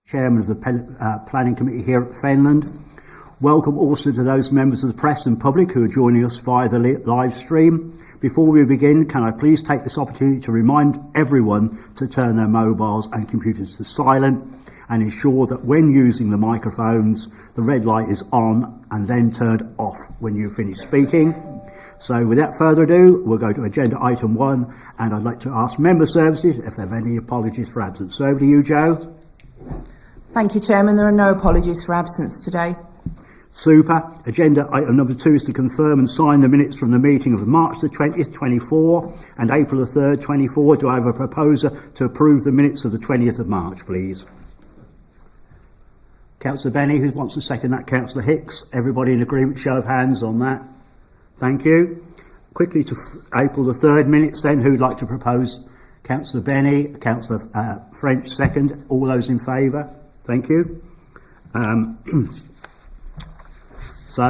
Chairman of the Planning Committee here at Fenland. Welcome also to those members of the press and public who are joining us via the live stream. Before we begin, can I please take this opportunity to remind everyone to turn their mobiles and computers to silent and ensure that when using the microphones, the red light is on and then turned off when you finish speaking. So without further ado, we'll go to agenda item 1, and I'd like to ask member services if there are any apologies for absence. So over to you, Jo. Thank you, Chairman. There are no apologies for absence today. Super. Agenda item number 2 is to confirm and sign the minutes from the meeting of March the 20th, 24 and April the 3rd, 24. Do I have a proposer to approve the minutes of the 20th of March, please? Councillor Benny, who wants to second that? Councillor Hicks. Everybody in agreement? Show of hands on that. Thank you. Quickly to April the 3rd minutes then. Who'd like to propose? Councillor Benny, Councillor French second. All those in favour? Thank you. So,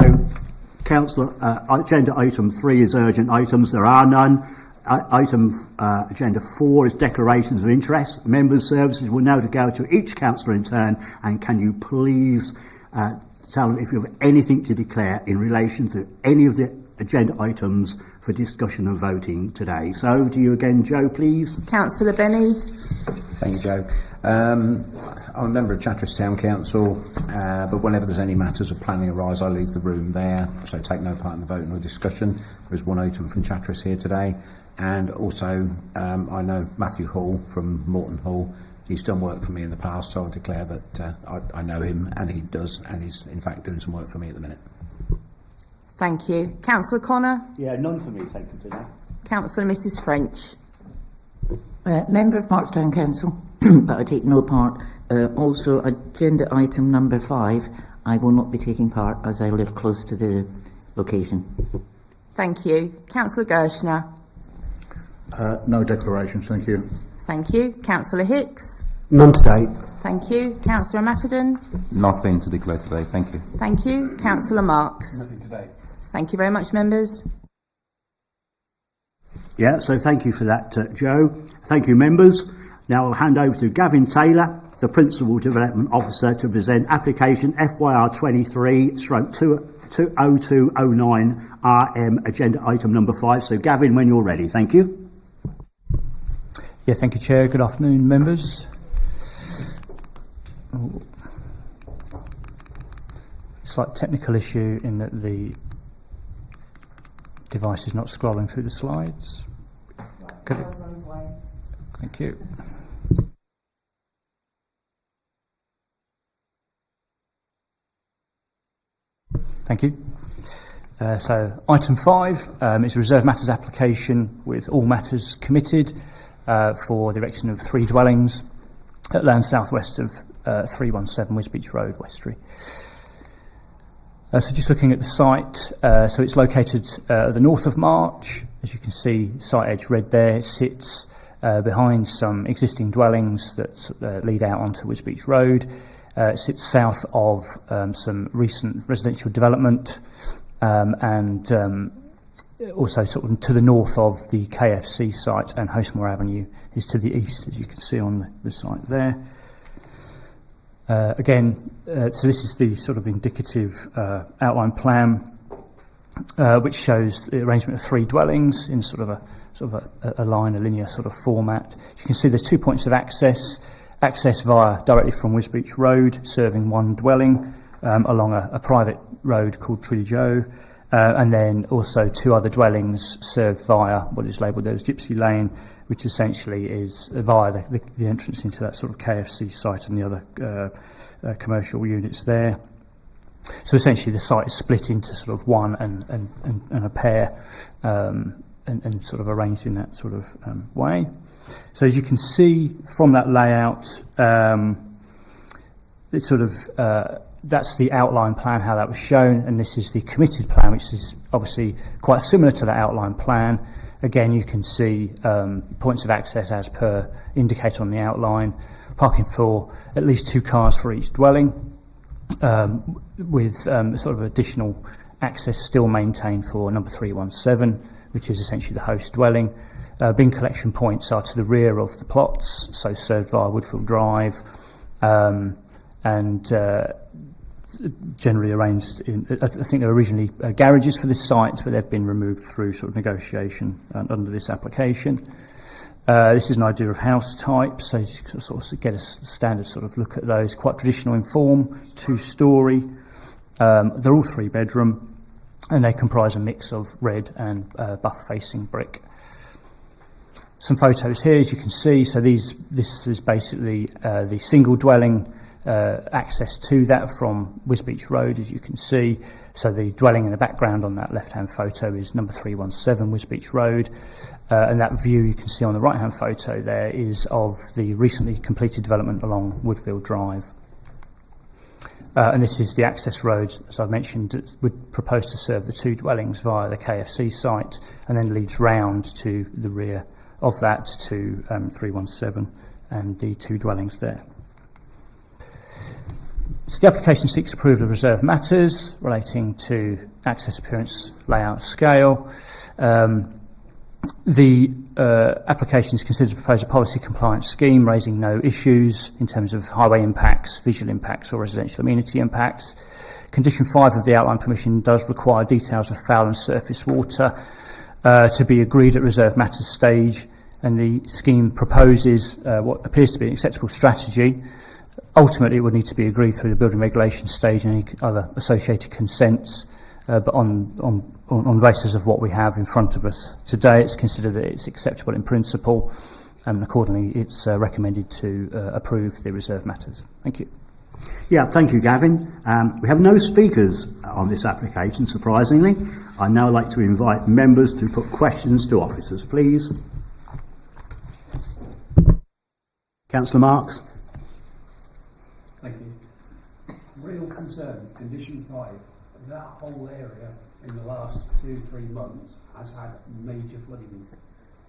Councillor, agenda item 3 is urgent items. There are none. Agenda 4 is declarations of interest. Members' services will now go to each councillor in turn. And can you please tell them if you have anything to declare in relation to any of the agenda items for discussion and voting today. So over to you again, Jo, please. Councillor Benny. Thank you, Jo. I'm a member of Chatteris Town Council, but whenever there's any matters of planning arise, I leave the room there, so take no part in the voting or discussion. There's one item from Chatteris here today, and also I know Matthew Hall from Morton Hall. He's done work for me in the past, so I declare that I know him, and he does, and he's in fact doing some work for me at the minute. Thank you. Councillor Connor. Yeah, none for me, thank you today. Councillor Mrs French. Member of Marchtown Council, but I take no part. Also, agenda item number 5, I will not be taking part as I live close to the location. Thank you. Councillor Gershner. No declarations, thank you. Thank you. Councillor Hicks. None today. Thank you. Councillor Mafferdon. Nothing to declare today, thank you. Thank you. Councillor Marks. Nothing today. Thank you very much, members. Yeah, so thank you for that, Jo. Thank you, members. Now I'll hand over to Gavin Taylor, the Principal Development Officer, to present application FYR 23/20209 RM, agenda item number 5. So Gavin, when you're ready, thank you. Yeah, thank you, Chair. Good afternoon, members. Slight technical issue in that the device is not scrolling through the slides. Could it? Thank you. Thank you. So item 5 is a reserved matters application with all matters committed for the erection of 3 dwellings at land southwest of 317 Wisbeach Road, Westbury. So just looking at the site, so it's located at the north of March. As you can see, site edge red there. It sits behind some existing dwellings that lead out onto Wisbeach Road. It sits south of some recent residential development and also sort of to the north of the KFC site, and Hostmore Avenue is to the east, as you can see on the site there. Again, so this is the sort of indicative outline plan, which shows the arrangement of 3 dwellings in sort of a line, a linear sort of format. You can see there's 2 points of access via directly from Wisbeach Road, serving 1 dwelling along a private road called Triljo, and then also 2 other dwellings served via what is labelled as Gypsy Lane, which essentially is via the entrance into that sort of KFC site and the other commercial units there. So essentially the site is split into sort of 1 and a pair, and sort of arranged in that sort of way. So as you can see from that layout, it's sort of that's the outline plan, how that was shown, and this is the committed plan, which is obviously quite similar to the outline plan. Again, you can see points of access as per indicated on the outline, parking for at least 2 cars for each dwelling, with sort of additional access still maintained for number 317, which is essentially the host dwelling. Bin collection points are to the rear of the plots, so served via Woodfield Drive. and generally arranged in, I think there were originally garages for this site, but they've been removed through sort of negotiation under this application. This is an idea of house type, so you can sort of get a standard sort of look at those. Quite traditional in form, 2-storey. They're all 3-bedroom, and they comprise a mix of red and buff-facing brick. Some photos here, as you can see. So this is basically the single dwelling. Access to that from Wisbeach Road, as you can see. So the dwelling in the background on that left-hand photo is number 317 Wisbeach Road, and that view you can see on the right-hand photo there is of the recently completed development along Woodville Drive. And this is the access road, as I mentioned, that would propose to serve the 2 dwellings via the KFC site, and then leads round to the rear of that to 317 and the 2 dwellings there. So the application seeks approval of reserved matters relating to access, appearance, layout, scale. The application is considered to propose a policy compliant scheme raising no issues in terms of highway impacts, visual impacts or residential amenity impacts. Condition 5 of the outline permission does require details of foul and surface water to be agreed at reserved matters stage, and the scheme proposes what appears to be an acceptable strategy. Ultimately, it would need to be agreed through the building regulation stage and any other associated consents, but on the basis of what we have in front of us today, it's considered that it's acceptable in principle, and accordingly, it's recommended to approve the reserved matters. Thank you. Yeah, thank you, Gavin. We have no speakers on this application, surprisingly. I'd now like to invite members to put questions to officers, please. Councillor Marks. Thank you. Real concern, condition 5, that whole area in the last 2-3 months has had major flooding.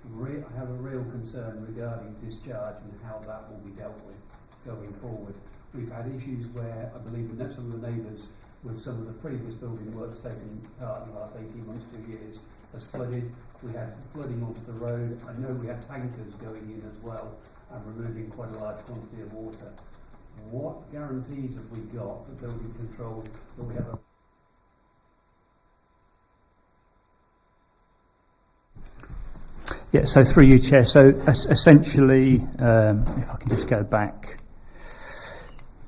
I have a real concern regarding discharge and how that will be dealt with going forward. We've had issues where I believe that some of the neighbours with some of the previous building works taken part in the last 18 months, 2 years, has flooded. We had flooding onto the road. I know we had tankers going in as well and removing quite a large quantity of water. What guarantees have we got for building control that we have a... Yeah, so through you, Chair. So essentially, if I can just go back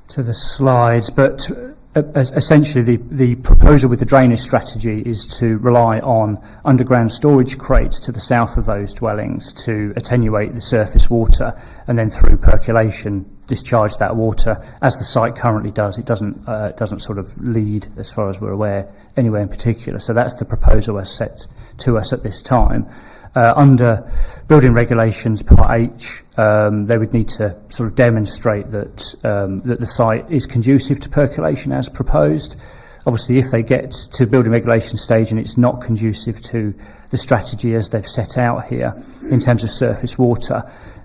to the slides, but essentially the proposal with the drainage strategy is to rely on underground storage crates to the south of those dwellings to attenuate the surface water, and then through percolation discharge that water as the site currently does. It doesn't sort of lead, as far as we're aware, anywhere in particular. So that's the proposal as set to us at this time. Under building regulations Part H, they would need to sort of demonstrate that that the site is conducive to percolation as proposed. Obviously, if they get to building regulation stage and it's not conducive to the strategy as they've set out here in terms of surface water,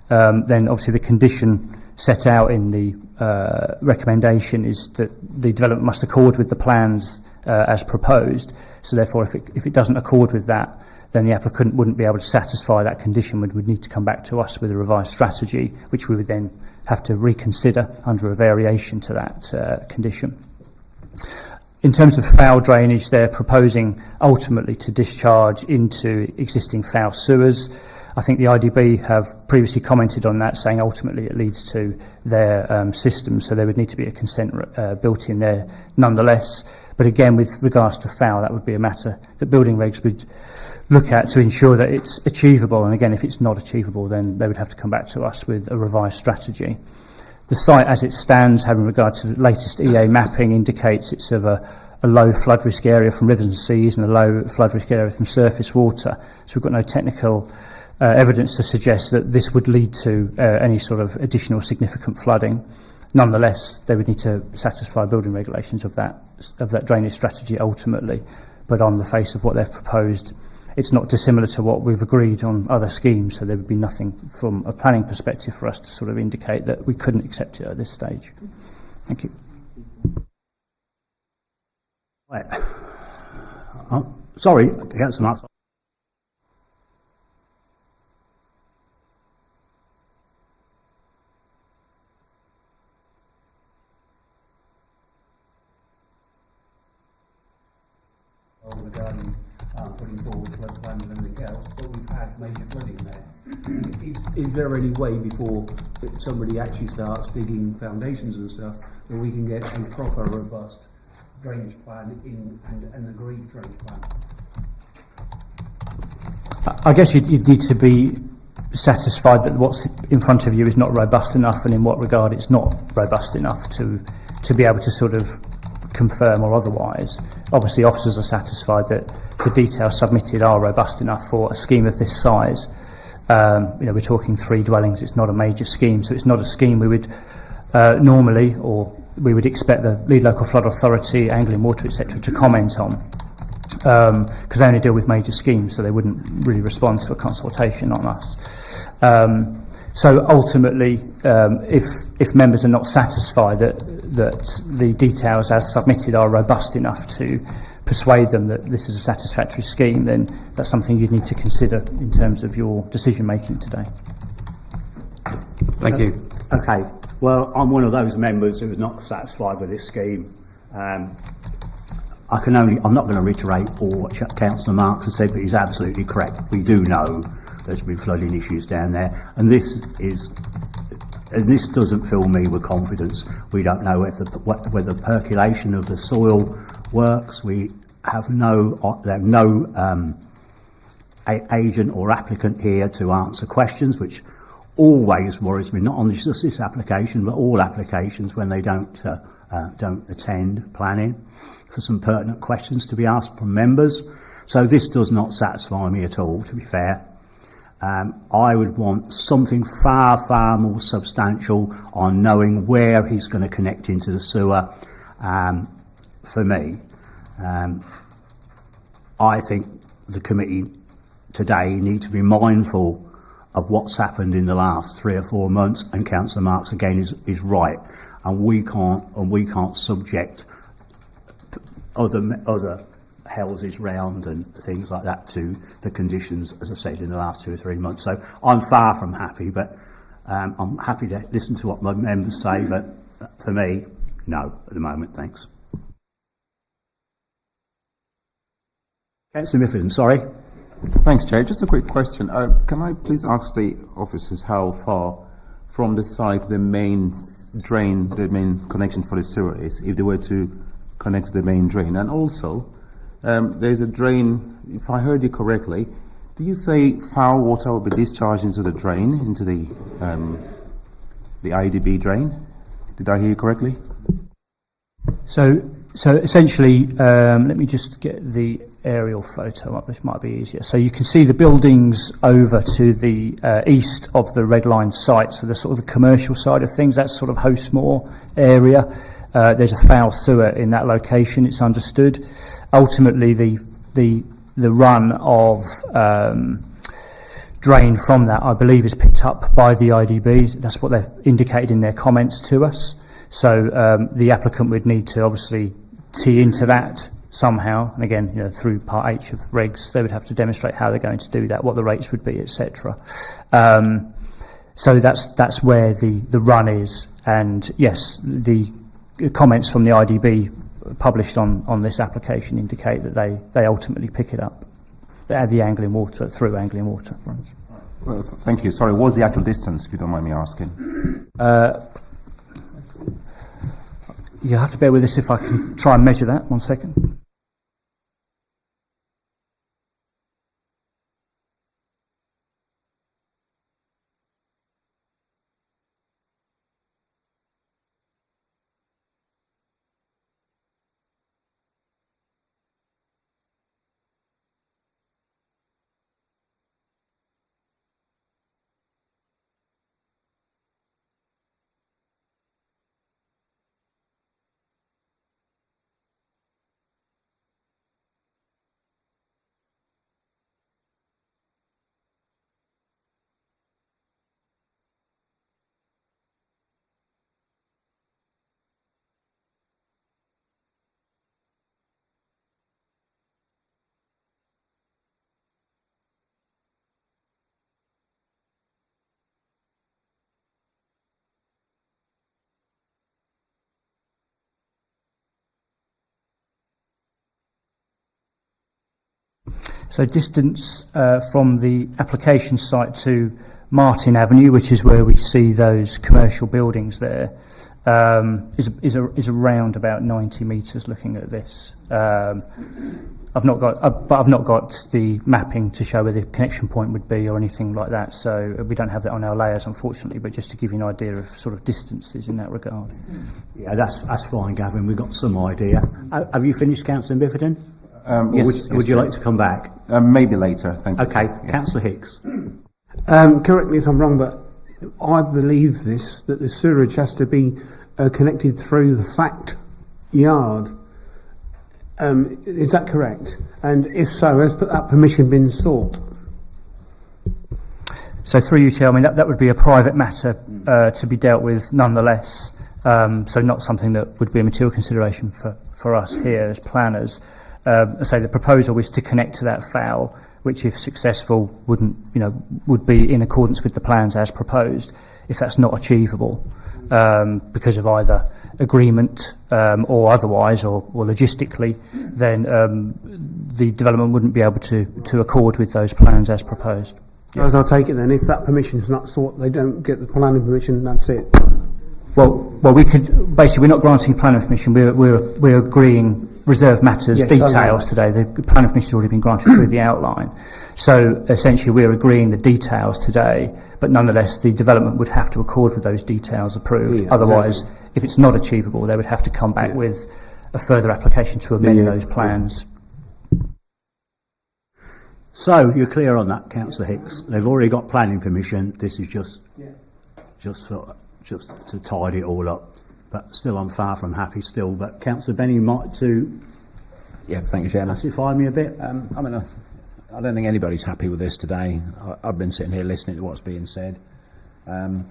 then obviously the condition set out in the recommendation is that the development must accord with the plans as proposed. So therefore, if it doesn't accord with that, then the applicant wouldn't be able to satisfy that condition, would need to come back to us with a revised strategy, which we would then have to reconsider under a variation to that condition. In terms of foul drainage, they're proposing ultimately to discharge into existing foul sewers. I think the IDB have previously commented on that, saying ultimately it leads to their system, so there would need to be a consent built in there nonetheless. But again, with regards to foul, that would be a matter that building regs would look at to ensure that it's achievable. And again, if it's not achievable, then they would have to come back to us with a revised strategy. The site as it stands, having regard to the latest EA mapping, indicates it's of a low flood risk area from rivers and seas and a low flood risk area from surface water. So we've got no technical evidence to suggest that this would lead to any sort of additional significant flooding. Nonetheless, they would need to satisfy building regulations of that drainage strategy ultimately. But on the face of what they've proposed, it's not dissimilar to what we've agreed on other schemes, so there would be nothing from a planning perspective for us to sort of indicate that we couldn't accept it at this stage. Thank you. Right. Sorry, Councillor Marks. regarding putting forward flood plans and everything else, but we've had major flooding there. Is there any way before somebody actually starts digging foundations and stuff that we can get a proper, robust drainage plan in and an agreed drainage plan? I guess you'd need to be satisfied that what's in front of you is not robust enough, and in what regard it's not robust enough to be able to sort of confirm or otherwise. Obviously, officers are satisfied that the details submitted are robust enough for a scheme of this size. We're talking 3 dwellings. It's not a major scheme, so it's not a scheme we would normally, or we would expect the lead local flood authority, Anglian Water, etc., to comment on, because they only deal with major schemes, so they wouldn't really respond to a consultation on us. So ultimately, if members are not satisfied that the details as submitted are robust enough to persuade them that this is a satisfactory scheme, then that's something you'd need to consider in terms of your decision making today. Thank you. Okay. Well, I'm one of those members who's not satisfied with this scheme. I'm not going to reiterate all what Councillor Marks has said, but he's absolutely correct. We do know there's been flooding issues down there, and this doesn't fill me with confidence. We don't know whether percolation of the soil works. We have no agent or applicant here to answer questions, which always worries me. Not on just this application, but all applications when they don't attend planning, for some pertinent questions to be asked from members. So this does not satisfy me at all, to be fair. I would want something far, far more substantial on knowing where he's going to connect into the sewer. For me, I think the committee today need to be mindful of what's happened in the last 3 or 4 months, and Councillor Marks again is right, and we can't subject other houses round and things like that to the conditions, as I said, in the last 2 or 3 months. So I'm far from happy, but I'm happy to listen to what my members say, but for me, no, at the moment. Thanks. Councillor Mifflin, sorry. Thanks, Chair. Just a quick question. Can I please ask the officers how far from the site the main drain, the main connection for the sewer is, if they were to connect to the main drain? And also, there's a drain, if I heard you correctly, do you say foul water will be discharged into the drain, into the IDB drain? Did I hear you correctly? So essentially, let me just get the aerial photo up. This might be easier. So you can see the buildings over to the east of the red line site. So the sort of the commercial side of things, that's sort of Hostmore area. There's a foul sewer in that location, it's understood. Ultimately, the run of drain from that, I believe, is picked up by the IDBs. That's what they've indicated in their comments to us. So the applicant would need to obviously tee into that somehow, and again, through Part H of regs, they would have to demonstrate how they're going to do that, what the rates would be, etc. So that's where the run is, and yes, the comments from the IDB published on this application indicate that they ultimately pick it up at the Anglian Water, through Anglian Water. Thank you. Sorry, what's the actual distance, if you don't mind me asking? You'll have to bear with us if I can try and measure that. 1 second. So distance from the application site to Martin Avenue, which is where we see those commercial buildings there, is around about 90 metres. Looking at this, I've not got the mapping to show where the connection point would be or anything like that. So we don't have that on our layers, unfortunately. But just to give you an idea of sort of distances in that regard. Yeah, that's fine, Gavin. We've got some idea. Have you finished, Councillor Bifferton? Yes. Would you like to come back? Maybe later. Thank you. Okay, Yeah. Councillor Hicks. Correct me if I'm wrong, but I believe that the sewerage has to be connected through the fact yard. Is that correct? And if so, has that permission been sought? So through you, Chair, I mean that would be a private matter to be dealt with nonetheless. So not something that would be a material consideration for us here as planners. So the proposal is to connect to that foul, which, if successful, would be in accordance with the plans as proposed. If that's not achievable because of either agreement or otherwise, or logistically, then the development wouldn't be able to accord with those plans as proposed. As I take it, then, if that permission's not sought, they don't get the planning permission. That's it. Well, we could basically, we're not granting planning permission. We're agreeing reserved matters details today. The planning permission has already been granted through the outline. So essentially, we're agreeing the details today, but nonetheless, the development would have to accord with those details approved. Yeah, Otherwise, exactly. if it's not achievable, they would have to come back with a further application to amend those plans. So you're clear on that, Councillor Hicks. They've already got planning permission. This is just to tidy it all up. But still, I'm far from happy still. But Councillor Benny might to Yeah, thank you, Chairman. pacify me a bit. I mean, I don't think anybody's happy with this today. I've been sitting here listening to what's being said. I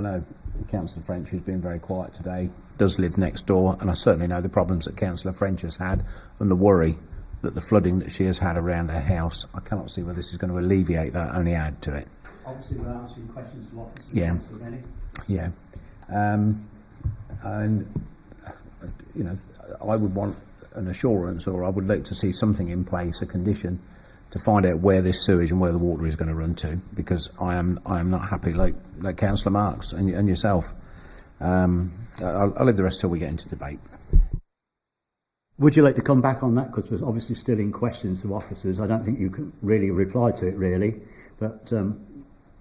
know Councillor French, who's been very quiet today, does live next door, and I certainly know the problems that Councillor French has had and the worry that the flooding that she has had around her house. I cannot see where this is going to alleviate that, only add to it. Obviously, we're answering questions to officers. Yeah. Councillor Benny. Yeah. And, you know, I would want an assurance, or I would like to see something in place, a condition, to find out where this sewage and where the water is going to run to, because I am not happy, like Councillor Marks and yourself. I'll leave the rest till we get into debate. Would you like to come back on that? Because there's obviously still in questions to officers. I don't think you can really reply to it, really. But No,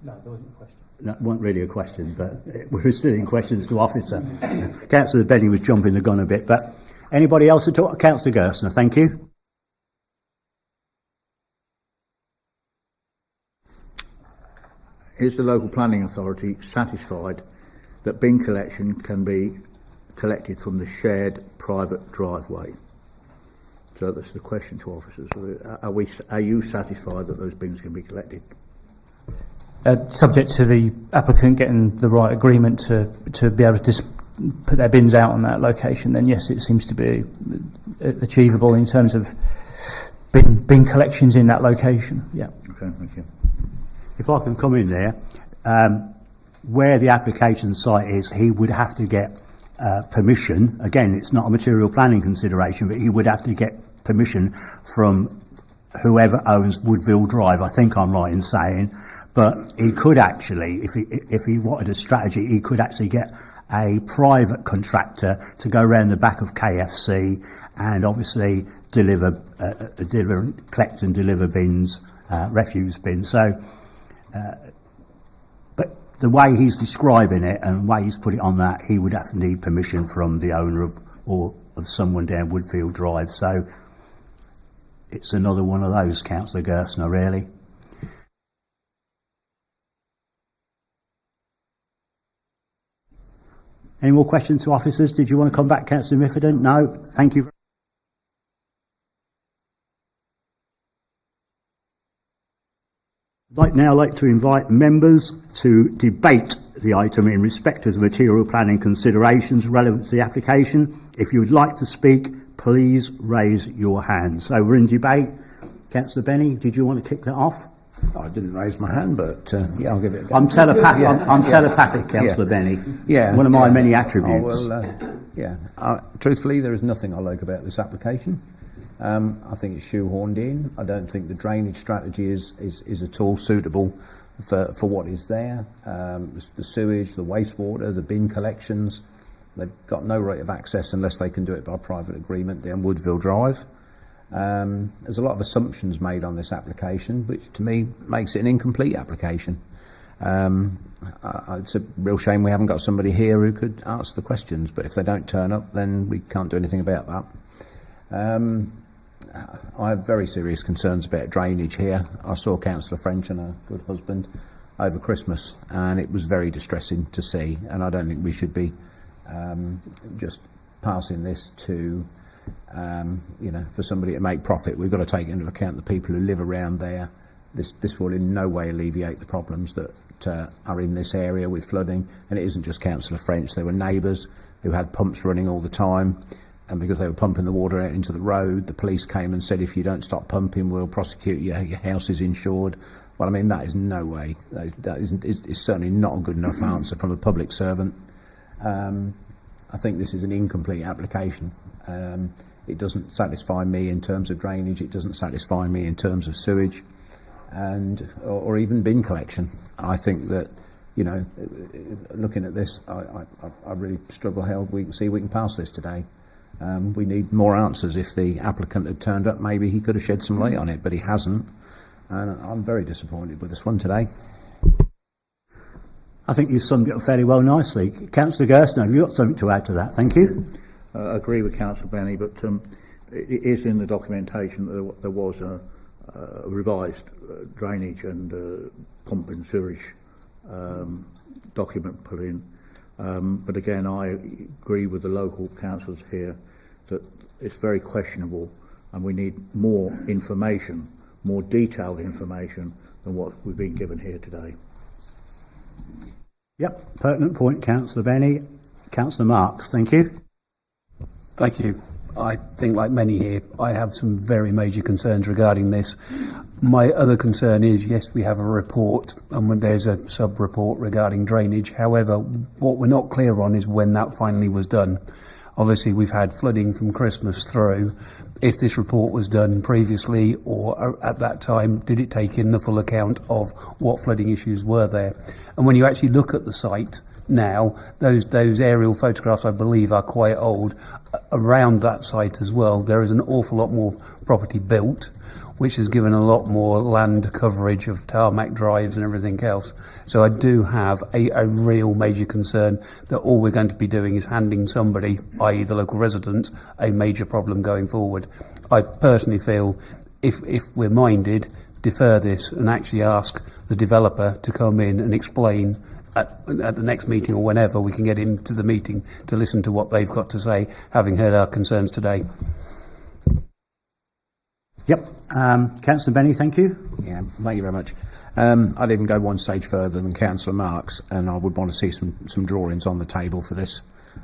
there wasn't a question. that wasn't really a question, but we're still in questions to officer. Councillor Benny was jumping the gun a bit. But anybody else to talk? Councillor Gerstner, thank you. Is the local planning authority satisfied that bin collection can be collected from the shared private driveway? So that's the question to officers. Are you satisfied that those bins can be collected? Subject to the applicant getting the right agreement to be able to just put their bins out on that location, then yes, it seems to be achievable in terms of bin collections in that location. Yeah. Okay, thank you. If I can come in there, where the application site is, he would have to get permission. Again, it's not a material planning consideration, but he would have to get permission from whoever owns Woodville Drive. I think I'm right in saying, but he could actually, if he wanted a strategy, he could actually get a private contractor to go around the back of KFC and obviously collect and deliver bins, refuse bins. So. But the way he's describing it and the way he's put it on that, he would have to need permission from the owner of someone down Woodfield Drive. So it's another one of those, Councillor Gerstner, really. Any more questions to officers? Did you want to come back, Councillor Miffordin? No? Thank you. I'd now like to invite members to debate the item in respect of the material planning considerations relevant to the application. If you would like to speak, please raise your hand. So we're in debate. Councillor Benny, did you want to kick that off? I didn't raise my hand, but yeah, I'll give it a go. I'm telepathic, I'm telepathic, Councillor Benny. Yeah. One of my many attributes. Truthfully, there is nothing I like about this application. I think it's shoehorned in. I don't think the drainage strategy is at all suitable for what is there. The sewage, the wastewater, the bin collections, they've got no right of access unless they can do it by private agreement down Woodville Drive. There's a lot of assumptions made on this application, which to me makes it an incomplete application. It's a real shame we haven't got somebody here who could answer the questions, but if they don't turn up, then we can't do anything about that. I have very serious concerns about drainage here. I saw Councillor French and her good husband over Christmas, and it was very distressing to see, and I don't think we should be just passing this to for somebody to make profit. We've got to take into account the people who live around there. This will in no way alleviate the problems that are in this area with flooding, and it isn't just Councillor French. There were neighbours who had pumps running all the time, and because they were pumping the water out into the road, the police came and said, if you don't stop pumping, we'll prosecute you, your house is insured. Well, I mean, that is no way, that is certainly not a good enough answer from a public servant. I think this is an incomplete application. It doesn't satisfy me in terms of drainage, it doesn't satisfy me in terms of sewage, or even bin collection. I think that, looking at this, I really struggle how we can pass this today. We need more answers. If the applicant had turned up, maybe he could have shed some light on it, but he hasn't, and I'm very disappointed with this one today. I think you summed it up fairly well nicely. Councillor Gerstner, have you got something to add to that? Thank you. I agree with Councillor Benny, but it is in the documentation that there was a revised drainage and pump and sewerage document put in. But again, I agree with the local councillors here that it's very questionable, and we need more information, more detailed information than what we've been given here today. Yep, pertinent point, Councillor Benny. Councillor Marks, thank you. Thank you. I think, like many here, I have some very major concerns regarding this. My other concern is, yes, we have a report, and when there's a sub-report regarding drainage. However, what we're not clear on is when that finally was done. Obviously, we've had flooding from Christmas through. If this report was done previously or at that time, did it take in the full account of what flooding issues were there? And when you actually look at the site now, those aerial photographs, I believe, are quite old. Around that site as well, there is an awful lot more property built, which has given a lot more land coverage of tarmac drives and everything else. So I do have a real major concern that all we're going to be doing is handing somebody, i.e. the local residents, a major problem going forward. I personally feel if we're minded, defer this and actually ask the developer to come in and explain at the next meeting or whenever we can get into the meeting to listen to what they've got to say, having heard our concerns today. Yep. Councillor Benny, thank you. Yeah, thank you very much. I'd even go one stage further than Councillor Marks, and I would want to see some drawings on the table for this.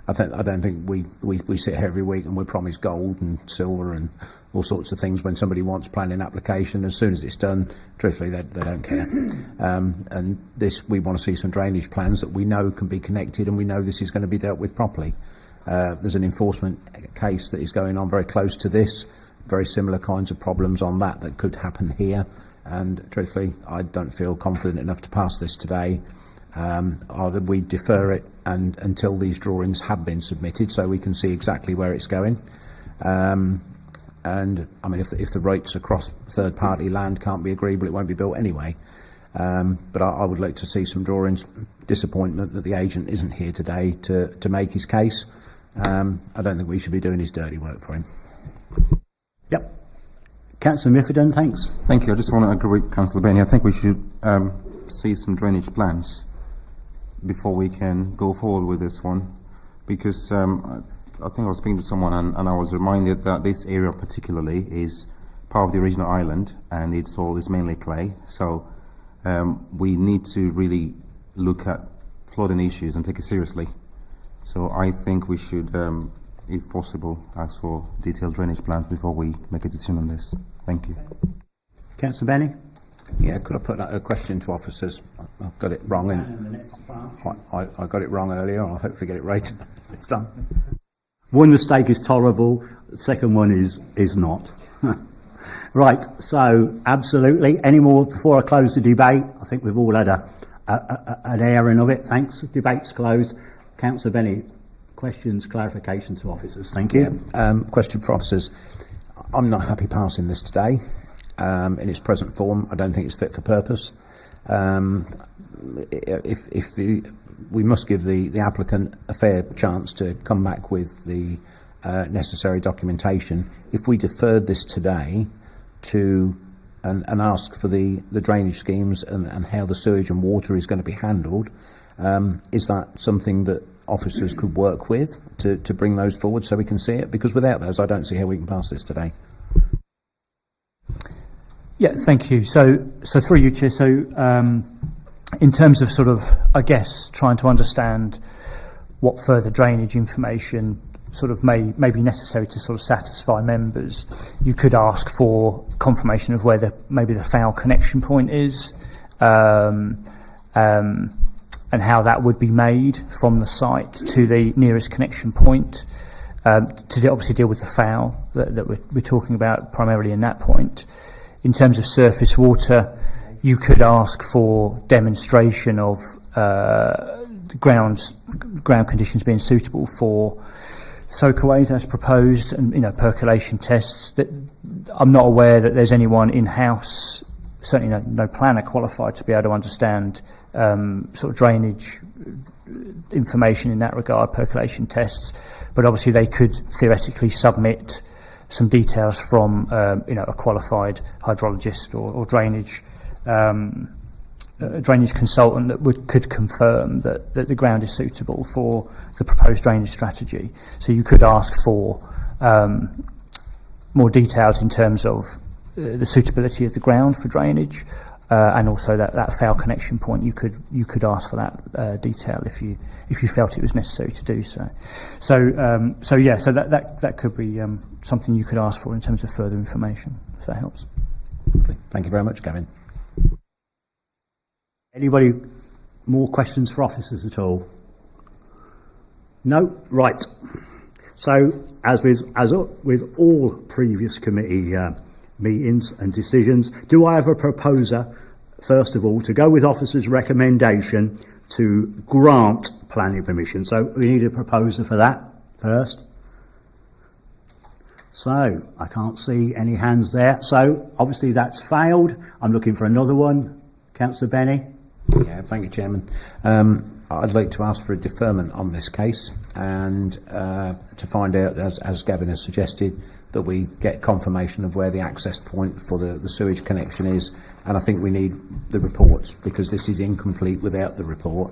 I don't think we sit here every week and we're promised gold and silver and all sorts of things when somebody wants planning application. As soon as it's done, truthfully, they don't care. And this, we want to see some drainage plans that we know can be connected, and we know this is going to be dealt with properly. There's an enforcement case that is going on very close to this. Very similar kinds of problems on that could happen here, and truthfully I don't feel confident enough to pass this today. Either we defer it until these drawings have been submitted so we can see exactly where it's going, and I mean if the rates across third party land can't be agreeable, it won't be built anyway, but I would like to see some drawings. Disappointment that the agent isn't here today to make his case. I don't think we should be doing his dirty work for him. Yep. Councillor Miffordin, thanks. Thank you. I just want to agree with Councillor Benny. I think we should see some drainage plans before we can go forward with this one, because I think I was speaking to someone and I was reminded that this area particularly is part of the original island, and its soil is mainly clay. So we need to really look at flooding issues and take it seriously. So I think we should, if possible, ask for detailed drainage plans before we make a decision on this. Thank you. Councillor Benny? Yeah, could I put a question to officers? I've got it wrong, and I got it wrong earlier. I'll hopefully get it right this time. One mistake is tolerable. The second one is not. Right, so absolutely. Any more before I close the debate? I think we've all had an airing of it. Thanks. Debate's closed. Councillor Benny, questions, clarifications to officers. Thank you. Question for officers. I'm not happy passing this today. In its present form, I don't think it's fit for purpose. We must give the applicant a fair chance to come back with the necessary documentation. If we deferred this today to and ask for the drainage schemes and how the sewage and water is going to be handled, is that something that officers could work with to bring those forward so we can see it? Because without those, I don't see how we can pass this today. Yeah, thank you. So through you, Chair. So in terms of sort of, I guess, trying to understand what further drainage information sort of may be necessary to sort of satisfy members, you could ask for confirmation of where maybe the foul connection point is, and how that would be made from the site to the nearest connection point, to obviously deal with the foul that we're talking about primarily in that point. In terms of surface water, you could ask for demonstration of ground conditions being suitable for soakaways as proposed, and percolation tests. That I'm not aware that there's anyone in-house, certainly no planner qualified to be able to understand sort of drainage information in that regard, percolation tests. But obviously they could theoretically submit some details from a qualified hydrologist or drainage consultant that could confirm that the ground is suitable for the proposed drainage strategy. So you could ask for more details in terms of the suitability of the ground for drainage, and also that foul connection point. You could ask for that detail if you felt it was necessary to do so. So that could be something you could ask for in terms of further information, if that helps. Okay. Thank you very much, Gavin. Anybody more questions for officers at all? No? Right. So, as with all previous committee meetings and decisions, do I have a proposer, first of all, to go with officers' recommendation to grant planning permission? So, we need a proposer for that first. So, I can't see any hands there. So, obviously that's failed. I'm looking for another one. Councillor Benny? Yeah, thank you, Chairman. I'd like to ask for a deferment on this case and to find out, as Gavin has suggested, that we get confirmation of where the access point for the sewage connection is. And I think we need the reports, because this is incomplete without the report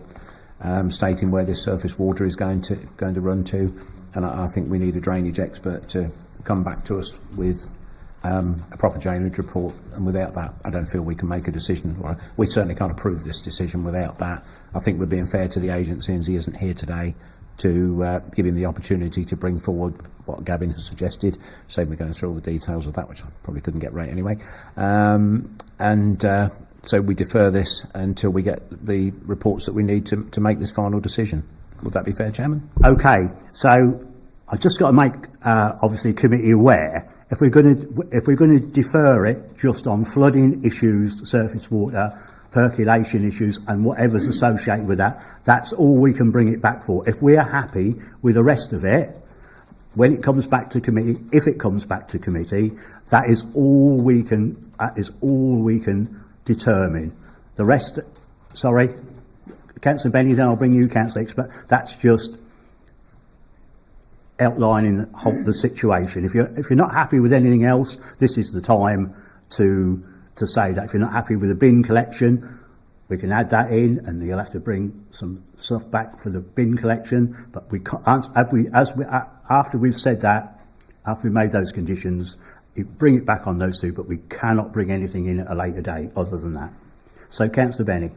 stating where this surface water is going to run to. And I think we need a drainage expert to come back to us with a proper drainage report, and without that I don't feel we can make a decision. Well, we certainly can't approve this decision without that. I think we're being fair to the agency, and he isn't here today, to give him the opportunity to bring forward what Gavin has suggested. Save me going through all the details of that, which I probably couldn't get right anyway. So we defer this until we get the reports that we need to make this final decision. Would that be fair, Chairman? Okay, so I've just got to make obviously committee aware. If we're going to defer it just on flooding issues, surface water, percolation issues, and whatever's associated with that, that's all we can bring it back for. If we are happy with the rest of it, when it comes back to committee, if it comes back to committee, that is all we can determine. The rest, sorry, Councillor Benny, then I'll bring you, Councillor Expert. That's just outlining the situation. If you're not happy with anything else, this is the time to say that. If you're not happy with the bin collection, we can add that in, and you'll have to bring some stuff back for the bin collection. But we can't, after we've said that, after we've made those conditions, bring it back on those two. But we cannot bring anything in at a later date other than that. So, Councillor Benny.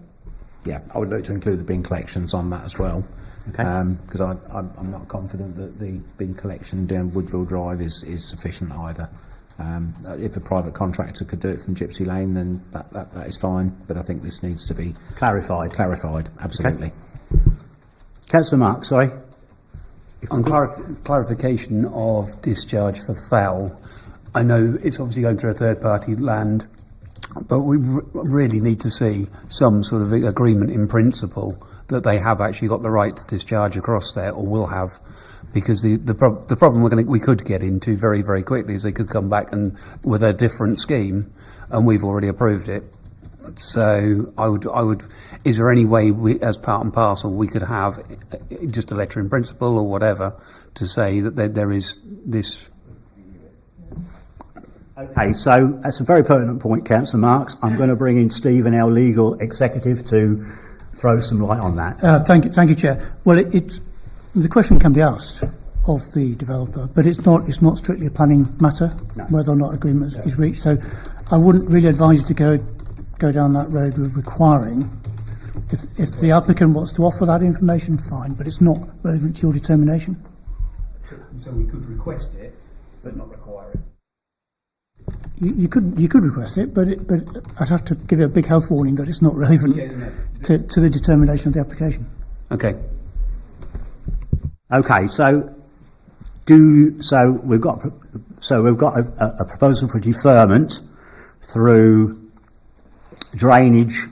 Yeah, I would like to include the bin collections on that as well. Okay. Because I'm not confident that the bin collection down Woodville Drive is sufficient either. If a private contractor could do it from Gypsy Lane, then that is fine. But I think this needs to be clarified. Absolutely. Okay. Councillor Mark, sorry. On clarification of discharge for foul, I know it's obviously going through a third-party land, but we really need to see some sort of agreement in principle that they have actually got the right to discharge across there, or will have, because the problem we could get into very, very quickly is they could come back and with a different scheme, and we've already approved it. So I would. Is there any way we, as part and parcel, we could have just a letter in principle or whatever to say that there is this? Okay, so that's a very pertinent point, Councillor Marks. I'm going to bring in Stephen, our legal executive, to throw some light on that. Thank you, Chair. Well, the question can be asked of the developer, but it's not strictly a planning matter, whether or not agreement is reached. So I wouldn't really advise you to go down that road of requiring. If the applicant wants to offer that information, fine, but it's not relevant to your determination. So we could request it, but not require it. You could request it, but I'd have to give you a big health warning that it's not relevant to the determination of the application. Okay. Okay, so we've got a proposal for deferment through drainage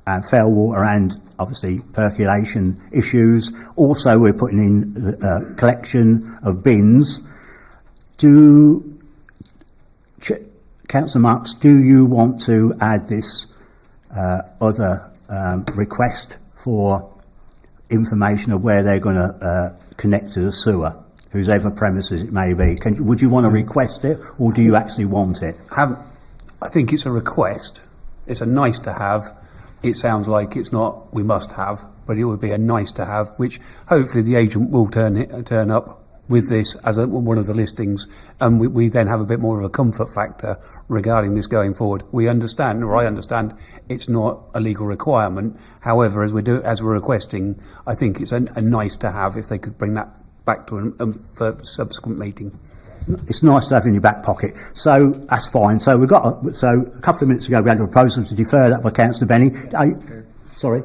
and foul water and obviously percolation issues. Also, we're putting in the collection of bins. Councillor Marks, do you want to add this other request for information of where they're going to connect to the sewer, whosever premises it may be? Would you want to request it, or do you actually want it? I think it's a request. It's a nice to have. It sounds like it's not we must have, but it would be a nice to have, which hopefully the agent will turn up with this as one of the listings, and we then have a bit more of a comfort factor regarding this going forward. We understand, or I understand, it's not a legal requirement. However, as we're requesting, I think it's a nice to have if they could bring that back to for subsequent meeting. It's nice to have in your back pocket, so that's fine. So a couple of minutes ago we had a proposal to defer that by Councillor Benny. Sorry.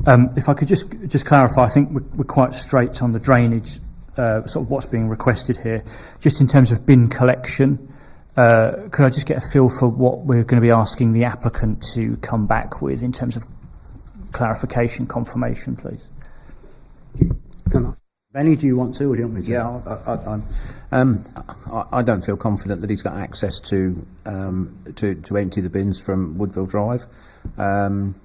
If I could just clarify, I think we're quite straight on the drainage, sort of what's being requested here. Just in terms of bin collection, could I just get a feel for what we're going to be asking the applicant to come back with in terms of clarification, confirmation, please? Benny, do you want to, or do you want me to? Yeah, I don't feel confident that he's got access to empty the bins from Woodville Drive. And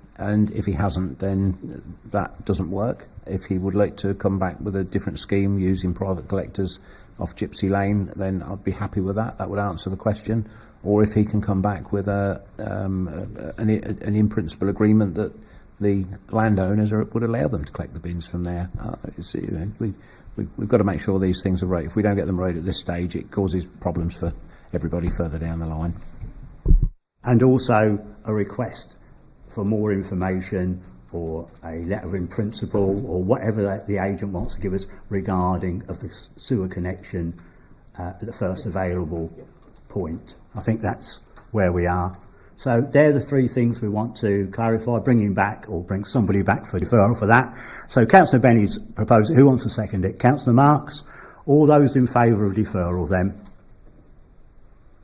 if he hasn't, then that doesn't work. If he would like to come back with a different scheme using private collectors off Gypsy Lane, then I'd be happy with that. That would answer the question. Or if he can come back with an in-principle agreement that the landowners would allow them to collect the bins from there. We've got to make sure these things are right. If we don't get them right at this stage, it causes problems for everybody further down the line. And also a request for more information or a letter in principle or whatever the agent wants to give us regarding of the sewer connection at the first available point. I think that's where we are. So they're the three things we want to clarify, bring him back or bring somebody back for deferral for that. So Councillor Benny's proposed it. Who wants to second it? Councillor Marks. All those in favour of deferral then?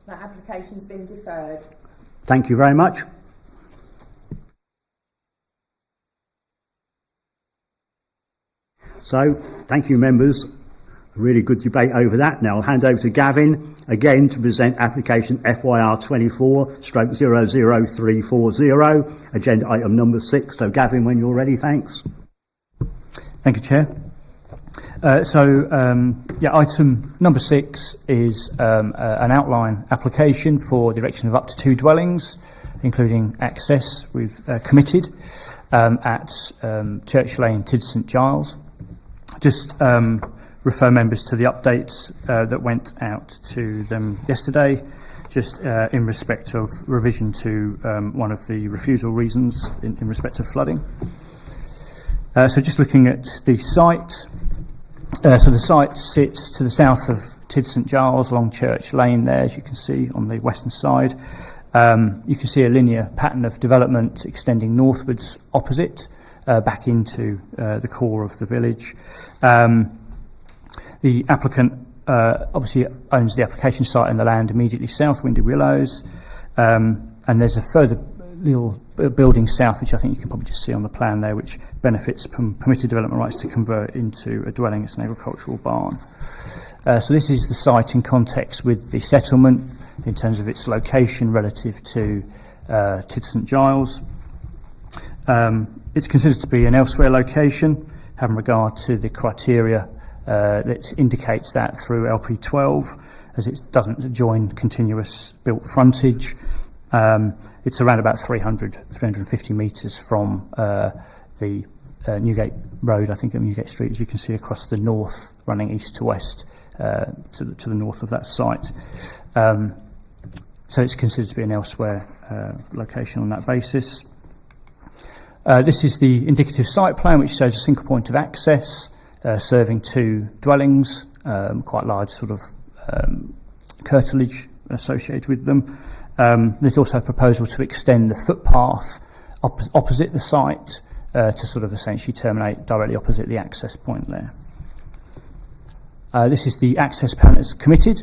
That application's been deferred. Thank you very much. So, thank you members. A really good debate over that. Now I'll hand over to Gavin again to present application FYR 24/00340, agenda item number 6. So Gavin, when you're ready, thanks. Thank you, Chair. Item number 6 is an outline application for the erection of up to 2 dwellings, including access we've committed at Church Lane, Tid St Giles. Just refer members to the updates that went out to them yesterday, just in respect of revision to one of the refusal reasons in respect of flooding. So just looking at the site, so the site sits to the south of Tid St Giles along Church Lane there, as you can see on the western side. You can see a linear pattern of development extending northwards opposite, back into the core of the village. The applicant obviously owns the application site and the land immediately south, Windy Willows, and there's a further little building south, which I think you can probably just see on the plan there, which benefits from permitted development rights to convert into a dwelling. It's an agricultural barn. So this is the site in context with the settlement in terms of its location relative to St Giles. It's considered to be an elsewhere location, having regard to the criteria that indicates that through LP12, as it doesn't join continuous built frontage. It's around about 350 metres from the Newgate Road, I think, at Newgate Street, as you can see across the north, running east to west to the north of that site. So it's considered to be an elsewhere location on that basis. This is the indicative site plan, which shows a single point of access serving 2 dwellings, quite large sort of curtilage associated with them. There's also a proposal to extend the footpath opposite the site to sort of essentially terminate directly opposite the access point there. This is the access plan that's committed,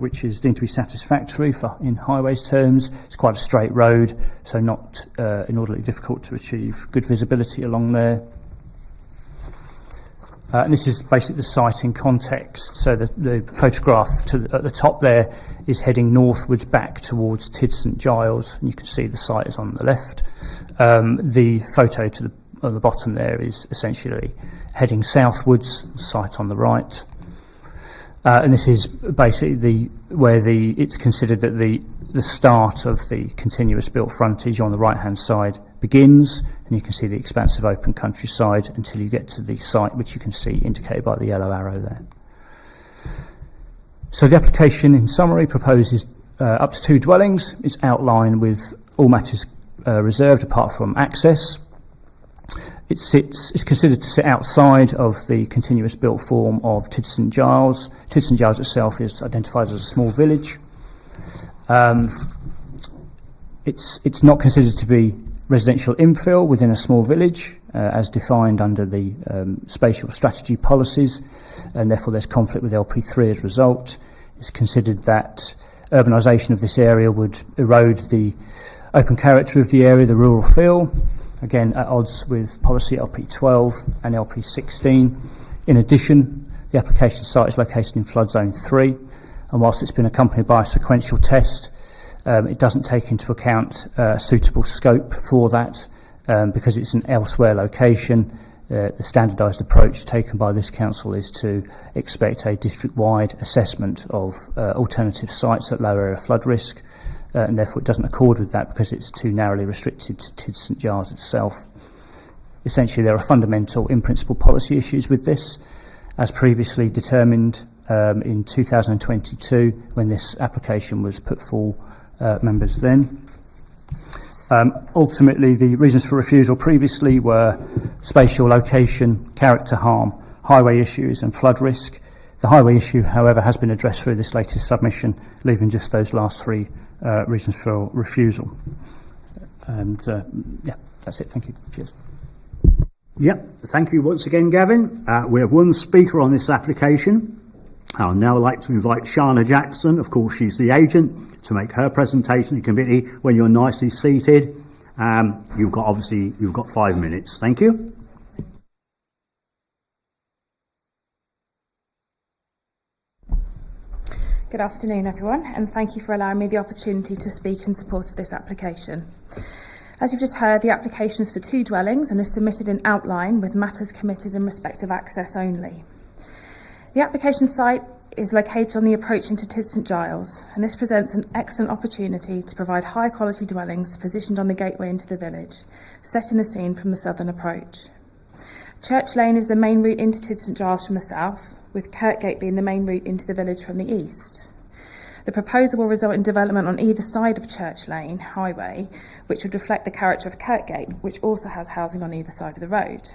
which is deemed to be satisfactory in highways terms. It's quite a straight road, so not inordinately difficult to achieve good visibility along there. And this is basically the site in context. So the photograph at the top there is heading northwards back towards Tid St Giles, and you can see the site is on the left. The photo on the bottom there is essentially heading southwards, site on the right. And this is basically it's considered that the start of the continuous built frontage on the right-hand side begins, and you can see the expansive open countryside until you get to the site, which you can see indicated by the yellow arrow there. So the application, in summary, proposes up to 2 dwellings. It's outlined with all matters reserved apart from access. It's considered to sit outside of the continuous built form of Tid St Giles. Tid St Giles itself is identified as a small village. It's not considered to be residential infill within a small village, as defined under the spatial strategy policies, and therefore there's conflict with LP3 as a result. It's considered that urbanisation of this area would erode the open character of the area, the rural feel, again at odds with policy LP12 and LP16. In addition, the application site is located in flood zone 3, and whilst it's been accompanied by a sequential test, it doesn't take into account suitable scope for that because it's an elsewhere location. The standardised approach taken by this council is to expect a district-wide assessment of alternative sites at low area flood risk, and therefore it doesn't accord with that because it's too narrowly restricted to Tid St Giles itself. Essentially, there are fundamental in-principle policy issues with this, as previously determined in 2022 when this application was put for members then. Ultimately, the reasons for refusal previously were spatial location, character harm, highway issues and flood risk. The highway issue, however, has been addressed through this latest submission, leaving just those last 3 reasons for refusal. And yeah, that's it. Thank you. Cheers. Yep, thank you once again, Gavin. We have 1 speaker on this application. I would now like to invite Shana Jackson, of course she's the agent, to make her presentation to the committee. When you're nicely seated, you've got 5 minutes. Thank you. Good afternoon, everyone, and thank you for allowing me the opportunity to speak in support of this application. As you've just heard, the application is for 2 dwellings and is submitted in outline with matters committed in respect of access only. The application site is located on the approach into Tid St Giles, and this presents an excellent opportunity to provide high-quality dwellings positioned on the gateway into the village, setting the scene from the southern approach. Church Lane is the main route into Tid St Giles from the south, with Kirkgate being the main route into the village from the east. The proposal will result in development on either side of Church Lane Highway, which would reflect the character of Kirkgate, which also has housing on either side of the road.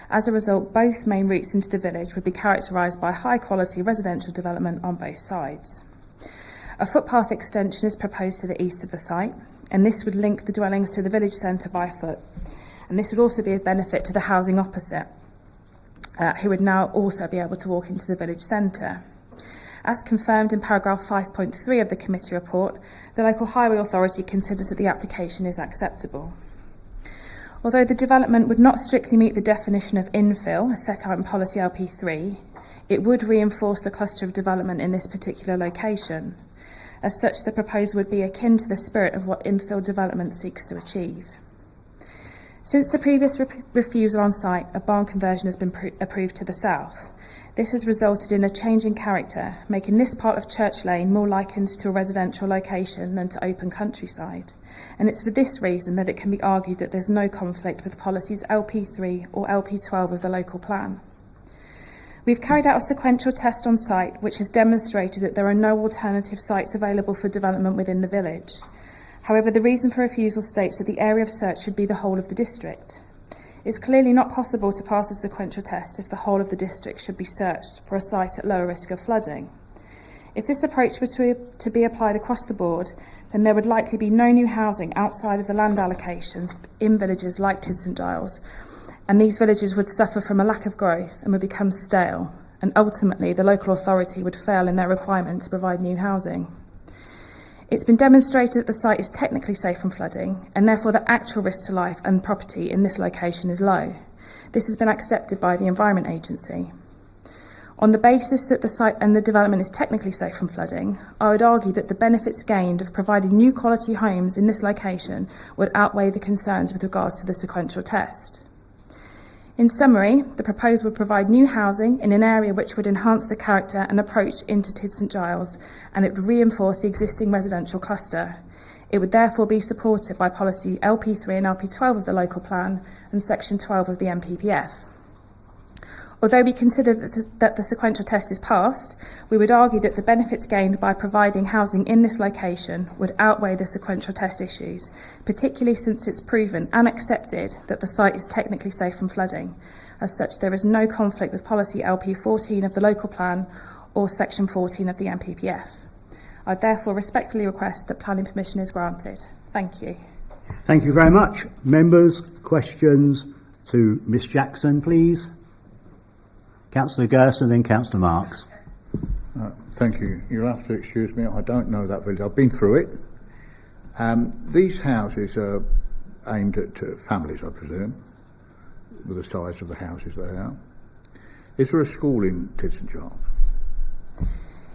As a result, both main routes into the village would be characterised by high-quality residential development on both sides. A footpath extension is proposed to the east of the site, and this would link the dwellings to the village centre by foot, and this would also be of benefit to the housing opposite, who would now also be able to walk into the village centre. As confirmed in paragraph 5.3 of the committee report, the local highway authority considers that the application is acceptable. Although the development would not strictly meet the definition of infill as set out in policy LP3, it would reinforce the cluster of development in this particular location. As such, the proposal would be akin to the spirit of what infill development seeks to achieve. Since the previous refusal on site, a barn conversion has been approved to the south. This has resulted in a change in character, making this part of Church Lane more likened to a residential location than to open countryside. And it's for this reason that it can be argued that there's no conflict with policies LP3 or LP12 of the local plan. We've carried out a sequential test on site which has demonstrated that there are no alternative sites available for development within the village. However, the reason for refusal states that the area of search should be the whole of the district. It's clearly not possible to pass a sequential test if the whole of the district should be searched for a site at lower risk of flooding. If this approach were to be applied across the board, then there would likely be no new housing outside of the land allocations in villages like Tid St Giles, and these villages would suffer from a lack of growth and would become stale, and ultimately the local authority would fail in their requirement to provide new housing. It's been demonstrated that the site is technically safe from flooding, and therefore the actual risk to life and property in this location is low. This has been accepted by the Environment Agency. On the basis that the site and the development is technically safe from flooding, I would argue that the benefits gained of providing new quality homes in this location would outweigh the concerns with regards to the sequential test. In summary, the proposal would provide new housing in an area which would enhance the character and approach into Tid St Giles, and it would reinforce the existing residential cluster. It would therefore be supported by policy LP3 and LP12 of the local plan and section 12 of the MPPF. Although we consider that the sequential test is passed, we would argue that the benefits gained by providing housing in this location would outweigh the sequential test issues, particularly since it's proven and accepted that the site is technically safe from flooding. As such, there is no conflict with policy LP14 of the local plan or section 14 of the MPPF. I therefore respectfully request that planning permission is granted. Thank you. Thank you very much. Members, questions to Miss Jackson, please. Councillor Gerson, then Councillor Marks. Thank you. You'll have to excuse me. I don't know that village. I've been through it. These houses are aimed at families, I presume, with the size of the houses they are. Is there a school in Tid St Giles?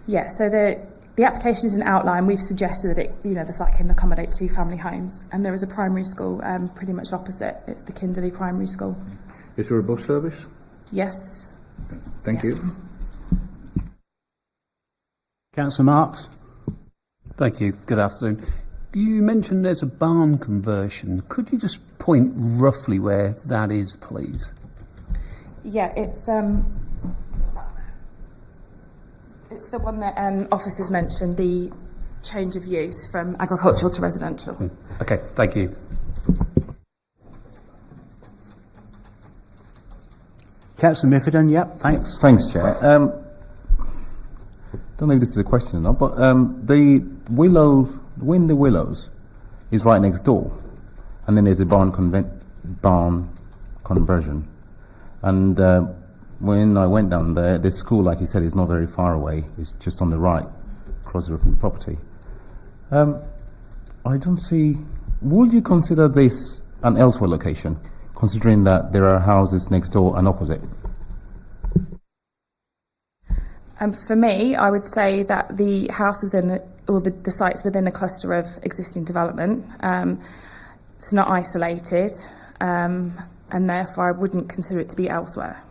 Yeah, so the application is an outline. We've suggested that the site can accommodate 2 family homes, and there is a primary school pretty much opposite. It's the Kinderley Primary School. Is there a bus service? Yes. Thank you. Councillor Marks. Thank you. Good afternoon. You mentioned there's a barn conversion. Could you just point roughly where that is, please? Yeah, it's the one that officers mentioned, the change of use from agricultural to residential. Okay, thank you. Councillor Mifferton, yep, thanks. Thanks, Chair. Don't know if this is a question or not, but the Willows is right next door, and then there's a barn conversion. And when I went down there, the school, like you said, is not very far away. It's just on the right, across the property. I don't see. Would you consider this an elsewhere location, considering that there are houses next door and opposite? For me, I would say that the house within the sites within a cluster of existing development, it's not isolated, and therefore I wouldn't consider it to be elsewhere.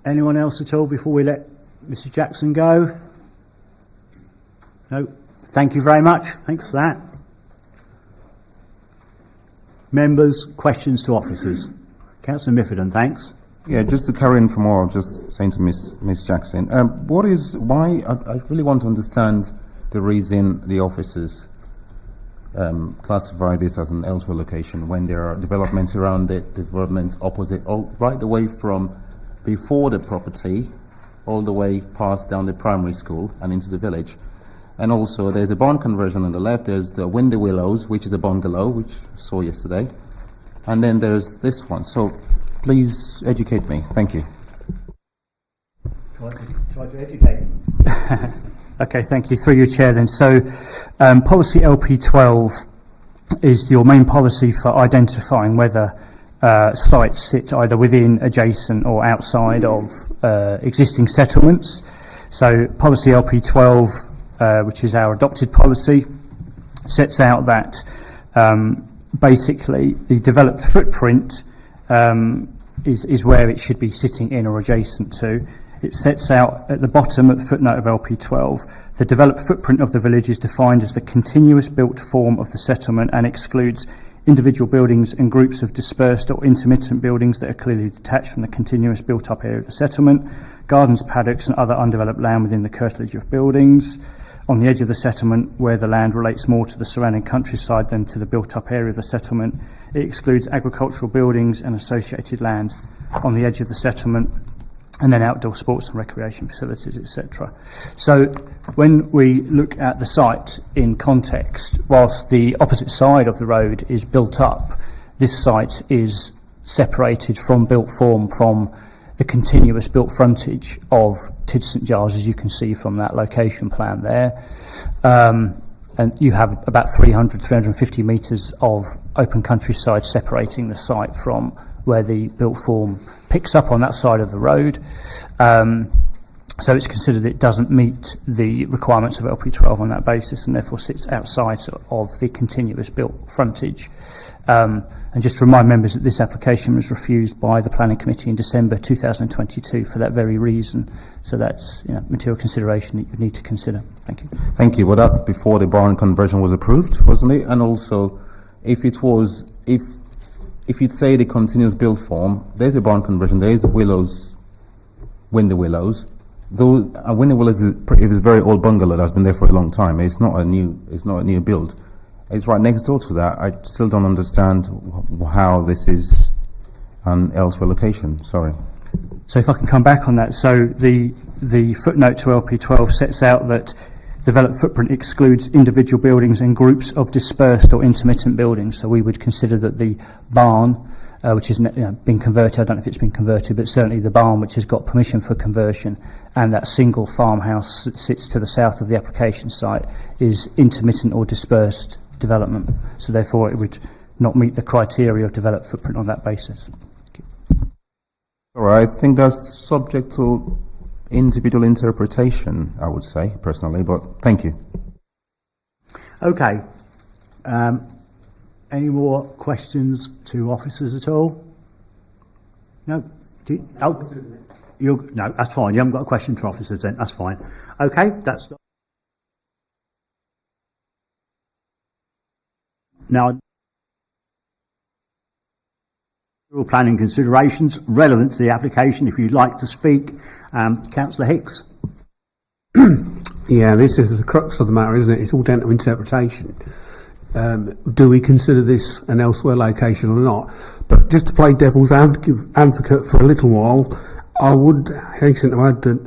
Anyone else at all before we let Mrs Jackson go? No. Thank you very much. Thanks for that. Members, questions to officers. Councillor Mifferton, thanks. Yeah, just to carry on from what I was just saying to Miss Jackson, why I really want to understand the reason the officers classify this as an elsewhere location when there are developments around it, developments opposite, right the way from before the property, all the way past down the primary school and into the village. And also there's a barn conversion on the left. There's the Windy Willows, which is a bungalow, which I saw yesterday. And then there's this one. So please educate me. Thank you. Try to educate him. Okay, thank you. Through your chair then. So policy LP12 is your main policy for identifying whether sites sit either within, adjacent or outside of existing settlements. So policy LP12, which is our adopted policy, sets out that basically the developed footprint is where it should be sitting in or adjacent to. It sets out at the bottom, at the footnote of LP12, the developed footprint of the village is defined as the continuous built form of the settlement and excludes individual buildings and groups of dispersed or intermittent buildings that are clearly detached from the continuous built-up area of the settlement, gardens, paddocks and other undeveloped land within the curtilage of buildings. On the edge of the settlement, where the land relates more to the surrounding countryside than to the built-up area of the settlement, it excludes agricultural buildings and associated land on the edge of the settlement, and then outdoor sports and recreation facilities, etc. So when we look at the site in context, whilst the opposite side of the road is built up, this site is separated from built form from the continuous built frontage of Tid St Giles, as you can see from that location plan there. And you have about 350 metres of open countryside separating the site from where the built form picks up on that side of the road. So it's considered it doesn't meet the requirements of LP12 on that basis and therefore sits outside of the continuous built frontage. And just to remind members that this application was refused by the Planning Committee in December 2022 for that very reason. So that's material consideration that you need to consider. Thank you. Thank you. Well, that's before the barn conversion was approved, wasn't it? And also, if you'd say the continuous build form, there's a barn conversion, there is Willows, Windy Willows. Windy Willows is a very old bungalow that's been there for a long time. It's not a new build. It's right next door to that. I still don't understand how this is an elsewhere location. Sorry. So if I can come back on that. So the footnote to LP12 sets out that developed footprint excludes individual buildings and groups of dispersed or intermittent buildings. So we would consider that the barn, which has been converted, I don't know if it's been converted, but certainly the barn which has got permission for conversion, and that single farmhouse that sits to the south of the application site is intermittent or dispersed development. So therefore it would not meet the criteria of developed footprint on that basis. All right, I think that's subject to individual interpretation, I would say, personally, but thank you. Okay. Any more questions to officers at all? No? No, that's fine. You haven't got a question for officers then. That's fine. Okay, that's... Now, planning considerations relevant to the application. If you'd like to speak, Councillor Hicks. Yeah, this is the crux of the matter, isn't it? It's all down to interpretation. Do we consider this an elsewhere location or not? But just to play devil's advocate for a little while, I would hasten to add that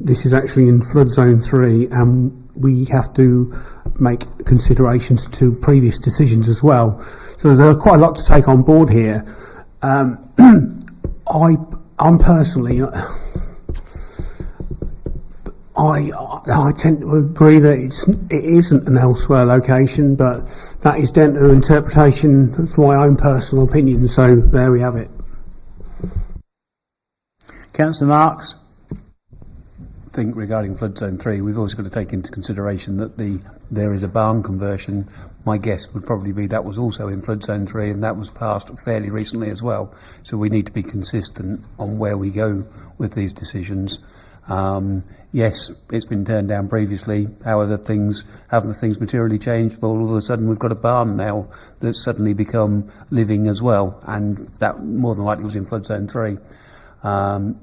this is actually in flood zone 3 and we have to make considerations to previous decisions as well. So there's quite a lot to take on board here. I'm personally... I tend to agree that it isn't an elsewhere location, but that is down to interpretation for my own personal opinion. So there we have it. Councillor Marks. I think regarding flood zone 3, we've always got to take into consideration that there is a barn conversion. My guess would probably be that was also in flood zone 3, and that was passed fairly recently as well. So we need to be consistent on where we go with these decisions. Yes, it's been turned down previously. However, haven't things materially changed? Well, all of a sudden we've got a barn now that's suddenly become living as well, and that more than likely was in flood zone 3.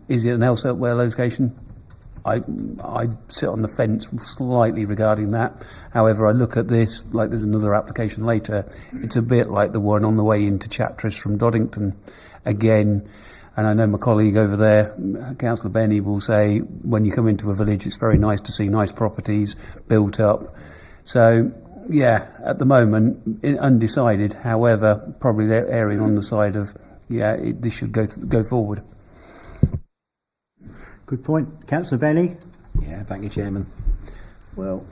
Is it an elsewhere location? I sit on the fence slightly regarding that. However, I look at this like there's another application later. It's a bit like the one on the way into Chatteris from Doddington. Again, And I know my colleague over there, Councillor Benny, will say when you come into a village, it's very nice to see nice properties built up. So, yeah, at the moment, undecided. However, probably they're erring on the side of, this should go forward. Good point. Councillor Benny? Yeah, thank you, Chairman. Well,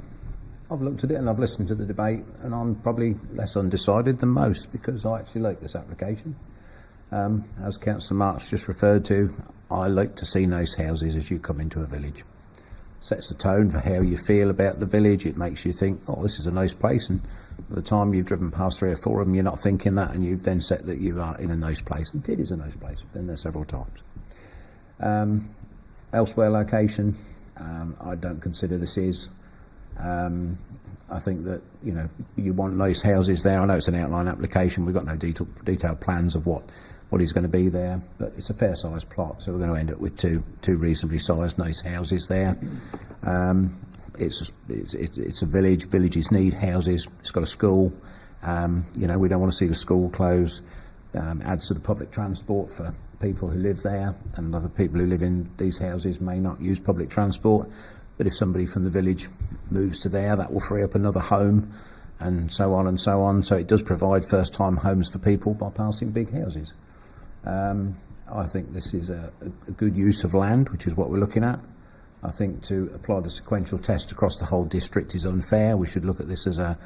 I've looked at it and I've listened to the debate, and I'm probably less undecided than most because I actually like this application. As Councillor Marks just referred to, I like to see nice houses as you come into a village. Sets the tone for how you feel about the village. It makes you think, oh, this is a nice place, and by the time you've driven past 3 or 4 of them, you're not thinking that, and you've then said that you are in a nice place. And it is a nice place. I've been there several times. Elsewhere location, I don't consider this is. I think that, you want nice houses there. I know it's an outline application. We've got no detailed plans of what is going to be there, but it's a fair sized plot, so we're going to end up with two reasonably sized nice houses there. It's a village. Villages need houses. It's got a school. We don't want to see the school close. Adds to the public transport for people who live there, and other people who live in these houses may not use public transport. But if somebody from the village moves to there, that will free up another home, and so on and so on. So it does provide first-time homes for people by passing big houses. I think this is a good use of land, which is what we're looking at. I think to apply the sequential test across the whole district is unfair. We should look at this as a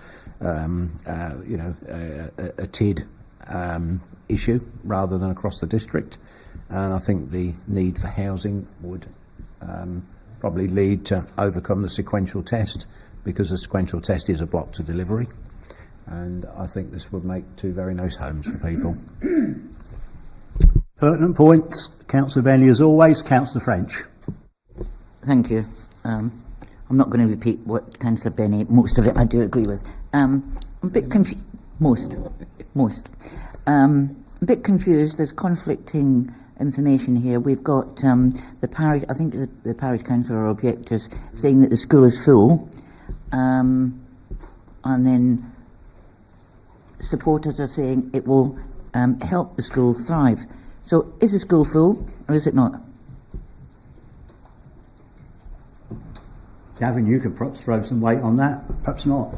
TID issue rather than across the district. And I think the need for housing would probably lead to overcome the sequential test, because the sequential test is a block to delivery. And I think this would make 2 very nice homes for people. Pertinent points. Councillor Benny as always. Councillor French. Thank you. I'm not going to repeat what Councillor Benny, most of it I do agree with. I'm a bit confused. Most. A bit confused. There's conflicting information here. We've got the parish, I think the parish council or objectors saying that the school is full, and then supporters are saying it will help the school thrive. So is the school full or is it not? Gavin, you could perhaps throw some weight on that. Perhaps not.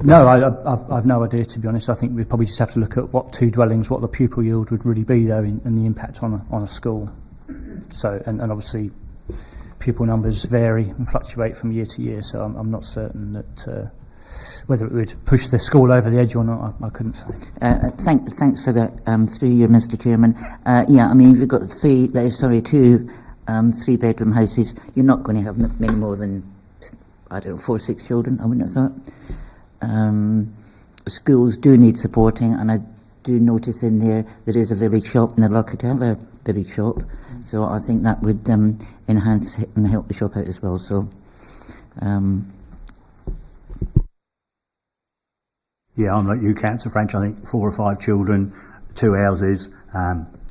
No, I've no idea, to be honest. I think we probably just have to look at what 2 dwellings, what the pupil yield would really be, though, and the impact on a school. So, and obviously, pupil numbers vary and fluctuate from year to year, so I'm not certain that whether it would push the school over the edge or not, I couldn't say. Thanks for that, through you, Mr. Chairman. I mean, we've got 2 3-bedroom houses. You're not going to have many more than, 4 or 6 children, I wouldn't have thought. Schools do need supporting, and I do notice in there is a village shop, and they're lucky to have a village shop, so I think that would enhance and help the shop out as well. So Yeah, I'm like you, Councillor French. I think 4 or 5 children, 2 houses,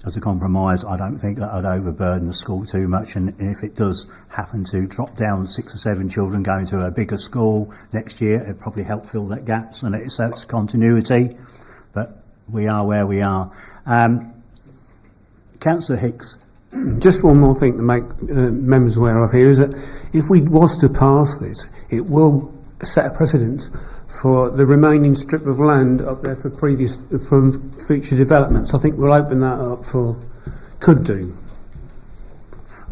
as a compromise. I don't think that would overburden the school too much, and if it does happen to drop down 6 or 7 children going to a bigger school next year, it'd probably help fill that gaps, and it's continuity. But we are where we are. Councillor Hicks. Just one more thing to make members aware of here is that if we was to pass this, it will set a precedent for the remaining strip of land up there for future developments. I think we'll open that up for could do.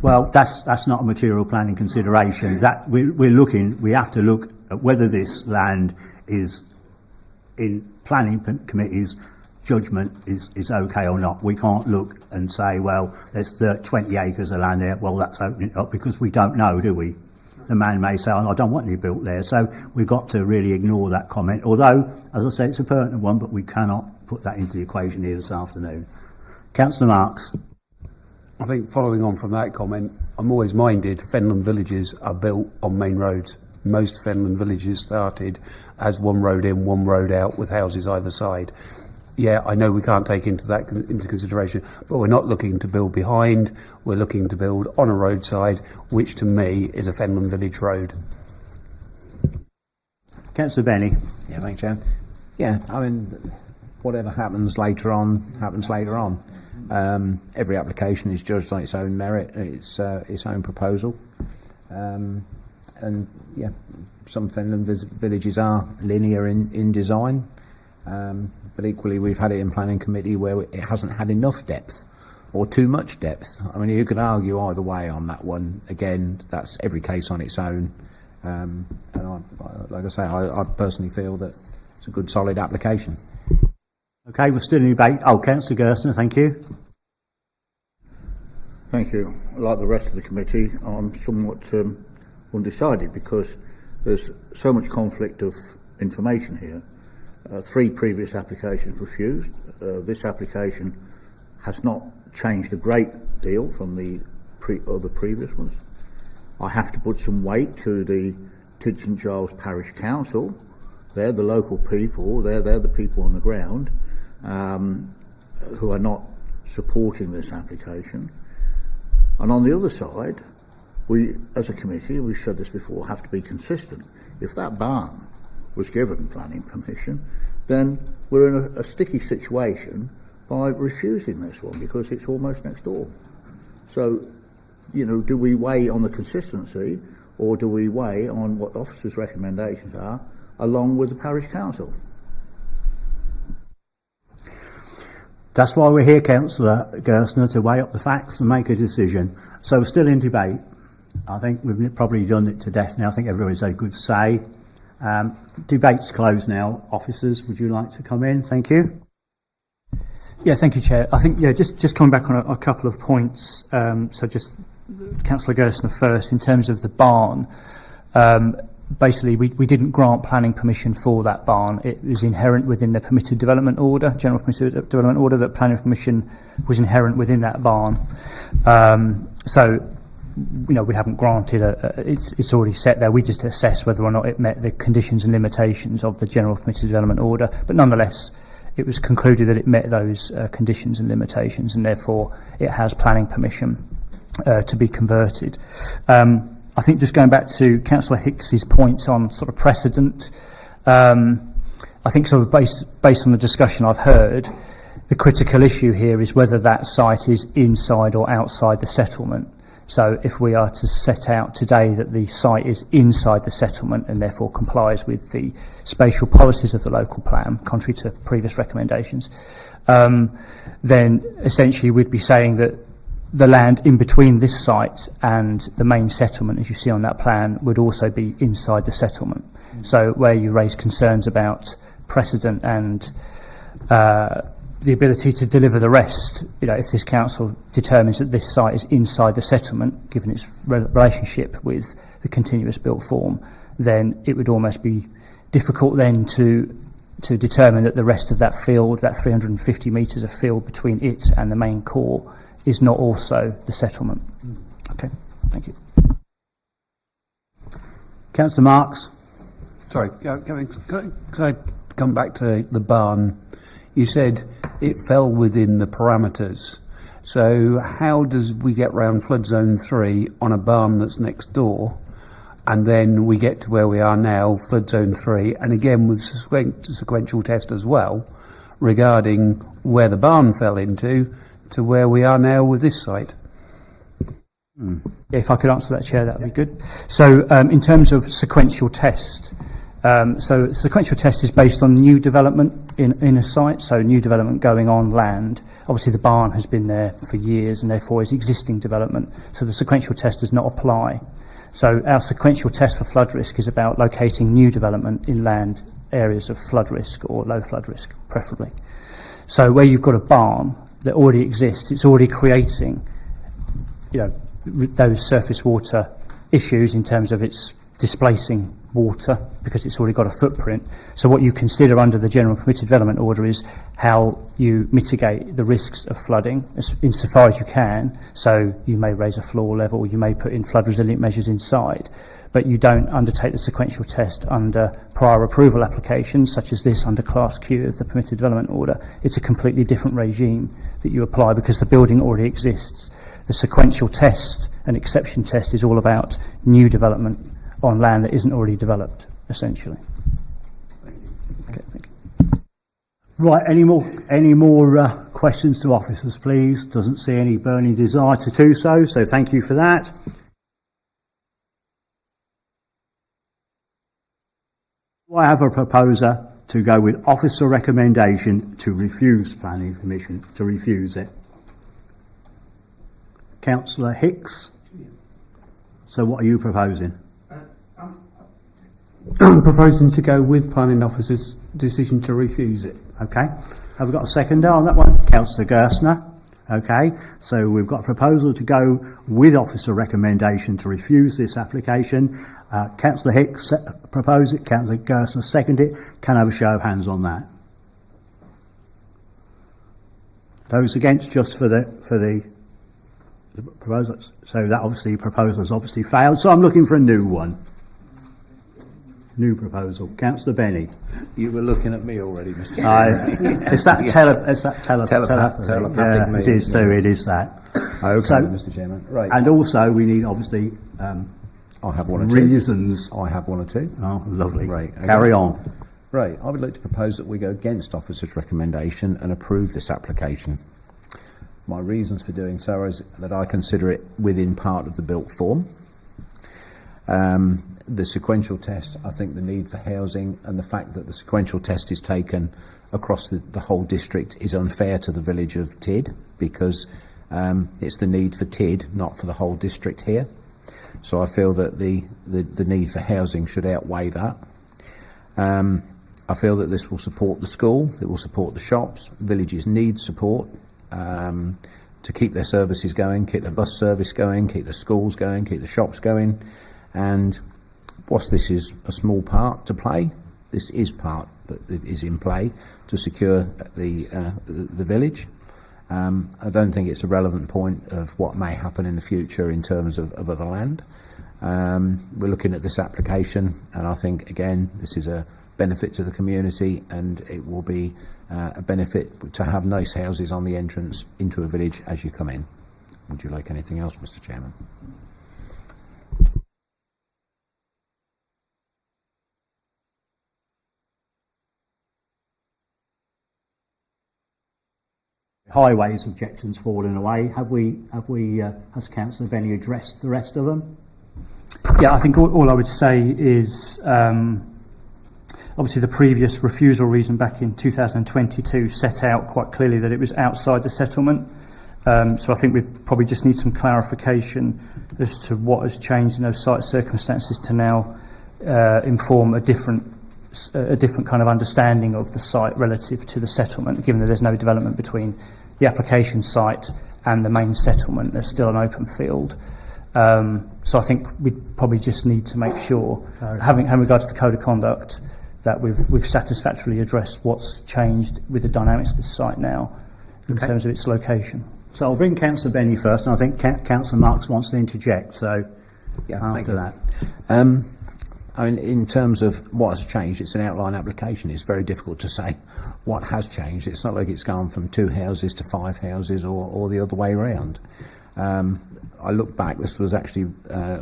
Well, that's not a material planning consideration. That we have to look at whether this land is in planning committee's judgment is okay or not. We can't look and say, well, there's 20 acres of land there, well, that's opening it up, because we don't know, do we? The man may say, oh, I don't want any built there. So we've got to really ignore that comment. Although, as I said, it's a pertinent one, but we cannot put that into the equation here this afternoon. Councillor Marks. I think following on from that comment, I'm always minded Fenland villages are built on main roads. Most Fenland villages started as one road in, one road out, with houses either side. Yeah, I know we can't take into consideration, but we're not looking to build behind. We're looking to build on a roadside, which to me is a Fenland village road. Councillor Benny. Yeah, thanks, Chair. Yeah, I mean, whatever happens later on, happens later on. Every application is judged on its own merit, its own proposal, and yeah, some Fenland villages are linear in design, but equally we've had it in planning committee where it hasn't had enough depth or too much depth. I mean, you could argue either way on that one. Again, that's every case on its own, and like I say, I personally feel that it's a good solid application. Okay, we're still in debate. Oh, Councillor Gerstner, thank you. Thank you. Like the rest of the committee, I'm somewhat undecided because there's so much conflict of information here. 3 previous applications refused. This application has not changed a great deal from the other previous ones. I have to put some weight to the Tid St Giles Parish Council. They're the local people, they're the people on the ground who are not supporting this application. And on the other side, we, as a committee, we've said this before, have to be consistent. If that barn was given planning permission, then we're in a sticky situation by refusing this one because it's almost next door. So, you know, do we weigh on the consistency or do we weigh on what the officers' recommendations are along with the parish council? That's why we're here, Councillor Gerstner, to weigh up the facts and make a decision. So we're still in debate. I think we've probably done it to death now. I think everybody's had a good say. Debate's closed now. Officers, would you like to come in? Thank you. Yeah, thank you, Chair. I think, just coming back on a couple of points. So just Councillor Gerstner first, in terms of the barn. Basically, we didn't grant planning permission for that barn. It was inherent within the permitted development order, general permitted development order, that planning permission was inherent within that barn. So, you know, we haven't granted it's already set there. We just assess whether or not it met the conditions and limitations of the general permitted development order. But nonetheless, it was concluded that it met those conditions and limitations, and therefore it has planning permission to be converted. I think just going back to Councillor Hicks's points on sort of precedent, I think sort of based on the discussion I've heard, the critical issue here is whether that site is inside or outside the settlement. So if we are to set out today that the site is inside the settlement and therefore complies with the spatial policies of the local plan, contrary to previous recommendations, then essentially we'd be saying that the land in between this site and the main settlement, as you see on that plan, would also be inside the settlement. So where you raise concerns about precedent and the ability to deliver the rest, you know, if this council determines that this site is inside the settlement, given its relationship with the continuous built form, then it would almost be difficult then to determine that the rest of that field, that 350 metres of field between it and the main core, is not also the settlement. Okay, thank you. Councillor Marks. Sorry, could I come back to the barn? You said it fell within the parameters. So how does we get round flood zone 3 on a barn that's next door, and then we get to where we are now, flood zone 3, and again with sequential test as well, regarding where the barn fell into to where we are now with this site? Yeah, if I could answer that, Chair, that would be good. So in terms of sequential test, so sequential test is based on new development in a site, so new development going on land. Obviously the barn has been there for years and therefore is existing development, so the sequential test does not apply. So our sequential test for flood risk is about locating new development in land areas of flood risk or low flood risk, preferably. So where you've got a barn that already exists, it's already creating, you know, those surface water issues in terms of its displacing water because it's already got a footprint. So what you consider under the general permitted development order is how you mitigate the risks of flooding insofar as you can. So you may raise a floor level, you may put in flood resilient measures inside, but you don't undertake the sequential test under prior approval applications such as this under Class Q of the permitted development order. It's a completely different regime that you apply because the building already exists. The sequential test and exception test is all about new development on land that isn't already developed, essentially. Thank you. Okay, thank you. Right, any more questions to officers, please? Doesn't see any burning desire to do so, so thank you for that. I have a proposer to go with officer recommendation to refuse planning permission, to refuse it. Councillor Hicks. So what are you proposing? I'm proposing to go with planning officer's decision to refuse it. Okay. Have we got a seconder on that one? Councillor Gerstner. Okay. So we've got a proposal to go with officer recommendation to refuse this application. Councillor Hicks propose it. Councillor Gerstner second it. Can I have a show of hands on that? Those against, just for the proposal. So that obviously proposal has obviously failed. So I'm looking for a new one. New proposal. Councillor Benny. You were looking at me already, Mr. Chairman. It's that telepathy. Telepathic me. It is too. It is that. Okay, So- Mr. Chairman. Right. And also we need obviously I have one or two. reasons. I have one or two. Oh, lovely. Right, okay. Carry on. Right. I would like to propose that we go against officer's recommendation and approve this application. My reasons for doing so is that I consider it within part of the built form. The sequential test, I think the need for housing and the fact that the sequential test is taken across the whole district is unfair to the village of Tid, because it's the need for Tid, not for the whole district here. So I feel that the need for housing should outweigh that. I feel that this will support the school, it will support the shops. Villages need support to keep their services going, keep the bus service going, keep the schools going, keep the shops going. And whilst this is a small part to play, this is part that is in play to secure the village. I don't think it's a relevant point of what may happen in the future in terms of other land. We're looking at this application, and I think, again, this is a benefit to the community, and it will be a benefit to have nice houses on the entrance into a village as you come in. Would you like anything else, Mr. Chairman? Highways objections fallen away. Has Councillor Benny addressed the rest of them? Yeah, I think all I would say is obviously the previous refusal reason back in 2022 set out quite clearly that it was outside the settlement. So I think we probably just need some clarification as to what has changed in those site circumstances to now inform a different kind of understanding of the site relative to the settlement, given that there's no development between the application site and the main settlement. There's still an open field. So I think we probably just need to make sure, having regard to the code of conduct, that we've satisfactorily addressed what's changed with the dynamics of this site now in terms of its location. So I'll bring Councillor Benny first, and I think Councillor Marks wants to interject. So Yeah, after that. I mean, in terms of what has changed, it's an outline application. It's very difficult to say what has changed. It's not like it's gone from 2 houses to 5 houses or the other way around. I look back, this was actually, I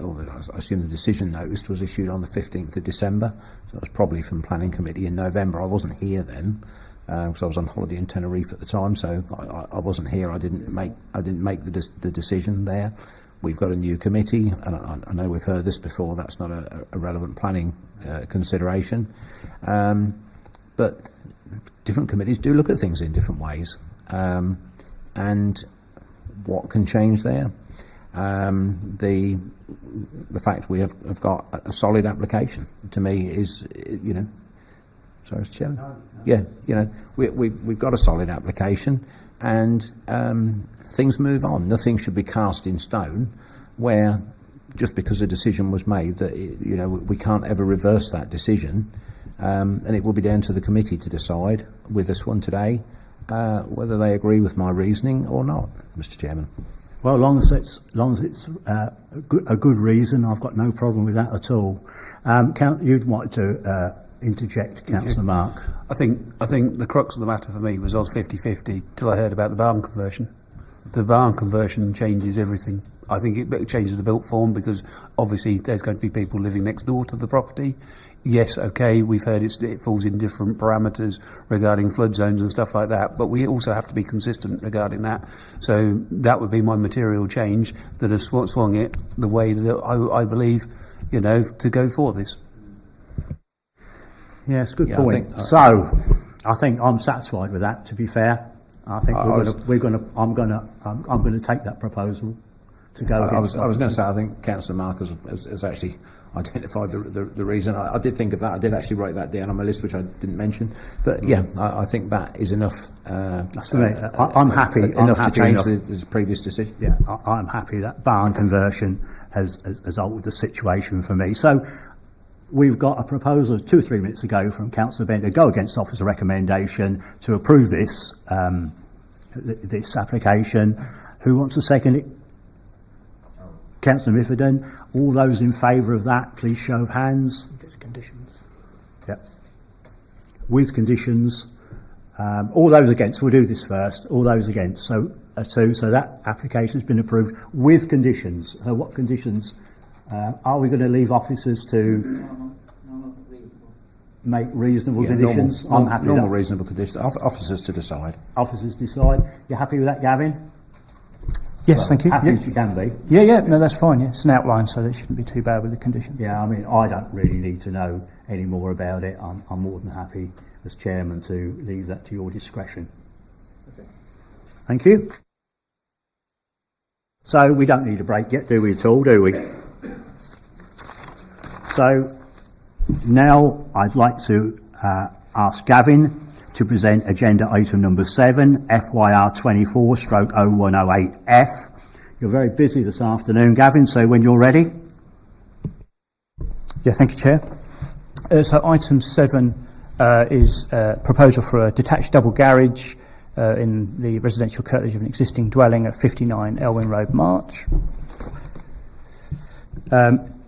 assume the decision notice was issued on the 15th of December. So it was probably from Planning Committee in November. I wasn't here then, because I was on holiday in Tenerife at the time, so I wasn't here. I didn't make the decision there. We've got a new committee, and I know we've heard this before. That's not a relevant planning consideration, but different committees do look at things in different ways, and what can change there? The fact we have got a solid application, to me, is, you know. Sorry, Mr. Chairman. Yeah, you know, we've got a solid application, and things move on. Nothing should be cast in stone, where just because a decision was made that you know we can't ever reverse that decision, and it will be down to the committee to decide with this one today whether they agree with my reasoning or not, Mr. Chairman. Well, long as it's a good reason, I've got no problem with that at all. You'd want to interject, Councillor Mark. I think the crux of the matter for me was I was 50-50 till I heard about the barn conversion. The barn conversion changes everything. I think it changes the built form because obviously there's going to be people living next door to the property. Yes, okay, we've heard it falls in different parameters regarding flood zones and stuff like that, but we also have to be consistent regarding that. So that would be my material change that has swung it the way that I believe, to go for this. Yes, good Yeah, point. I think I'm satisfied with that. To be fair, I think I'm going to take that proposal to go. I was going to say, I think Councillor Mark has actually identified the reason. I did think of that. I did actually write that down on my list, which I didn't mention. But yeah, I think that is enough. That's for me. I'm happy. Enough to change the previous decision. Yeah, I'm happy that barn conversion has altered the situation for me. So we've got a proposal 2 or 3 minutes ago from Councillor Bennett to go against officer recommendation to approve this this application. Who wants to second it? Councillor Miffordin. All those in favour of that, please show of hands. Just conditions. Yep. With conditions. All those against. We'll do this first. All those against. So 2. So that application has been approved with conditions. What conditions? Are we going to leave officers to make reasonable conditions? I'm happy. Normal, with that. reasonable conditions. Officers to decide. Officers decide. You happy with that, Gavin? Yes, thank you. Happy Yeah. as you can be. Yeah, no, that's fine. Yeah, it's an outline, so that shouldn't be too bad with the conditions. Yeah, I mean, I don't really need to know any more about it. I'm more than happy as chairman to leave that to your discretion. Okay. Thank you. So we don't need a break yet, do we at all, do we? So now I'd like to ask Gavin to present agenda item number 7, FYR 24/0108F. You're very busy this afternoon, Gavin, so when you're ready. Yeah, thank you, Chair. So item 7 is a proposal for a detached double garage in the residential curtilage of an existing dwelling at 59 Elwyn Road, March.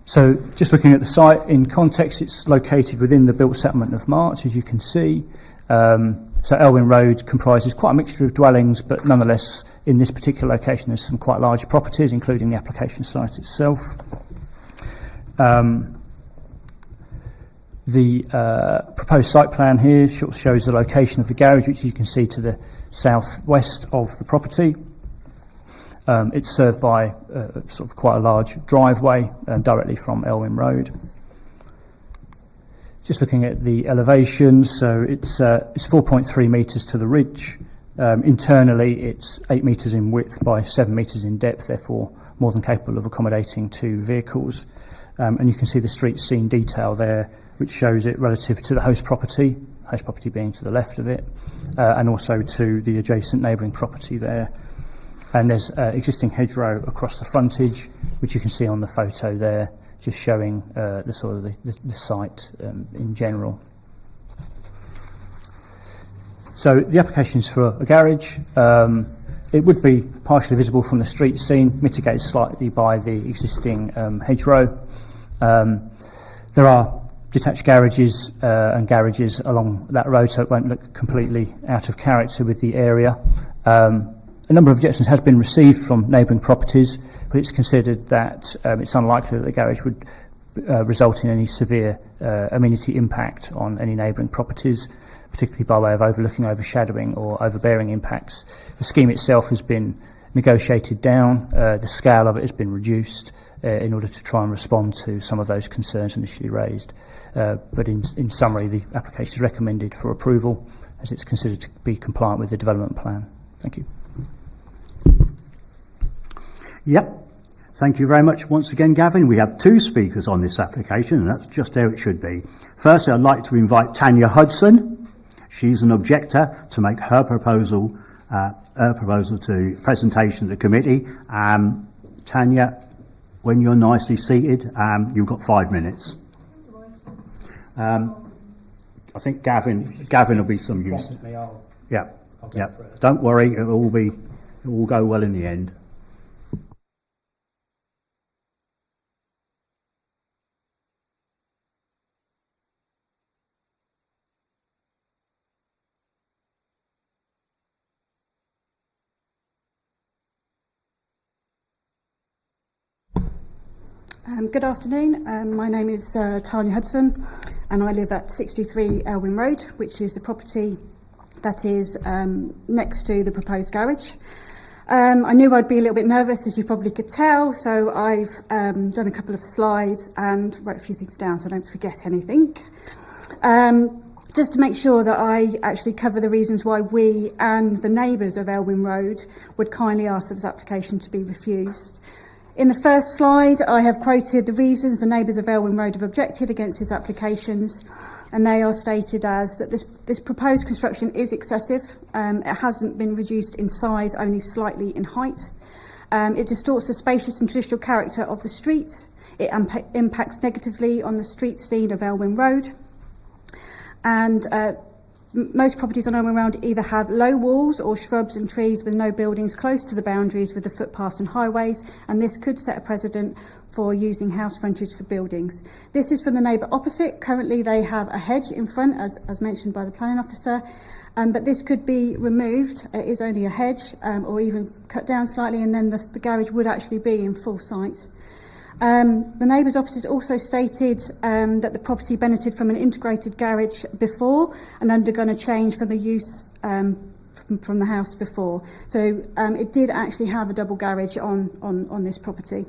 So just looking at the site in context, it's located within the built settlement of March, as you can see. So Elwyn Road comprises quite a mixture of dwellings, but nonetheless, in this particular location, there's some quite large properties, including the application site itself. The proposed site plan here shows the location of the garage, which you can see to the southwest of the property. It's served by sort of quite a large driveway directly from Elwyn Road. Just looking at the elevation, so it's 4.3 metres to the ridge. Internally, it's 8 metres in width by 7 metres in depth, therefore more than capable of accommodating 2 vehicles. And you can see the street scene detail there, which shows it relative to the host property being to the left of it, and also to the adjacent neighbouring property there. And there's existing hedgerow across the frontage, which you can see on the photo there, just showing the sort of the site in general. So the application is for a garage. It would be partially visible from the street scene, mitigated slightly by the existing hedgerow. There are detached garages and garages along that road, so it won't look completely out of character with the area. A number of objections has been received from neighbouring properties, but it's considered that it's unlikely that the garage would result in any severe amenity impact on any neighbouring properties, particularly by way of overshadowing or overbearing impacts. The scheme itself has been negotiated down, the scale of it has been reduced in order to try and respond to some of those concerns initially raised. But in summary, the application is recommended for approval as it's considered to be compliant with the development plan. Thank you. Yep. Thank you very much once again, Gavin. We have 2 speakers on this application, and that's just how it should be. Firstly, I'd like to invite Tanya Hudson. She's an objector to make her proposal to presentation to the committee. Tanya, when you're nicely seated, you've got 5 minutes. I think Gavin will be some use. Yeah. Don't worry, it will go well in the end. Good afternoon. My name is Tanya Hudson, and I live at 63 Elwyn Road, which is the property that is next to the proposed garage. I knew I'd be a little bit nervous, as you probably could tell, so I've done a couple of slides and wrote a few things down so I don't forget anything. Just to make sure that I actually cover the reasons why we and the neighbours of Elwyn Road would kindly ask for this application to be refused. In the first slide, I have quoted the reasons the neighbours of Elwyn Road have objected against these applications, and they are stated as that this proposed construction is excessive. It hasn't been reduced in size, only slightly in height. It distorts the spacious and traditional character of the street. It impacts negatively on the street scene of Elwyn Road. And most properties on Elwyn Road either have low walls or shrubs and trees with no buildings close to the boundaries with the footpaths and highways, and this could set a precedent for using house frontage for buildings. This is from the neighbour opposite. Currently they have a hedge in front, as mentioned by the planning officer, but this could be removed. It is only a hedge, or even cut down slightly, and then the garage would actually be in full sight. The neighbours opposite also stated that the property benefited from an integrated garage before and undergone a change from the use from the house before. So it did actually have a double garage on this property.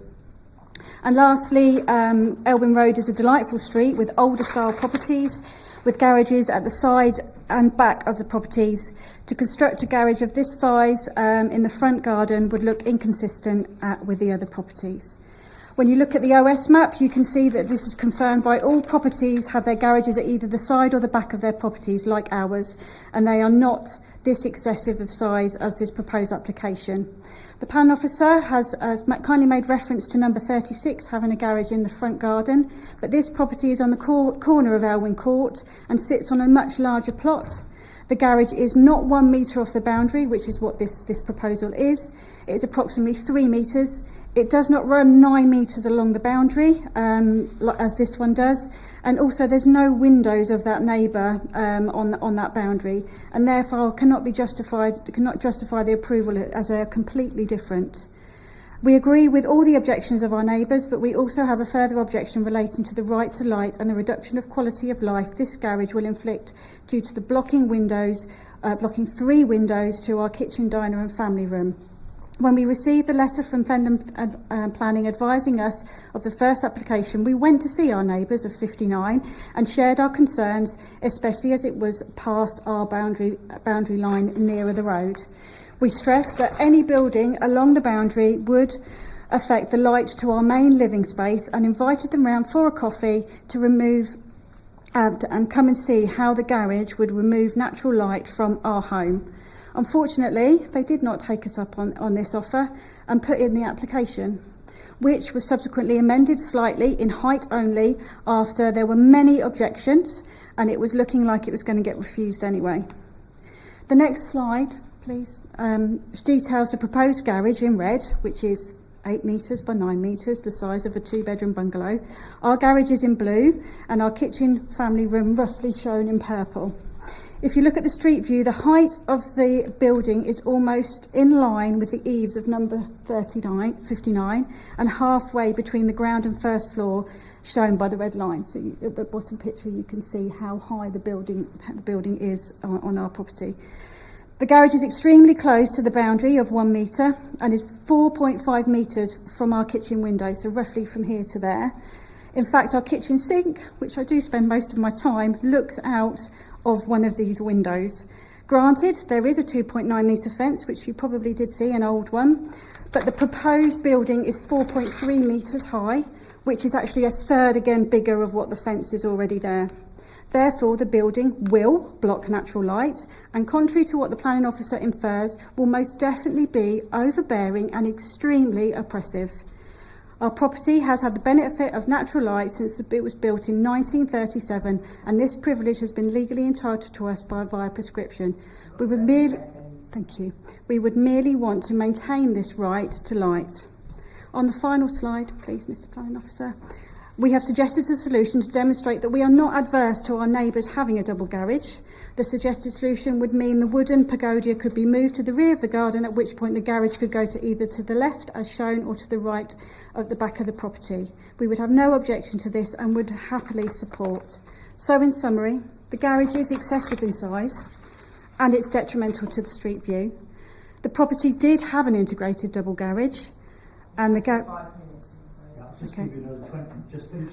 And lastly, Elwyn Road is a delightful street with older style properties with garages at the side and back of the properties. To construct a garage of this size in the front garden would look inconsistent with the other properties. When you look at the OS map, you can see that this is confirmed by all properties have their garages at either the side or the back of their properties, like ours, and they are not this excessive of size as this proposed application. The planning officer has kindly made reference to number 36 having a garage in the front garden, but this property is on the corner of Elwyn Court and sits on a much larger plot. The garage is not 1 metre off the boundary, which is what this proposal is. It is approximately 3 metres. It does not run 9 metres along the boundary, as this one does. And also there's no windows of that neighbour on that boundary, and therefore cannot justify the approval as they are completely different. We agree with all the objections of our neighbours, but we also have a further objection relating to the right to light and the reduction of quality of life this garage will inflict due to the blocking 3 windows to our kitchen, diner and family room. When we received the letter from Fenland Planning advising us of the first application, we went to see our neighbours of 59 and shared our concerns, especially as it was past our boundary line nearer the road. We stressed that any building along the boundary would affect the light to our main living space and invited them round for a coffee to remove and come and see how the garage would remove natural light from our home. Unfortunately, they did not take us up on this offer and put in the application, which was subsequently amended slightly in height only after there were many objections and it was looking like it was going to get refused anyway. The next slide, please, details the proposed garage in red, which is 8 metres by 9 metres, the size of a 2-bedroom bungalow. Our garage is in blue and our kitchen family room roughly shown in purple. If you look at the street view, the height of the building is almost in line with the eaves of number 59, and halfway between the ground and first floor, shown by the red line. So at the bottom picture, you can see how high the building is on our property. The garage is extremely close to the boundary of 1 metre and is 4.5 metres from our kitchen window, so roughly from here to there. In fact, our kitchen sink, which I do spend most of my time, looks out of one of these windows. Granted, there is a 2.9 metre fence, which you probably did see, an old one, but the proposed building is 4.3 metres high, which is actually a third again bigger of what the fence is already there. Therefore, the building will block natural light and, contrary to what the planning officer infers, will most definitely be overbearing and extremely oppressive. Our property has had the benefit of natural light since it was built in 1937, and this privilege has been legally entitled to us via prescription. We would merely want to maintain this right to light. On the final slide, please, Mr. Planning Officer. We have suggested a solution to demonstrate that we are not adverse to our neighbours having a double garage. The suggested solution would mean the wooden pagoda could be moved to the rear of the garden, at which point the garage could go to either to the left as shown or to the right at the back of the property. We would have no objection to this and would happily support. So in summary, the garage is excessive in size and it's detrimental to the street view. The property did have an integrated double garage and the garage... Okay.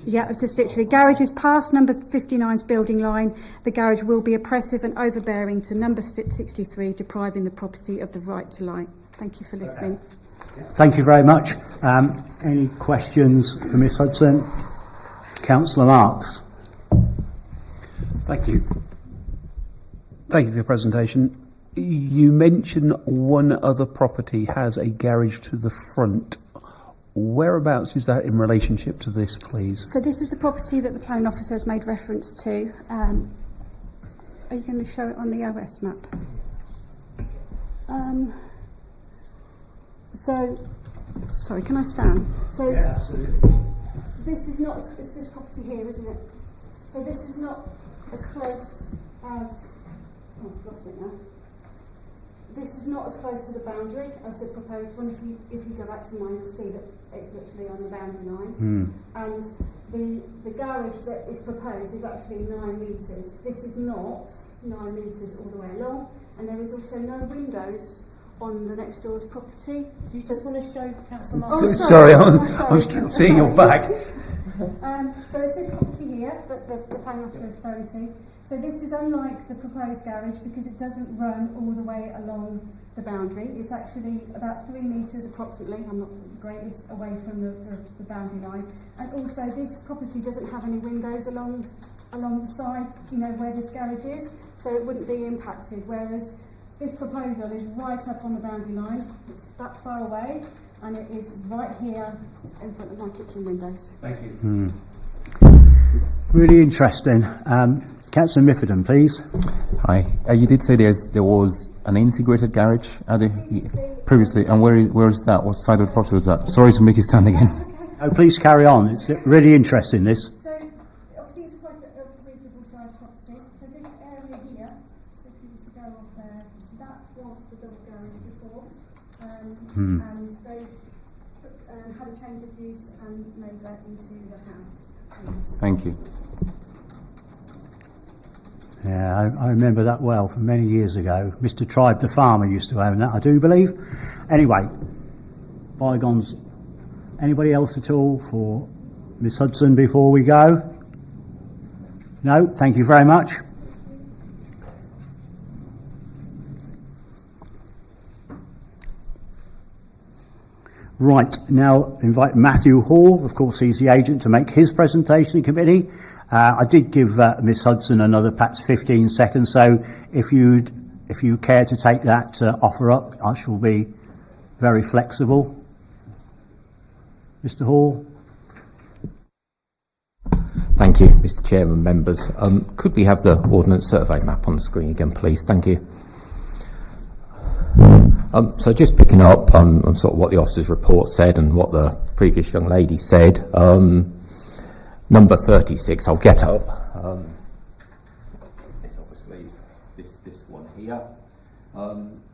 Yeah, it's just literally garage is past number 59's building line. The garage will be oppressive and overbearing to number 63, depriving the property of the right to light. Thank you for listening. Thank you very much. Any questions for Ms Hudson? Councillor Marks. Thank you. Thank you for your presentation. You mentioned one other property has a garage to the front. Whereabouts is that in relationship to this, please? So this is the property that the planning officer has made reference to. Are you going to show it on the OS map? Sorry, can I stand? So yeah, absolutely. This is not, it's this property here, isn't it? So this is not as close as, oh, I've lost it now. This is not as close to the boundary as the proposed one. If you go back to mine, you'll see that it's literally on the boundary line. And the garage that is proposed is actually 9 metres. This is not 9 metres all the way along, and there is also no windows on the next door's property. Do you just want to show Councillor Mark? Sorry, I'm seeing your back. So it's this property here that the planning officer is referring to. So this is unlike the proposed garage because it doesn't run all the way along the boundary. It's actually about 3 metres approximately, I'm not the greatest, away from the boundary line. And also this property doesn't have any windows along the side, you know, where this garage is, so it wouldn't be impacted, whereas this proposal is right up on the boundary line. It's that far away, and it is right here in front of my kitchen windows. Thank you. Really interesting. Councillor Miffordon, please. Hi. You did say there was an integrated garage previously, and where is that? What side of the property was that? Sorry to make you stand again. Oh, please carry on. It's really interesting, this. So, obviously it's quite a reasonable sized property. So this area here, so if you was to go off there, that was the double garage before. And they had a change of use and made that into the house. Thank you. Yeah, I remember that well from many years ago. Mr. Tribe, the farmer, used to own that, I do believe. Anyway, bygones. Anybody else at all for Miss Hudson before we go? No, thank you very much. Right, now invite Matthew Hall. Of course, he's the agent to make his presentation in committee. I did give Miss Hudson another perhaps 15 seconds, so if you care to take that offer up, I shall be very flexible. Mr. Hall. Thank you, Mr. Chairman, members. Could we have the Ordnance Survey map on the screen again, please? Thank you. So just picking up on sort of what the officer's report said and what the previous young lady said. Number 36, I'll get up. It's obviously this one here.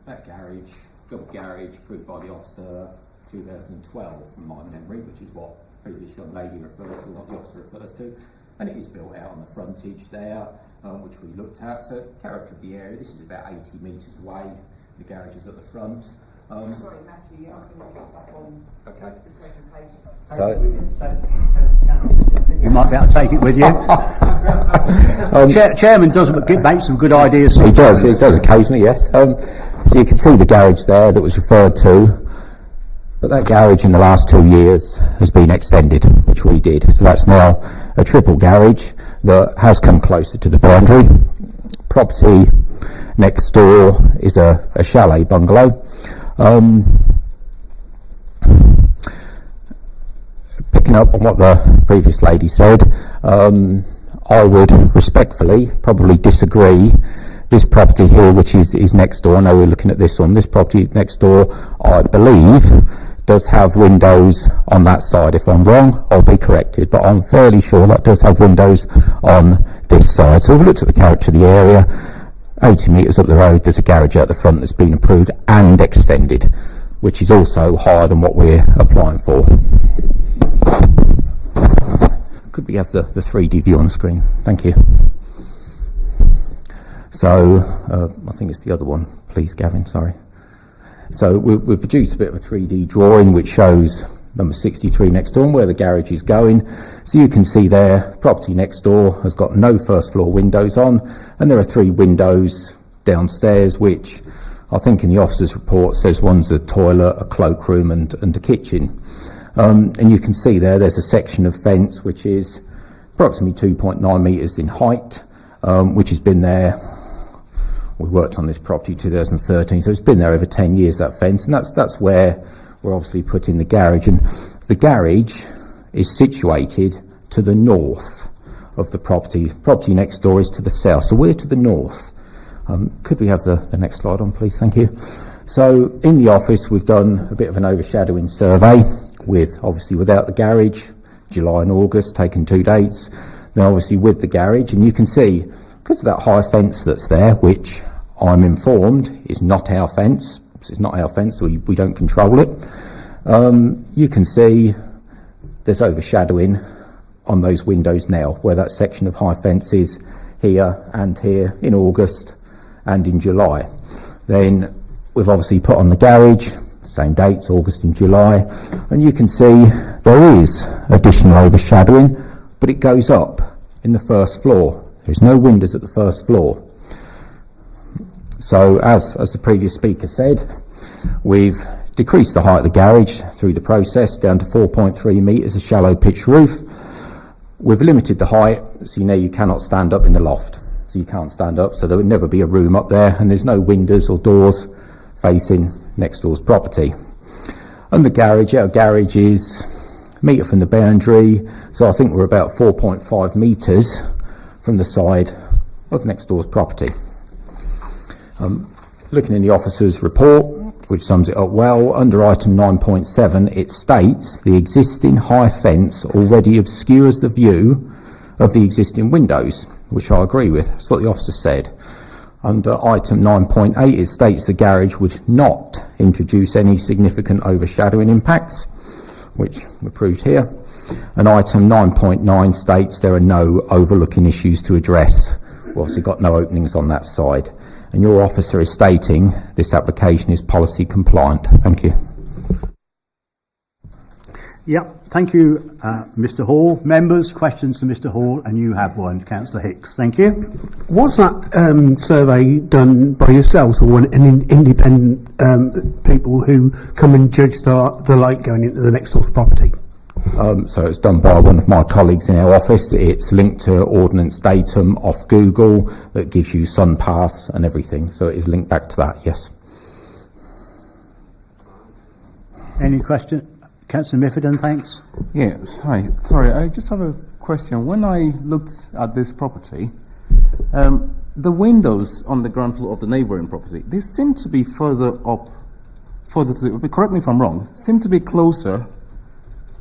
That garage, double garage, approved by the officer 2012 from my memory, which is what previous young lady referred to, what the officer refers to. And it is built out on the frontage there, which we looked at. So character of the area, this is about 80 metres away. The garage is at the front. Sorry, Matthew, I was going to pick up on the presentation. So, you might be able to take it with you. Chairman does make some good ideas. He does occasionally, yes. So you can see the garage there that was referred to, but that garage in the last 2 years has been extended, which we did. So that's now a triple garage that has come closer to the boundary. Property next door is a chalet bungalow. Picking up on what the previous lady said, I would respectfully probably disagree. This property here, which is next door, I know we're looking at this one, this property next door, I believe, does have windows on that side. If I'm wrong, I'll be corrected, but I'm fairly sure that does have windows on this side. So we've looked at the character of the area. 80 metres up the road, there's a garage out the front that's been approved and extended, which is also higher than what we're applying for. Could we have the 3D view on the screen? Thank you. So, I think it's the other one, please, Gavin, sorry. So we've produced a bit of a 3D drawing which shows number 63 next door and where the garage is going. So you can see there, property next door has got no first floor windows on, and there are 3 windows downstairs, which I think in the officer's report says one's a toilet, a cloakroom and a kitchen. And you can see there's a section of fence which is approximately 2.9 metres in height, which has been there. We worked on this property 2013, so it's been there over 10 years, that fence, and that's where we're obviously putting the garage. And the garage is situated to the north of the property. Property next door is to the south, so we're to the north. Could we have the next slide on, please? Thank you. So in the office, we've done a bit of an overshadowing survey with, obviously without the garage, July and August, taken 2 dates. Then obviously with the garage, and you can see, because of that high fence that's there, which I'm informed is not our fence, it's not our fence, so we don't control it. You can see there's overshadowing on those windows now, where that section of high fence is here and here in August and in July. Then we've obviously put on the garage, same dates, August and July, and you can see there is additional overshadowing, but it goes up in the first floor. There's no windows at the first floor. So as the previous speaker said, we've decreased the height of the garage through the process down to 4.3 metres, a shallow pitch roof. We've limited the height, so you cannot stand up in the loft. So you can't stand up, so there would never be a room up there, and there's no windows or doors facing next door's property. And the garage, our garage is a metre from the boundary, so I think we're about 4.5 metres from the side of next door's property. Looking in the officer's report, which sums it up well, under item 9.7 it states the existing high fence already obscures the view of the existing windows, which I agree with. That's what the officer said. Under item 9.8 it states the garage would not introduce any significant overshadowing impacts, which we proved here. And item 9.9 states there are no overlooking issues to address. We've obviously got no openings on that side. And your officer is stating this application is policy compliant. Thank you. Yep, thank you, Mr Hall. Members, questions to Mr Hall, and you have one, Councillor Hicks. Thank you. Was that survey done by yourselves or an independent people who come and judge the light going into the next door's property? So it's done by one of my colleagues in our office. It's linked to ordnance datum off Google that gives you sun paths and everything. So it is linked back to that, yes. Any question? Councillor Miffordin, thanks. Yeah, hi. Sorry, I just have a question. When I looked at this property, the windows on the ground floor of the neighbouring property, they seem to be further up, correct me if I'm wrong, seem to be closer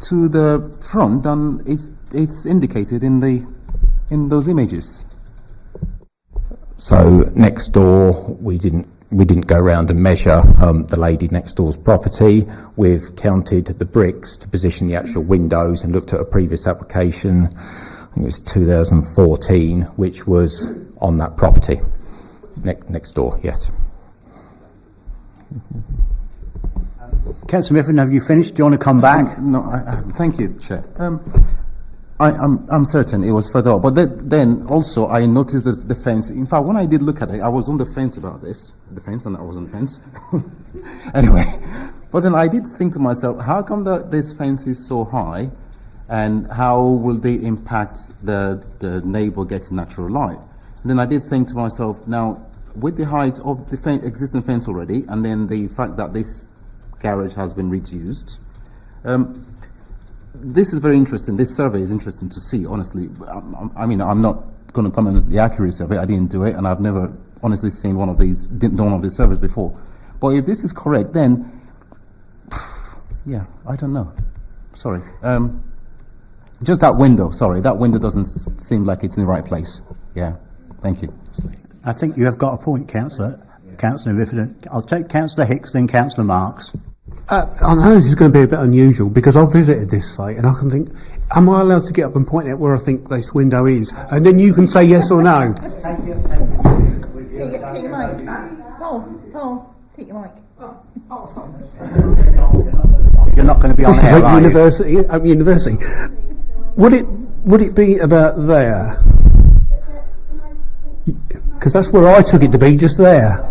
to the front than it's indicated in those images. So next door, we didn't go around and measure the lady next door's property. We've counted the bricks to position the actual windows and looked at a previous application, I think it was 2014, which was on that property next door, yes. Councillor Miffordin, have you finished? Do you want to come back? No, thank you, Chair. I'm certain it was further up, but then also I noticed that the fence. In fact, when I did look at it, I was on the fence about this, and I was on the fence. Anyway, but then I did think to myself, how come this fence is so high, and how will they impact the neighbour getting natural light? And then I did think to myself, now with the height of the existing fence already, and then the fact that this garage has been reduced. This is very interesting. This survey is interesting to see, honestly. I mean, I'm not going to comment on the accuracy of it. I didn't do it, and I've never honestly seen done one of these surveys before. But if this is correct, then Yeah, I don't know. Sorry. Just that window, sorry. That window doesn't seem like it's in the right place. Yeah, thank you. I think you have got a point, Councillor. Councillor Rifford. I'll take Councillor Hicks, then Councillor Marks. I know this is going to be a bit unusual because I've visited this site and I can think, am I allowed to get up and point out where I think this window is? And then you can say yes or no. Take your mic. Paul, take your mic. You're not going to be on This is air, Open are you? University. Open University. Would it be about there? Because that's where I took it to be, just there.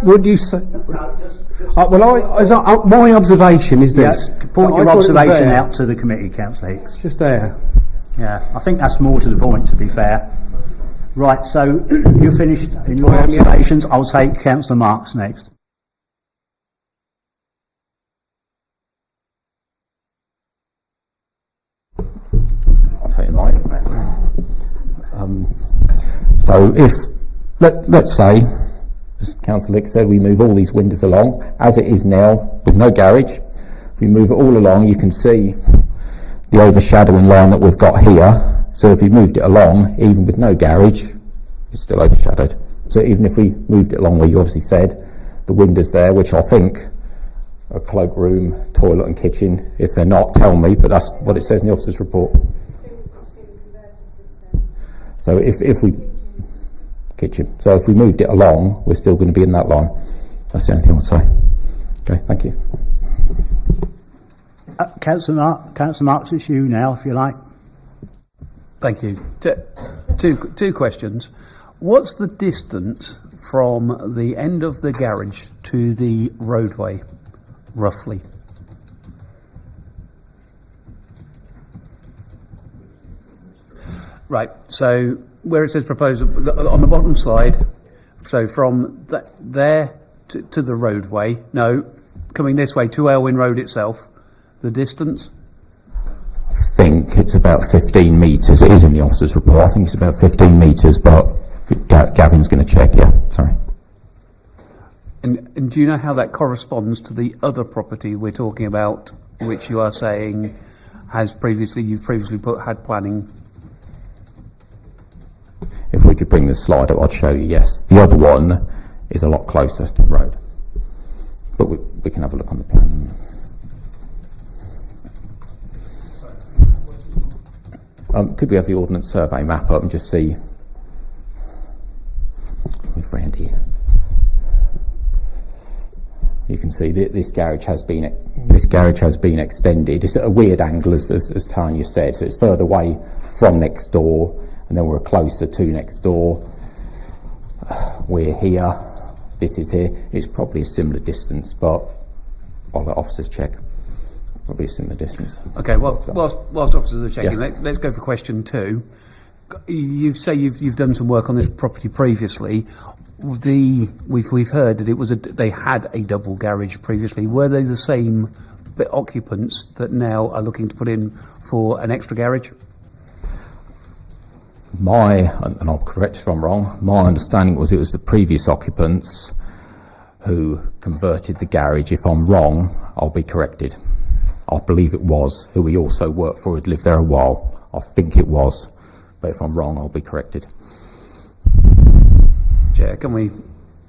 Would you say? My observation is this. Yeah, point your observation out to the committee, Councillor Hicks. Just there. Yeah, I think that's more to the point, to be fair. Right, so you finished in your observations. I'll take Councillor Marks next. I'll take mine. So if, let's say, as Councillor Lick said, we move all these windows along, as it is now, with no garage. If we move it all along, you can see the overshadowing line that we've got here. So if you moved it along, even with no garage, it's still overshadowed. So even if we moved it along where you obviously said, the windows there, which I think are cloakroom, toilet and kitchen. If they're not, tell me, but that's what it says in the officer's report. So if we... kitchen. So if we moved it along, we're still going to be in that line. That's the only thing I would say. Okay, thank you. Councillor Marks, it's you now, if you like. Thank you. Two questions. What's the distance from the end of the garage to the roadway, roughly? Right, so where it says proposal, on the bottom slide, so from there to the roadway, no, coming this way to Elwyn Road itself, the distance? I think it's about 15 metres. It is in the officer's report. I think it's about 15 metres, but Gavin's going to check, yeah, sorry. And do you know how that corresponds to the other property we're talking about, which you are saying you've previously had planning? If we could bring the slide up, I'd show you, yes. The other one is a lot closer to the road. But we can have a look on the plan. Could we have the Ordnance Survey map up and just see with Randy? You can see this garage has been extended. It's at a weird angle, as Tanya said. So it's further away from next door, and then we're closer to next door. We're here. This is here. It's probably a similar distance, but I'll let officers check. Probably a similar distance. Okay. Well, whilst officers are checking, Yes. let's go for question 2. You say you've done some work on this property previously. We've heard that they had a double garage previously. Were they the same occupants that now are looking to put in for an extra garage? And I'll correct if I'm wrong, my understanding was it was the previous occupants who converted the garage. If I'm wrong, I'll be corrected. I believe it was who we also worked for, had lived there a while. I think it was, but if I'm wrong, I'll be corrected. Chair, can we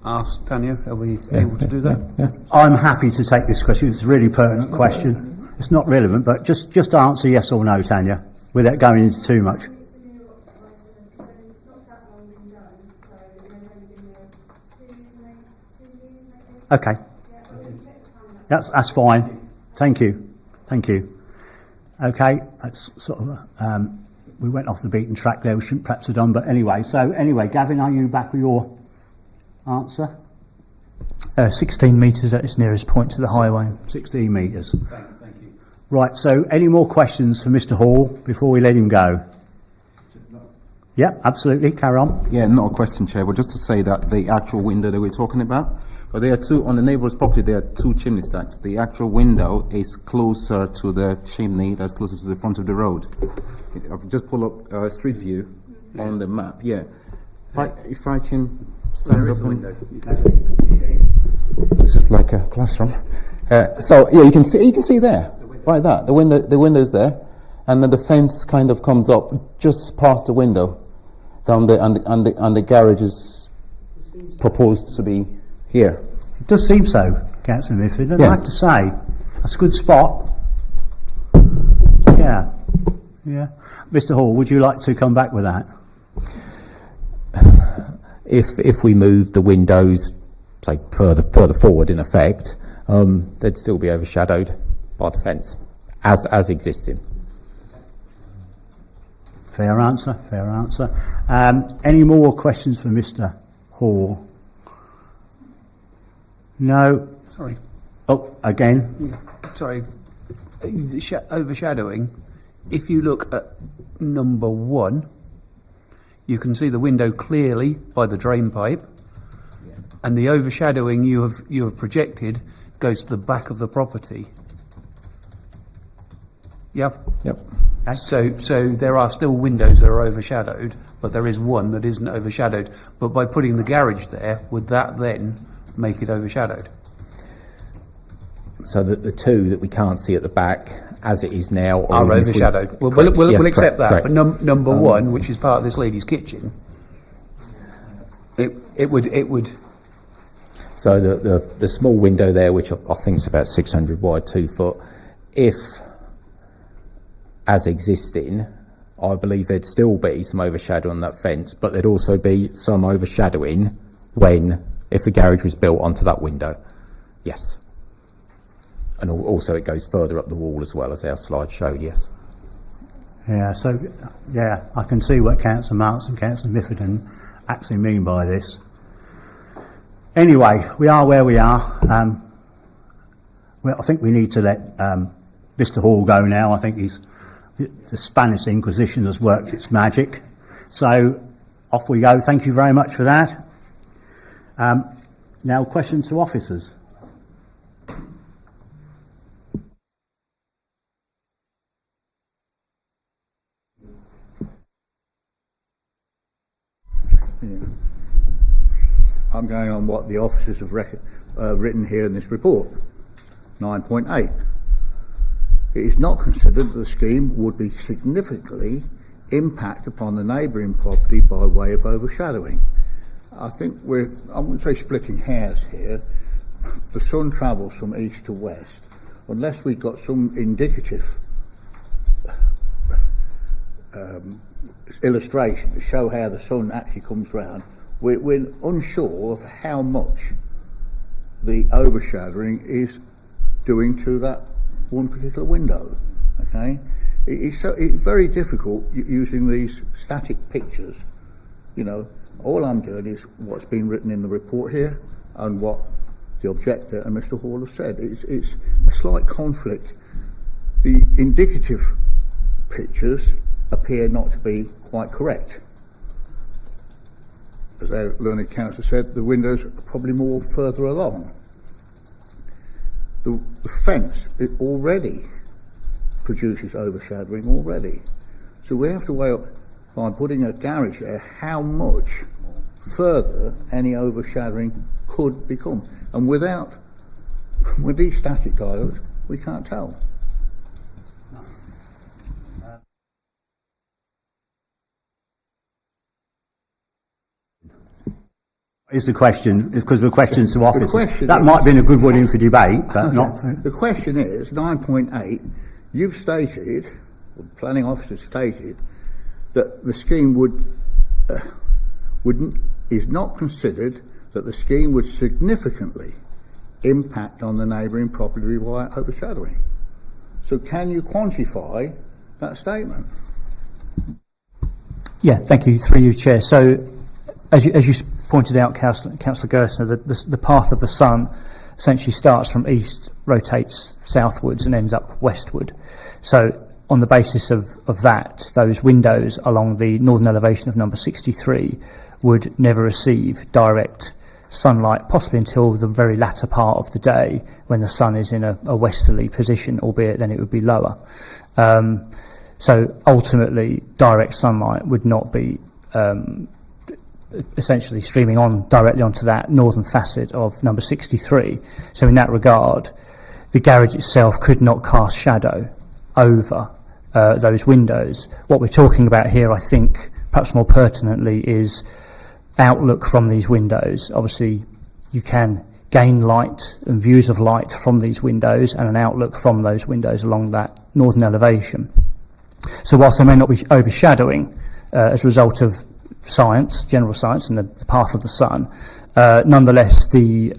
ask Tanya, are we able to do that? Yeah. I'm happy to take this question. It's a really pertinent question. It's not relevant, but just answer yes or no, Tanya, without going into too much. Okay. That's fine. Thank you. Okay, that's sort of we went off the beaten track there. We shouldn't perhaps have done, but anyway. So anyway, Gavin, are you back with your answer? 16 metres at its nearest point to the highway. 16 metres. Thank you. Right. So any more questions for Mr. Hall before we let him go? Yeah, absolutely. Carry on. Yeah, not a question, Chair, but just to say that the actual window that we're talking about, but there are two, on the neighbour's property, there are two chimney stacks. The actual window is closer to the chimney, that's closer to the front of the road. I've just pull up Street View on the map, yeah. If I can stand up. This is like a classroom. So yeah, you can see there, right there, the window's there, and then the fence kind of comes up just past the window, down there, and the garage is proposed to be here. It does seem so, Councillor Mifflin, and Yeah. I have to say, that's a good spot. Yeah. Mr Hall, would you like to come back with that? If we move the windows, say further forward, in effect, they'd still be overshadowed by the fence as existing. Fair answer. Any more questions for Mr Hall? No. Sorry. Oh, again. Yeah. Sorry. Overshadowing. If you look at number 1, you can see the window clearly by the drain pipe, and the overshadowing you have projected goes to the back of the property. Yep. Okay. So there are still windows that are overshadowed, but there is one that isn't overshadowed. But by putting the garage there, would that then make it overshadowed? So that the two that we can't see at the back, as it is now, Are overshadowed. We'll Yes, accept that. correct. But number 1, which is part of this lady's kitchen, it would. So the small window there, which I think is about 600 wide, 2 foot, if as existing, I believe there'd still be some overshadowing on that fence, but there'd also be some overshadowing if the garage was built onto that window. Yes. And also it goes further up the wall as well, as our slide showed, yes. Yeah, so, I can see what Councillor Marks and Councillor Mifflin actually mean by this. Anyway, we are where we are. Well, I think we need to let Mr Hall go now. I think the Spanish Inquisition has worked its magic. So, off we go. Thank you very much for that. Now, questions to officers. I'm going on what the officers have written here in this report. 9.8. It is not considered that the scheme would be significantly impact upon the neighbouring property by way of overshadowing. I think I wouldn't say splitting hairs here. The sun travels from east to west. Unless we've got some indicative illustration to show how the sun actually comes round, we're unsure of how much the overshadowing is doing to that one particular window. Okay, it's very difficult using these static pictures. You know, all I'm doing is what's been written in the report here and what the objector and Mr Hall have said. It's a slight conflict. The indicative pictures appear not to be quite correct. As our learned counsellor said, the windows are probably more further along. The fence, it already produces overshadowing already. So we have to weigh up, by putting a garage there, how much further any overshadowing could become. And with these static dials, we can't tell. Is the question, because we're questions to officers. That is, might have been a good one in for debate, but okay. not. The question is, 9.8, you've stated, or the planning officer stated, that the scheme is not considered that the scheme would significantly impact on the neighbouring property by overshadowing. So can you quantify that statement? Yeah, thank you. Through you, Chair. So, as you pointed out, Councillor Gerstner, the path of the sun essentially starts from east, rotates southwards and ends up westward. So on the basis of that, those windows along the northern elevation of number 63 would never receive direct sunlight, possibly until the very latter part of the day when the sun is in a westerly position, albeit then it would be lower. So ultimately, direct sunlight would not be essentially streaming on directly onto that northern facet of number 63. So in that regard, the garage itself could not cast shadow over those windows. What we're talking about here, I think, perhaps more pertinently, is outlook from these windows. Obviously, you can gain light and views of light from these windows and an outlook from those windows along that northern elevation. So whilst they may not be overshadowing as a result of science, general science, and the path of the sun, nonetheless the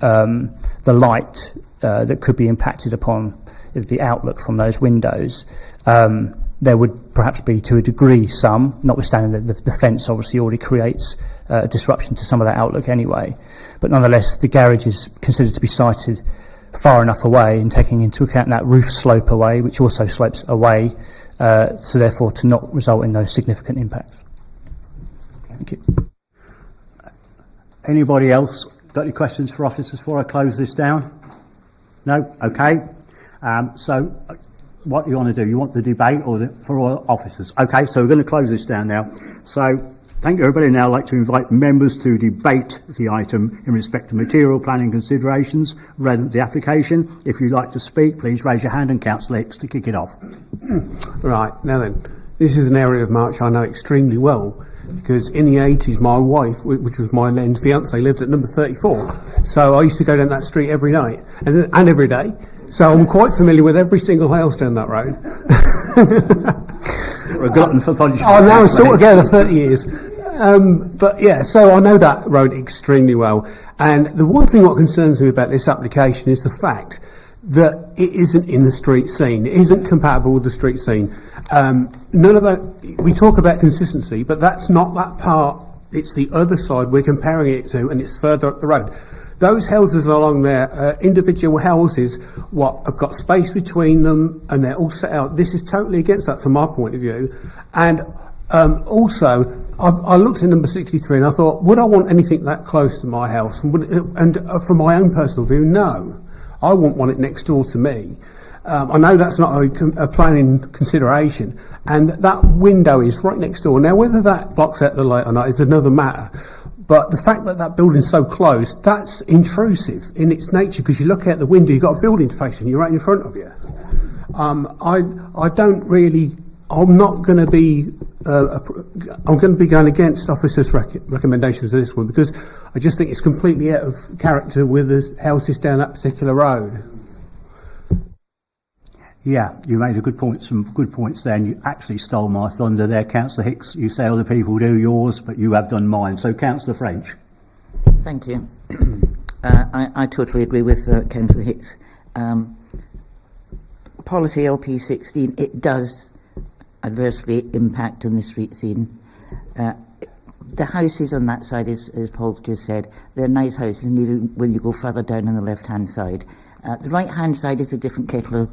light that could be impacted upon the outlook from those windows, there would perhaps be, to a degree, some, notwithstanding that the fence obviously already creates a disruption to some of that outlook anyway. But nonetheless, the garage is considered to be sited far enough away, and taking into account that roof slope away, which also slopes away, so therefore to not result in those significant impacts. Thank you. Anybody else got any questions for officers before I close this down? No? Okay. So what do you want to do? You want the debate or for all officers? Okay, so we're going to close this down now. So thank you, everybody. Now I'd like to invite members to debate the item in respect to material planning considerations relevant to the application. If you'd like to speak, please raise your hand, and Councillor Hicks to kick it off. Right, now then, this is an area of March I know extremely well, because in the 80s my wife, which was my then fiance, lived at number 34. So I used to go down that street every night and every day. So I'm quite familiar with every single house down that road. We're a glutton for punishment. Oh, now it's sort of together 30 years. But yeah, so I know that road extremely well. And the one thing what concerns me about this application is the fact that it isn't in the street scene. It isn't compatible with the street scene. None of that, we talk about consistency, but that's not that part. It's the other side we're comparing it to, and it's further up the road. Those houses along there, individual houses, have got space between them, and they're all set out. This is totally against that from my point of view. And also, I looked at number 63 and I thought, would I want anything that close to my house? And from my own personal view, no. I wouldn't want it next door to me. I know that's not a planning consideration, and that window is right next door. Now, whether that blocks out the light or not is another matter. But the fact that that building's so close, that's intrusive in its nature, because you look out the window, you've got a building facing you right in front of you. I don't really, I'm not going to be, I'm going to be going against officers' recommendations of this one, because I just think it's completely out of character with the houses down that particular road. Yeah, you made some good points there, and you actually stole my thunder there, Councillor Hicks. You say other people do yours, but you have done mine. So, Councillor French. Thank you. I totally agree with Councillor Hicks. Policy LP16, it does adversely impact on the street scene. The houses on that side, as Paul's just said, they're nice houses, and even when you go further down on the left-hand side. The right-hand side is a different kettle of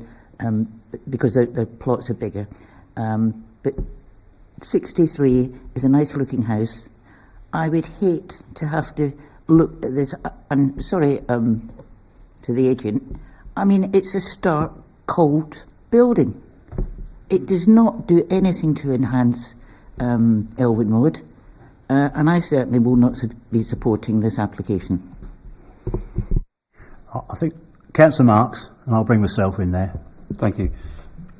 because the plots are bigger. But 63 is a nice looking house. I would hate to have to look at this, and sorry to the agent, I mean, it's a stark, cold building. It does not do anything to enhance Elwyn Road, and I certainly will not be supporting this application. I think Councillor Marks, and I'll bring myself in there. Thank you.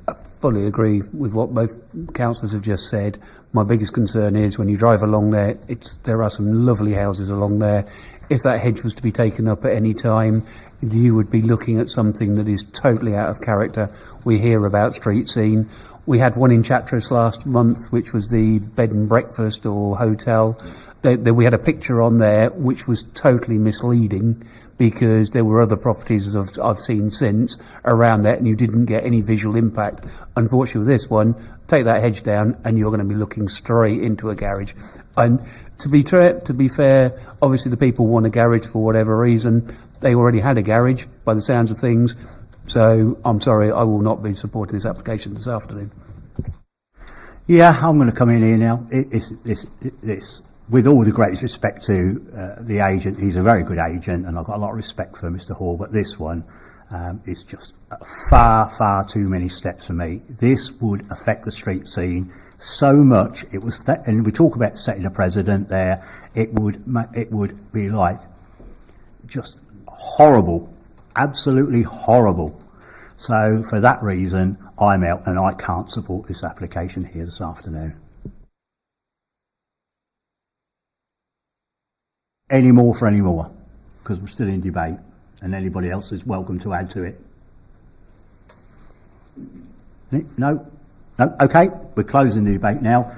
I fully agree with what both councillors have just said. My biggest concern is when you drive along there, there are some lovely houses along there. If that hedge was to be taken up at any time, you would be looking at something that is totally out of character. We hear about street scene. We had one in Chatteris last month, which was the bed and breakfast or hotel. We had a picture on there which was totally misleading, because there were other properties I've seen since around that, and you didn't get any visual impact. Unfortunately, with this one, take that hedge down and you're going to be looking straight into a garage. And to be fair, obviously the people want a garage for whatever reason. They already had a garage by the sounds of things. So I'm sorry, I will not be supporting this application this afternoon. Yeah, I'm going to come in here now. It's with all the greatest respect to the agent, he's a very good agent, and I've got a lot of respect for Mr. Hall, but this one is just far, far too many steps for me. This would affect the street scene so much. It was that, and we talk about setting a precedent there. It would be like just horrible, absolutely horrible. So for that reason, I'm out and I can't support this application here this afternoon. Any more for any more, because we're still in debate, and anybody else is welcome to add to it. No? No? Okay, we're closing the debate now.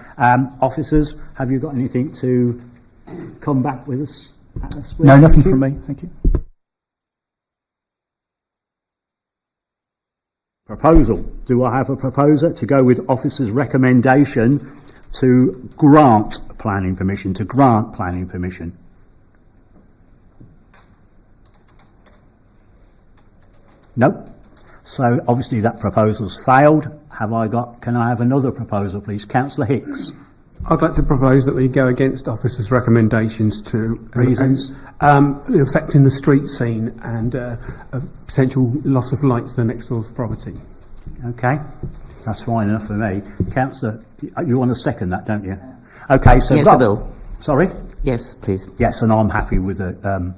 Officers, have you got anything to come back with us? No, nothing from me. Thank you. Proposal. Do I have a proposer to go with officer's recommendation to grant planning permission? No. So obviously that proposal's failed. Can I have another proposal, please? Councillor Hicks. I'd like to propose that we go against officers' recommendations to reasons affecting the street scene and a potential loss of light to the next door's property. Okay, that's fine enough for me. Councillor, you want to second that, don't you? Okay, so yes, I will. Sorry. Yes, please. Yes, and I'm happy with the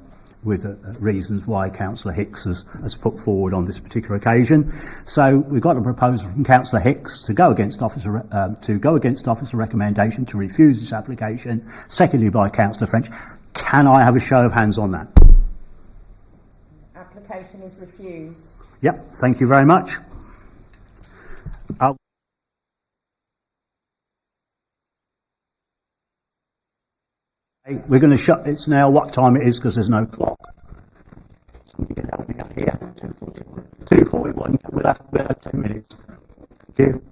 reasons why Councillor Hicks has put forward on this particular occasion. So we've got a proposal from Councillor Hicks to go against officer recommendation to refuse this application, seconded by Councillor French. Can I have a show of hands on that? Application is refused. Yep, thank you very much. We're going to shut this now. What time it is, because there's no clock. Somebody can help me out here. 2:41. We'll have 10 minutes. Thank you.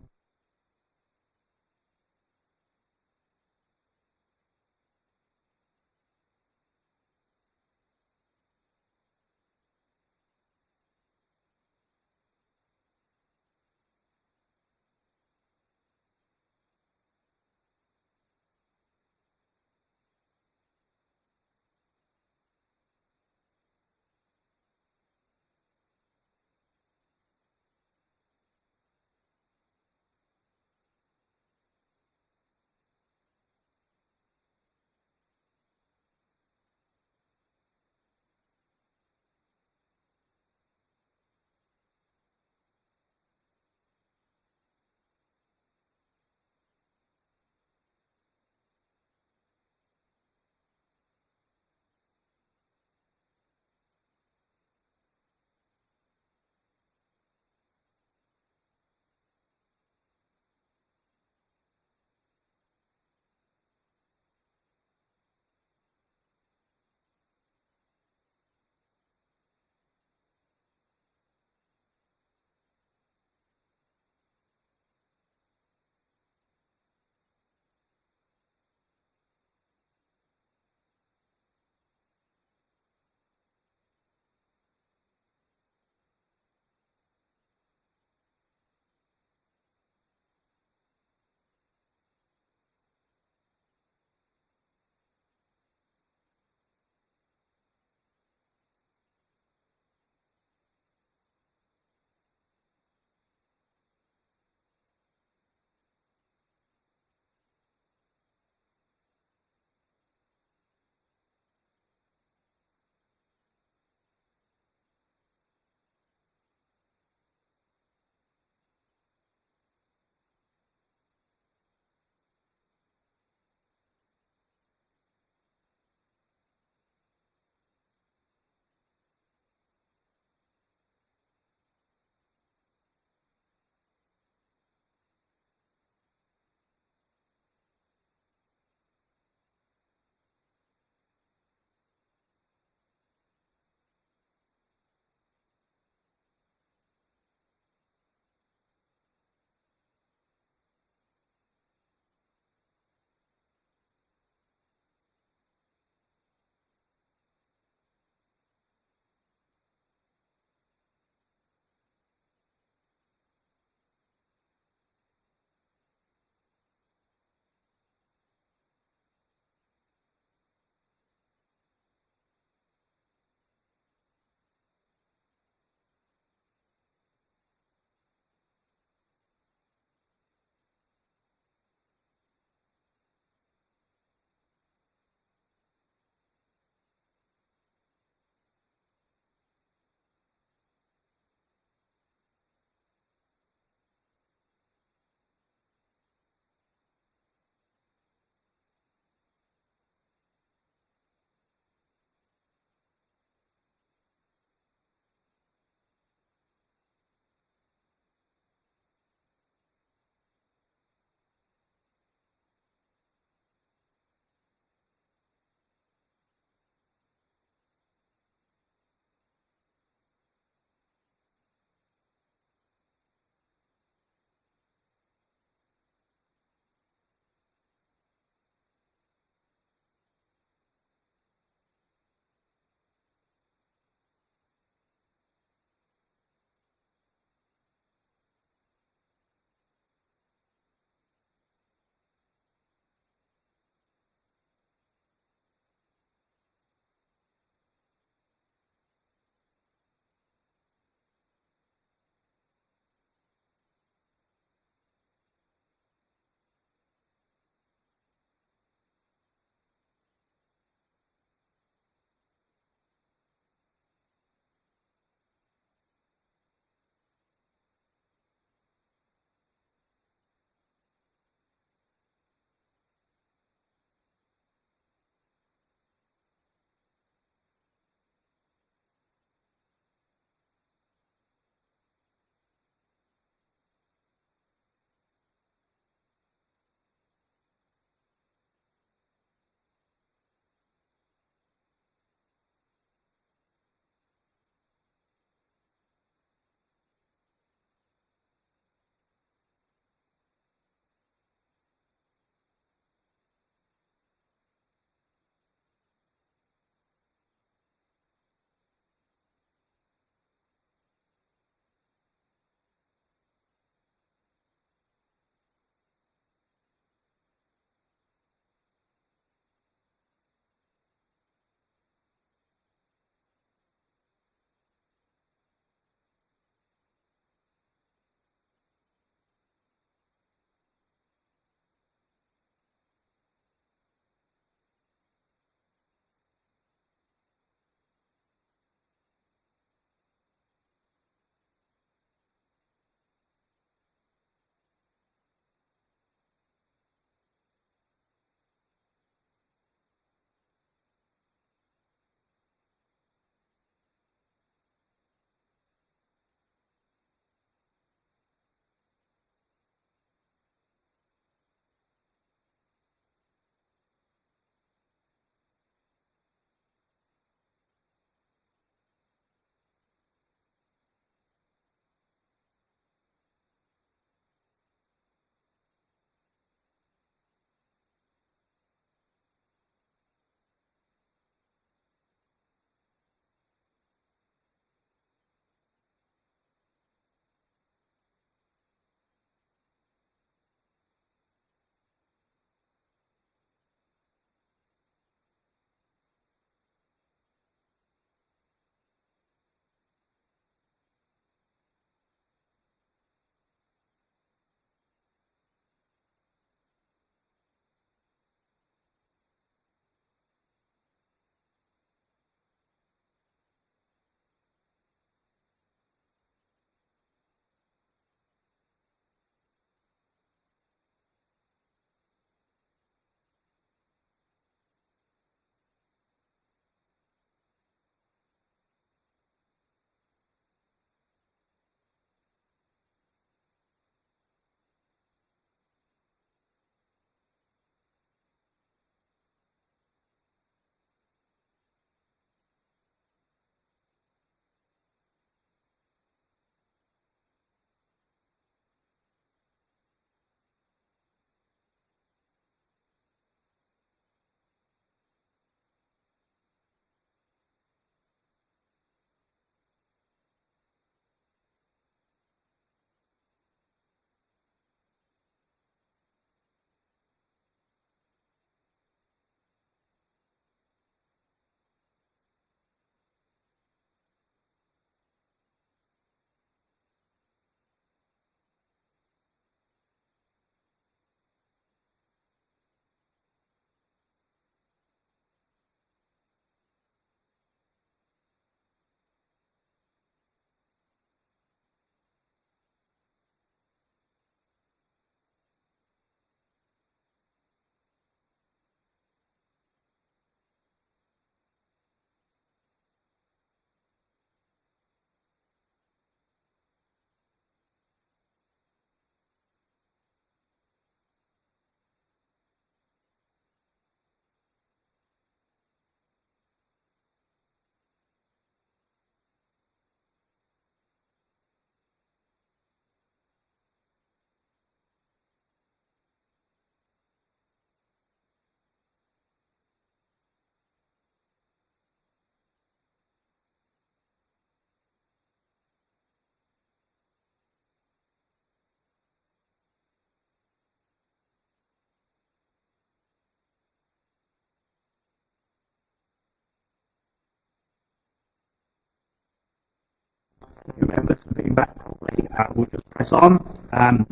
new members have been back properly, we'll just press on. Now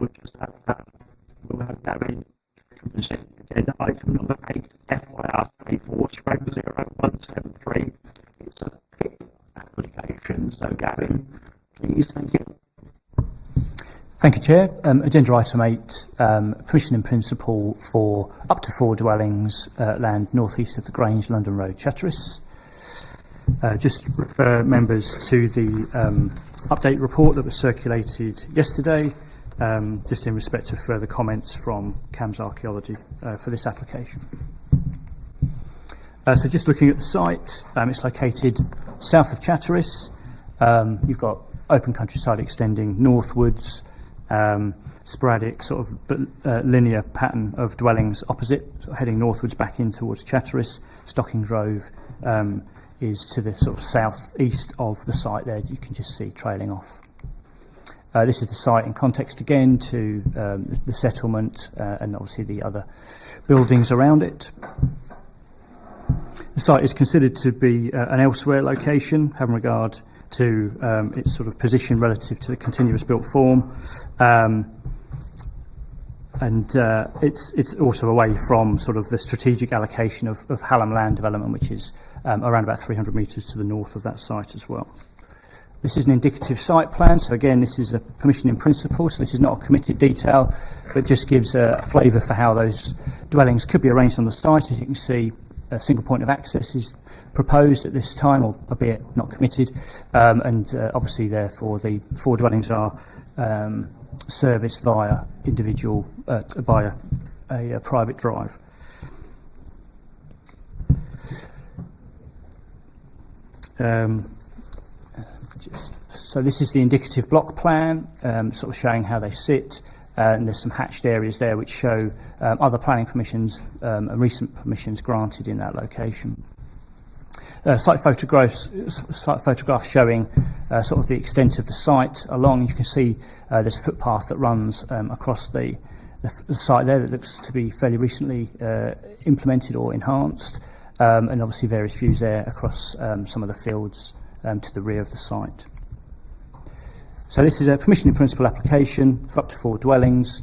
we'll have Gavin to present agenda item number 8, FYR 34/0173. It's a PIP application. So Gavin, please, thank you. Thank you, Chair. Agenda item 8, permission in principle for up to 4 dwellings, land north east of the Grange, London Road, Chatteris. Just refer members to the update report that was circulated yesterday, just in respect of further comments from CAMS Archaeology for this application. So just looking at the site, it's located south of Chatteris. You've got open countryside extending northwards, sporadic sort of linear pattern of dwellings opposite, sort of heading northwards back in towards Chatteris. Stocking Grove is to the sort of south-east of the site there, you can just see trailing off. This is the site in context again to the settlement and obviously the other buildings around it. The site is considered to be an elsewhere location, having regard to its sort of position relative to the continuous built form, and it's also away from sort of the strategic allocation of Hallam land development, which is around about 300 metres to the north of that site as well. This is an indicative site plan, so again this is a permission in principle, so this is not a committed detail, but just gives a flavour for how those dwellings could be arranged on the site. As you can see, a single point of access is proposed at this time, albeit not committed, and obviously therefore the 4 dwellings are serviced via individual, by a private drive. So this is the indicative block plan, sort of showing how they sit, and there's some hatched areas there which show other planning permissions and recent permissions granted in that location. Site photographs showing sort of the extent of the site along. You can see there's a footpath that runs across the site there that looks to be fairly recently implemented or enhanced, and obviously various views there across some of the fields to the rear of the site. So this is a permission in principle application for up to 4 dwellings.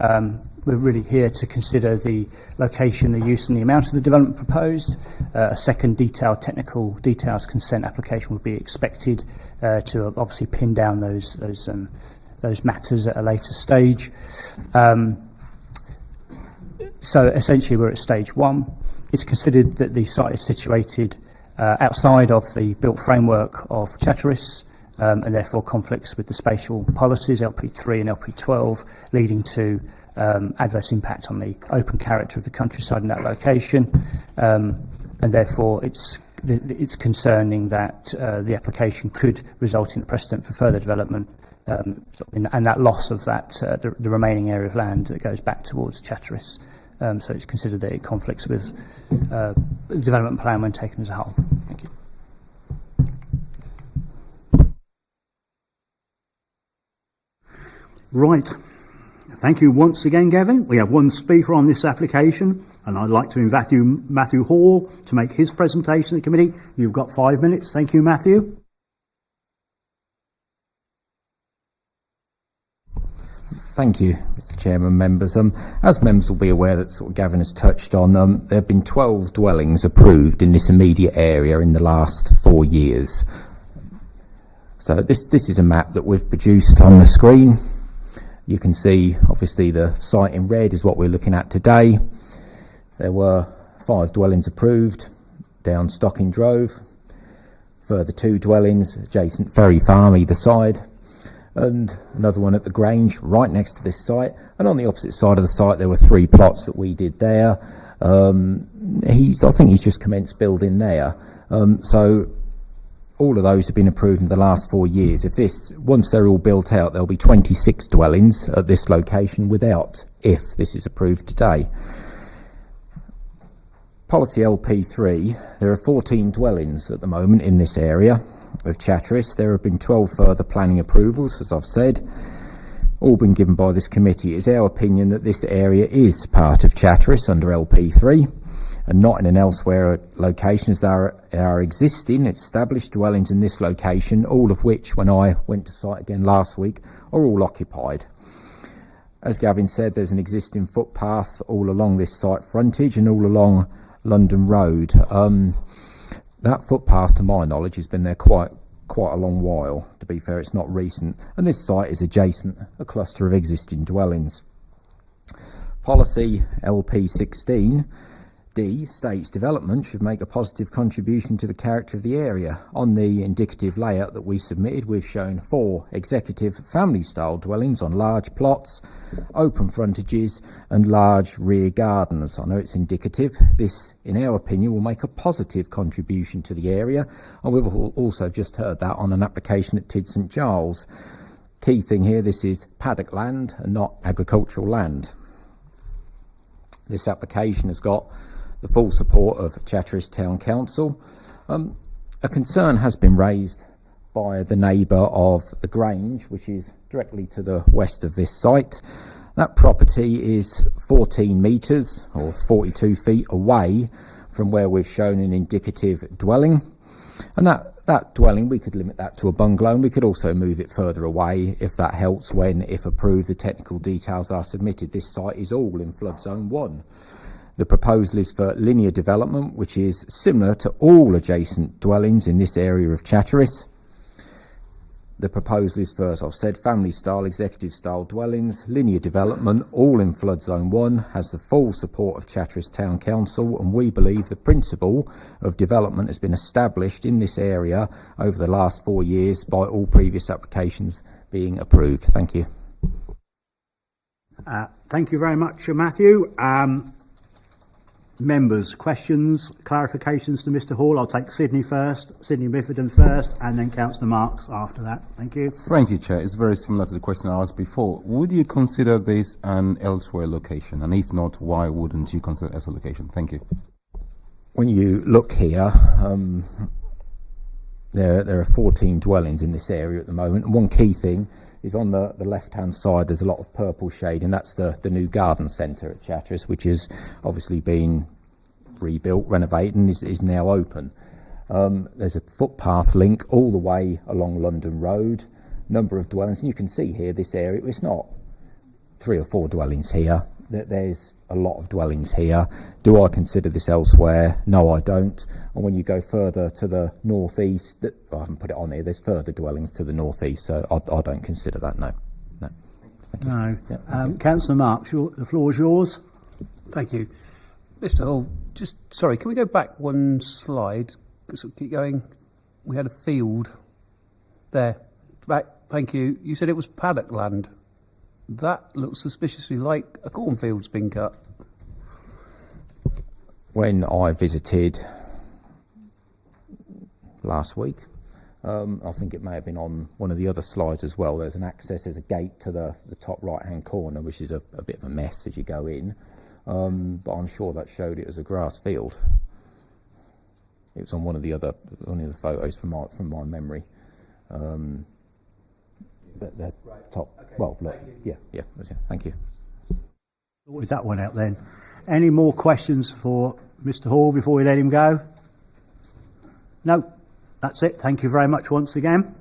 We're really here to consider the location, the use and the amount of the development proposed. A second detailed technical details consent application would be expected to obviously pin down those matters at a later stage. So essentially we're at stage 1. It's considered that the site is situated outside of the built framework of Chatteris, and therefore conflicts with the spatial policies LP3 and LP12, leading to adverse impact on the open character of the countryside in that location, and therefore it's concerning that the application could result in a precedent for further development, and that loss of that the remaining area of land that goes back towards Chatteris. So it's considered that it conflicts with the development plan when taken as a whole. Thank you. Right. Thank you once again, Gavin. We have one speaker on this application, and I'd like to invite Matthew Hall to make his presentation to the committee. You've got 5 minutes. Thank you, Matthew. Thank you, Mr. Chairman, members. As members will be aware that sort of Gavin has touched on, there have been 12 dwellings approved in this immediate area in the last 4 years. So this is a map that we've produced on the screen. You can see, obviously, the site in red is what we're looking at today. There were 5 dwellings approved down Stocking Grove, further 2 dwellings adjacent Ferry Farm either side, and another one at the Grange right next to this site. And on the opposite side of the site there were 3 plots that we did there. I think he's just commenced building there. So all of those have been approved in the last 4 years. Once they're all built out, there'll be 26 dwellings at this location if this is approved today. Policy LP3, there are 14 dwellings at the moment in this area of Chatteris. There have been 12 further planning approvals, as I've said, all been given by this committee. It's our opinion that this area is part of Chatteris under LP3, and not in an elsewhere location, as there are existing established dwellings in this location, all of which, when I went to site again last week, are all occupied. As Gavin said, there's an existing footpath all along this site frontage and all along London Road. That footpath, to my knowledge, has been there quite a long while. To be fair, it's not recent, and this site is adjacent a cluster of existing dwellings. Policy LP16D states development should make a positive contribution to the character of the area. On the indicative layout that we submitted, we've shown 4 executive family-style dwellings on large plots, open frontages and large rear gardens. I know it's indicative. This, in our opinion, will make a positive contribution to the area, and we've also just heard that on an application at Tid St Giles. Key thing here, this is paddock land and not agricultural land. This application has got the full support of Chatteris Town Council. A concern has been raised by the neighbour of the Grange, which is directly to the west of this site. That property is 14 metres or 42 feet away from where we've shown an indicative dwelling, and that dwelling, we could limit that to a bungalow, and we could also move it further away if that helps when, if approved, the technical details are submitted. This site is all in flood zone 1. The proposal is for linear development, which is similar to all adjacent dwellings in this area of Chatteris. The proposal is for, as I've said, family-style, executive-style dwellings, linear development, all in flood zone 1, has the full support of Chatteris Town Council, and we believe the principle of development has been established in this area over the last 4 years by all previous applications being approved. Thank you. Thank you very much, Matthew. Members, questions, clarifications to Mr Hall? I'll take Sydney first, Sydney Biffenden first, and then Councillor Marks after that. Thank you. Thank you, Chair. It's very similar to the question I asked before. Would you consider this an elsewhere location? And if not, why wouldn't you consider elsewhere location? Thank you. When you look here, there are 14 dwellings in this area at the moment. And one key thing is on the left-hand side, there's a lot of purple shade, and that's the new garden centre at Chatteris, which has obviously been rebuilt, renovated, and is now open. There's a footpath link all the way along London Road, number of dwellings, and you can see here this area, it's not 3 or 4 dwellings here, there's a lot of dwellings here. Do I consider this elsewhere? No, I don't. And when you go further to the northeast, I haven't put it on here, there's further dwellings to the northeast, so I don't consider that, no. No. Yeah. Councillor Marks, the floor is yours. Thank you. Mr Hall, sorry, can we go back one slide? Keep going. We had a field there. Back, thank you. You said it was paddock land. That looks suspiciously like a cornfield's been cut. When I visited last week, I think it may have been on one of the other slides as well, there's a gate to the top right-hand corner, which is a bit of a mess as you go in, but I'm sure that showed it as a grass field. It was on one of the photos from my memory. The top. Okay. Well, look. Yeah. That's it. Thank you. Sorted that one out then. Any more questions for Mr Hall before we let him go? No, that's it. Thank you very much once again.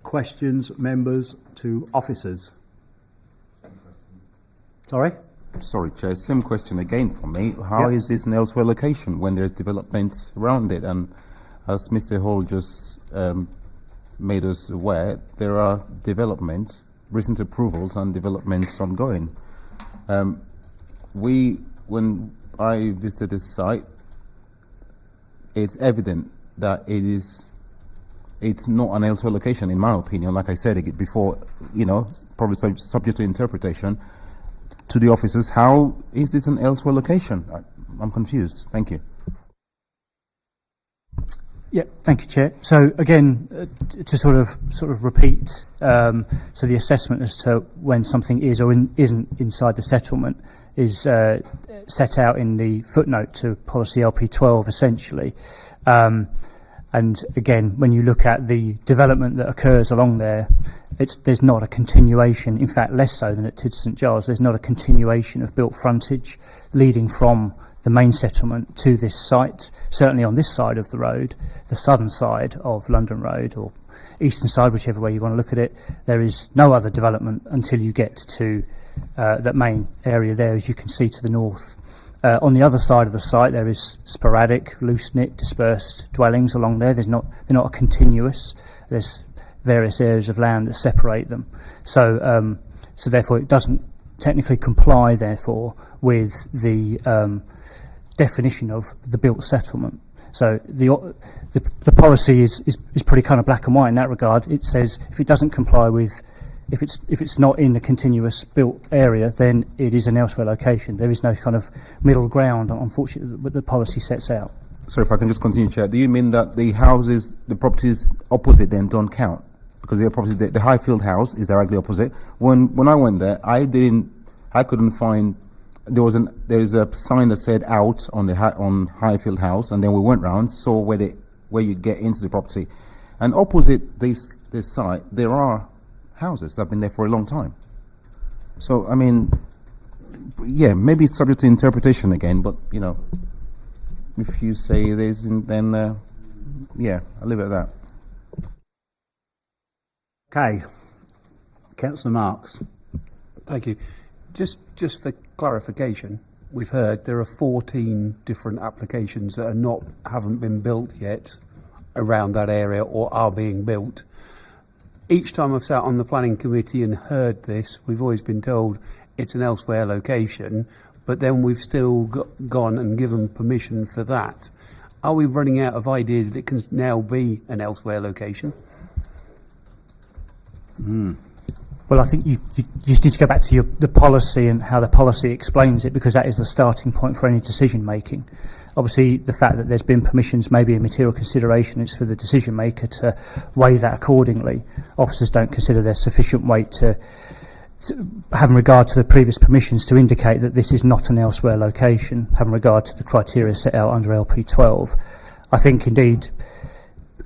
Questions, members to officers? Sorry, Chair. Same question again for me. How is this an elsewhere location when there's developments around it? And as Mr Hall just made us aware, there are developments, recent approvals and developments ongoing. When I visited this site, it's evident that it's not an elsewhere location, in my opinion. Like I said before, probably subject to interpretation to the officers. How is this an elsewhere location? I'm confused. Thank you. Yeah, thank you, Chair. So again, to sort of repeat, so the assessment as to when something is or isn't inside the settlement is set out in the footnote to policy LP12, essentially. And And again, when you look at the development that occurs along there, there's not a continuation, in fact less so than at Tid St Giles, there's not a continuation of built frontage leading from the main settlement to this site. Certainly on this side of the road, the southern side of London Road, or eastern side, whichever way you want to look at it, there is no other development until you get to that main area there, as you can see to the north. On the other side of the site, there is sporadic, loose-knit, dispersed dwellings along there. They're not a continuous. There's various areas of land that separate them. So therefore, it doesn't technically comply, therefore, with the definition of the built settlement. So the policy is pretty kind of black and white in that regard. It says if it doesn't comply with, if it's not in the continuous built area, then it is an elsewhere location. There is no kind of middle ground, unfortunately, that the policy sets out. Sorry, if I can just continue, Chair. Do you mean that the houses, the properties opposite then don't count? Because the Highfield house is directly opposite. When I went there, I couldn't find. There's a sign that said out on Highfield house, and then we went round, saw where you get into the property, and opposite this site there are houses that have been there for a long time. So I mean, yeah, maybe it's subject to interpretation again, but you know, if you say it isn't, then yeah, I'll leave it at that. Okay, Councillor Marks. Thank you. Just for clarification, we've heard there are 14 different applications that haven't been built yet around that area or are being built. Each time I've sat on the planning committee and heard this, we've always been told it's an elsewhere location, but then we've still gone and given permission for that. Are we running out of ideas that it can now be an elsewhere location? Well, I think you just need to go back to the policy and how the policy explains it, because that is the starting point for any decision making. Obviously, the fact that there's been permissions may be a material consideration. It's for the decision maker to weigh that accordingly. Officers don't consider there's sufficient weight to having regard to the previous permissions to indicate that this is not an elsewhere location, having regard to the criteria set out under LP12. I think, indeed,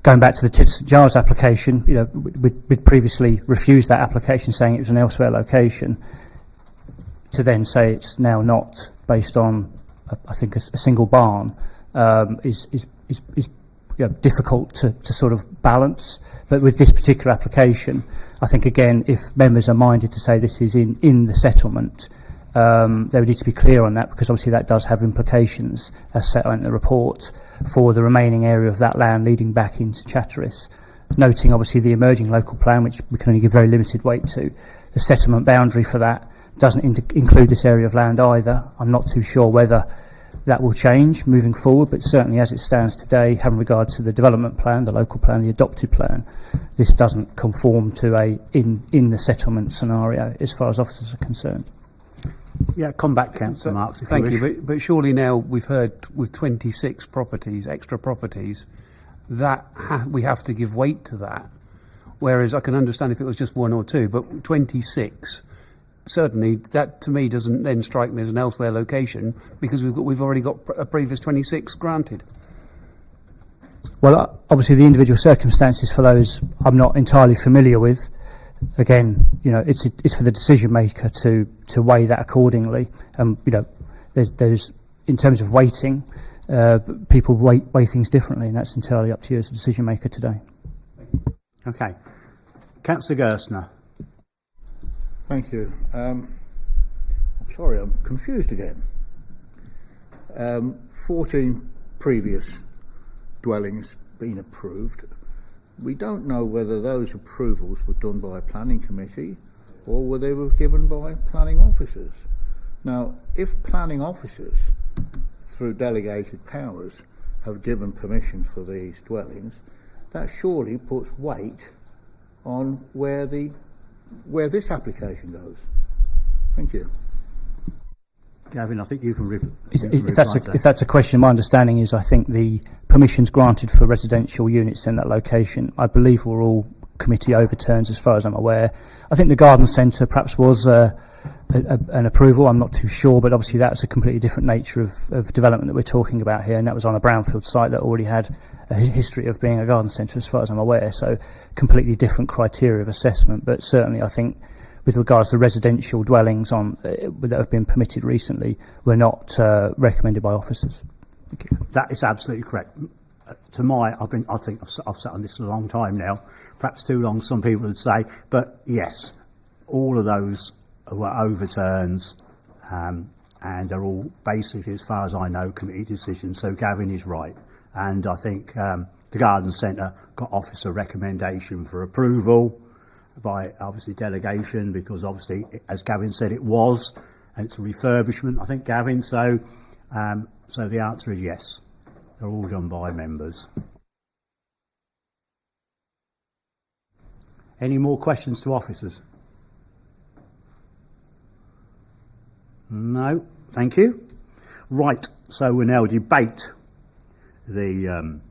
going back to the Tid St Giles application, you know, we'd previously refused that application, saying it was an elsewhere location. To then say it's now not, based on, I think, a single barn, is you know, difficult to sort of balance. But with this particular application, I think, again, if members are minded to say this is in the settlement, they would need to be clear on that, because obviously that does have implications, as set out in the report, for the remaining area of that land leading back into Chatteris. Noting obviously the emerging local plan, which we can only give very limited weight to. The settlement boundary for that doesn't include this area of land either. I'm not too sure whether that will change moving forward, but certainly as it stands today, having regard to the development plan, the local plan, the adopted plan, this doesn't conform to a in the settlement scenario as far as officers are concerned. Yeah, come back, Councillor Marks. Thank you. But surely now we've heard with 26 properties, extra properties, that we have to give weight to that. Whereas I can understand if it was just one or two, but 26, certainly that to me doesn't then strike me as an elsewhere location, because we've already got a previous 26 granted. Well, obviously the individual circumstances for those I'm not entirely familiar with. Again, you know, it's for the decision maker to weigh that accordingly. You know, there's in terms of weighting, people weigh things differently, and that's entirely up to you as a decision maker today. Okay, Councillor Gerstner. Thank you. Sorry, I'm confused again. 14 previous dwellings been approved. We don't know whether those approvals were done by a planning committee or whether they were given by planning officers. Now, if planning officers, through delegated powers, have given permission for these dwellings, that surely puts weight on where this application goes. Thank you. Gavin, I think you can if that's a question, my understanding is I think the permissions granted for residential units in that location, I believe, were all committee overturns as far as I'm aware. I think the garden centre perhaps was an approval. I'm not too sure, but obviously that's a completely different nature of development that we're talking about here, and that was on a brownfield site that already had a history of being a garden centre as far as I'm aware, so completely different criteria of assessment. But certainly I think with regards to residential dwellings on that have been permitted recently, were not recommended by officers. Thank you. That is absolutely correct. I think I've sat on this a long time now, perhaps too long, some people would say, but yes, all of those were overturns, and they're all basically, as far as I know, committee decisions. So Gavin is right, and I think the garden centre got officer recommendation for approval by obviously delegation, because obviously, as Gavin said, it was, and it's a refurbishment, I think, Gavin. So the answer is yes. They're all done by members. Any more questions to officers? No, thank you. Right, so we'll now debate the...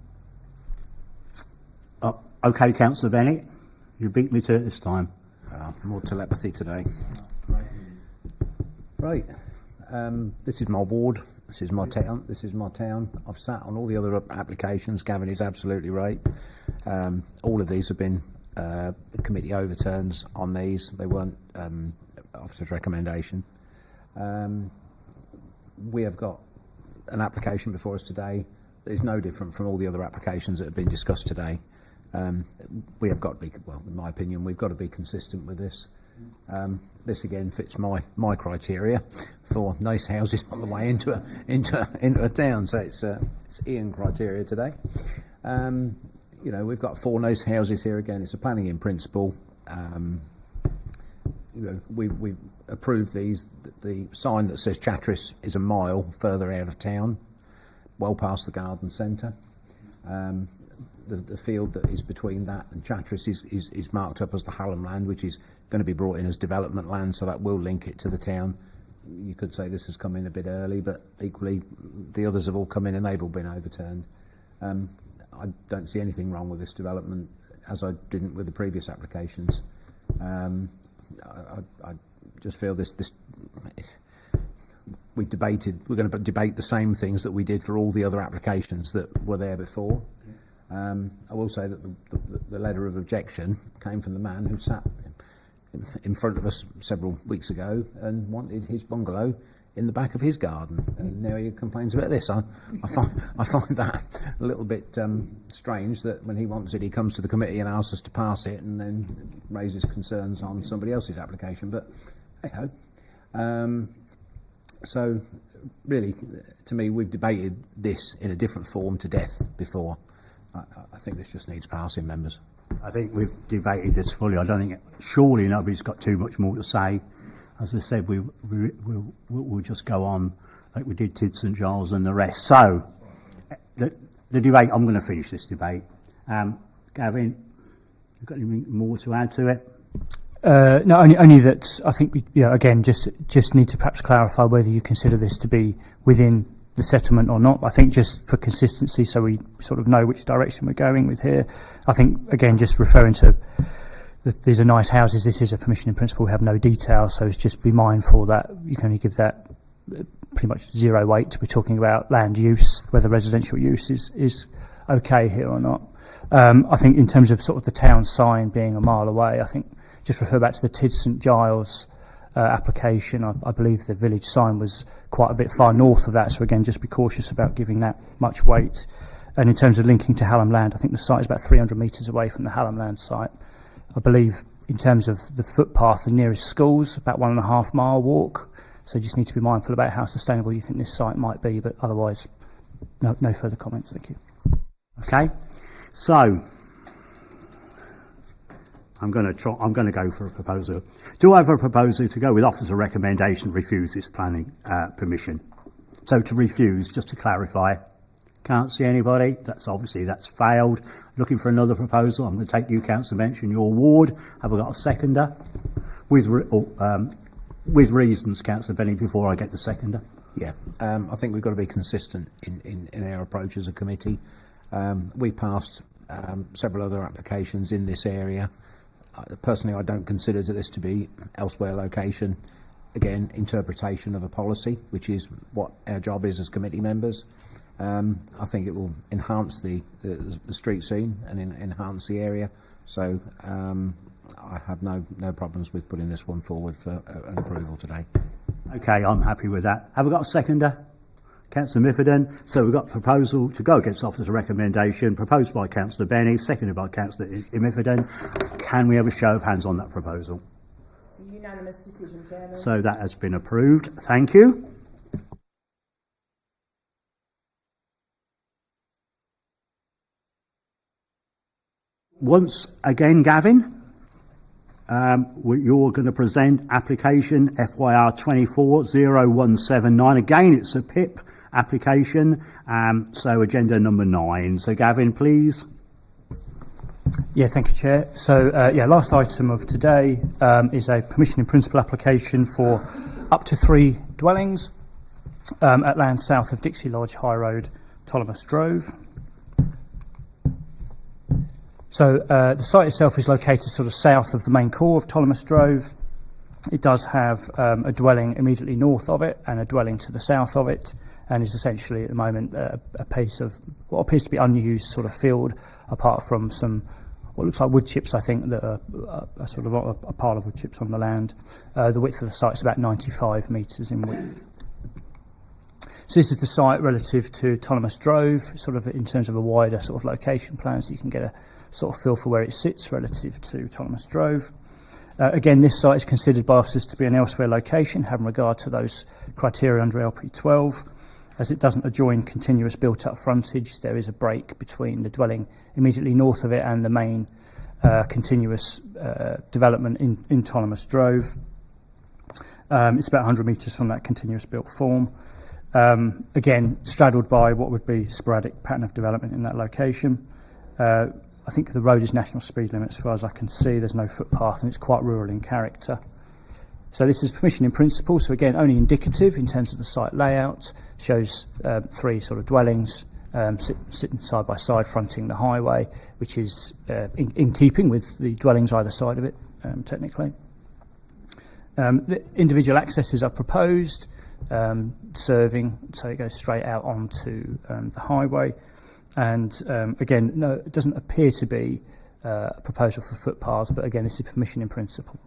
OK, Councillor Bennett, you beat me to it this time. More telepathy today. Right, this is my ward. This is my town. This is my town. I've sat on all the other applications. Gavin is absolutely right. All of these have been committee overturns on these. They weren't officer's recommendation. We have got an application before us today that is no different from all the other applications that have been discussed today. We have got to be, well, in my opinion, we've got to be consistent with this. This again fits my criteria for nice houses on the way into a town. So it's Ian criteria today. You know, we've got 4 nice houses here. Again, it's a planning in principle. You know, we approved these. The sign that says Chatteris is a mile further out of town, well past the garden centre. The field that is between that and Chatteris is marked up as the Hallam land, which is going to be brought in as development land, so that will link it to the town. You could say this has come in a bit early, but equally the others have all come in and they've all been overturned. I don't see anything wrong with this development, as I didn't with the previous applications. I just feel this we're going to debate the same things that we did for all the other applications that were there before. I will say that the letter of objection came from the man who sat in front of us several weeks ago and wanted his bungalow in the back of his garden, and now he complains about this. I find that a little bit strange, that when he wants it, he comes to the committee and asks us to pass it, and then raises concerns on somebody else's application. But hey ho. So really, to me, we've debated this in a different form to death before. I think this just needs passing, members. I think we've debated this fully. I don't think surely nobody's got too much more to say. As I said, we'll just go on like we did Tid St Giles and the rest. So the debate, I'm going to finish this debate. Gavin, you got anything more to add to it? No, only that I think again, just need to perhaps clarify whether you consider this to be within the settlement or not. I think just for consistency, so we sort of know which direction we're going with here. I think, again, just referring to these are nice houses, this is a permission in principle, we have no detail, so it's just be mindful that you can only give that pretty much zero weight. We're talking about land use, whether residential use is okay here or not. I think in terms of sort of the town sign being a mile away, I think just refer back to the Tid St Giles application. I believe the village sign was quite a bit far north of that, so again, just be cautious about giving that much weight. And in terms of linking to Hallam land, I think the site is about 300 metres away from the Hallam land site. I believe in terms of the footpath, the nearest school's about 1.5 mile walk, so you just need to be mindful about how sustainable you think this site might be, but otherwise no further comments. Thank you. Okay, so I'm going to go for a proposal. Do I have a proposal to go with officer recommendation, refuse this planning permission? So to refuse, just to clarify, can't see anybody. That's failed. Looking for another proposal. I'm going to take you, Councillor Bench, in your ward. Have I got a seconder? With reasons, Councillor Benny, before I get the seconder. Yeah, I think we've got to be consistent in our approach as a committee. We passed several other applications in this area. Personally, I don't consider this to be elsewhere location. again, interpretation of a policy, which is what our job is as committee members. I think it will enhance the street scene and enhance the area. So I have no problems with putting this one forward for an approval today. Okay, I'm happy with that. Have we got a seconder? Councillor Mifferton. So we've got a proposal to go against officer's recommendation, proposed by Councillor Benny, seconded by Councillor Mifferton. Can we have a show of hands on that proposal? It's a unanimous decision, Chairman. So that has been approved. Thank you. Once again, Gavin, you're going to present application FYR 240179. Again, it's a PIP application, so agenda number 9. So, Gavin, please. Yeah, thank you, Chair. So, last item of today is a permission in principle application for up to 3 dwellings at land south of Dixie Lodge High Road, Tolomas Drove. So the site itself is located sort of south of the main core of Tolomas Drove. It does have a dwelling immediately north of it and a dwelling to the south of it, and is essentially at the moment a piece of what appears to be unused sort of field, apart from some what looks like wood chips, I think, that are sort of a pile of wood chips on the land. The width of the site is about 95 metres in width. So this is the site relative to Tolomas Drove, sort of in terms of a wider sort of location plan, so you can get a sort of feel for where it sits relative to Tolomas Drove. Again, this site is considered by officers to be an elsewhere location, having regard to those criteria under LP12. As it doesn't adjoin continuous built-up frontage, there is a break between the dwelling immediately north of it and the main continuous development in Tolomas Drove. It's about 100 metres from that continuous built form. Again, straddled by what would be sporadic pattern of development in that location. I think the road is national speed limit as far as I can see. There's no footpath and it's quite rural in character. So this is permission in principle. So again, only indicative in terms of the site layout. Shows 3 sort of dwellings sitting side by side fronting the highway, which is in keeping with the dwellings either side of it, technically. The individual accesses are proposed, serving, so it goes straight out onto the highway. And again, no, it doesn't appear to be a proposal for footpaths, but again, this is permission in principle.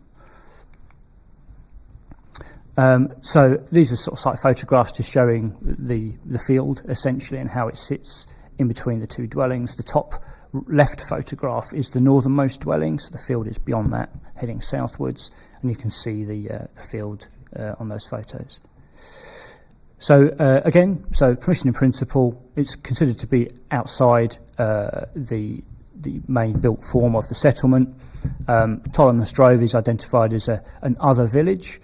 So these are sort of site photographs just showing the field essentially and how it sits in between the 2 dwellings. The top left photograph is the northernmost dwelling, so the field is beyond that, heading southwards, and you can see the field on those photos. So again, so permission in principle, it's considered to be outside the main built form of the settlement. Tolomas Drove is identified as an other village,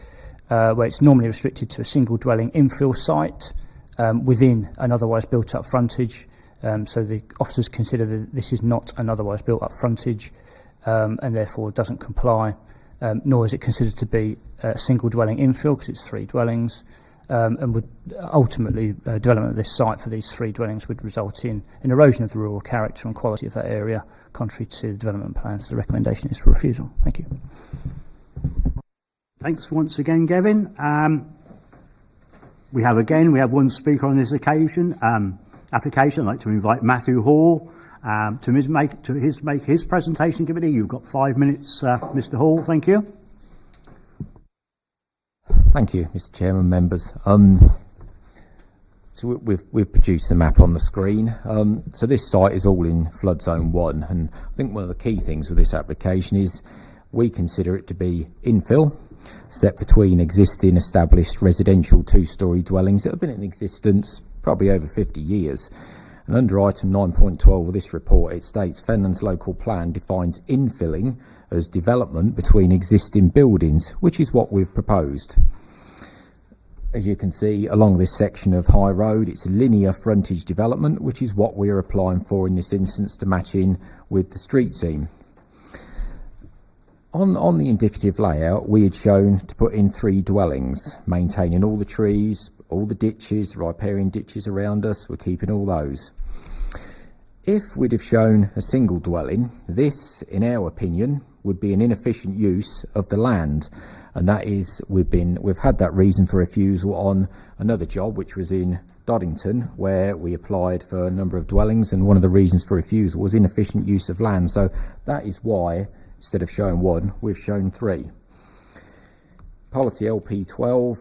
where it's normally restricted to a single dwelling infill site within an otherwise built up frontage. So the officers consider that this is not an otherwise built up frontage and therefore doesn't comply, nor is it considered to be a single dwelling infill because it's 3 dwellings. And would ultimately development of this site for these 3 dwellings would result in erosion of the rural character and quality of that area, contrary to the development plans. The recommendation is for refusal. Thank you. Thanks once again, Gavin. We have one speaker on this application. I'd like to invite Matthew Hall to make his presentation. Committee, you've got 5 minutes, Mr. Hall. Thank you. Thank you, Mr. Chairman, members. So we've produced the map on the screen. So this site is all in flood zone 1, and I think one of the key things with this application is we consider it to be infill, set between existing established residential 2-storey dwellings that have been in existence probably over 50 years. And under item 9.12 of this report, it states Fenland's local plan defines infilling as development between existing buildings, which is what we've proposed. As you can see along this section of High Road, it's a linear frontage development, which is what we're applying for in this instance to match in with the street scene. On the indicative layout, we had shown to put in 3 dwellings, maintaining all the trees, all the ditches, riparian ditches around us, we're keeping all those. If we'd have shown a single dwelling, this, in our opinion, would be an inefficient use of the land. And that is, we've had that reason for refusal on another job, which was in Doddington, where we applied for a number of dwellings, and one of the reasons for refusal was inefficient use of land. So that is why, instead of showing 1, we've shown 3. Policy LP12,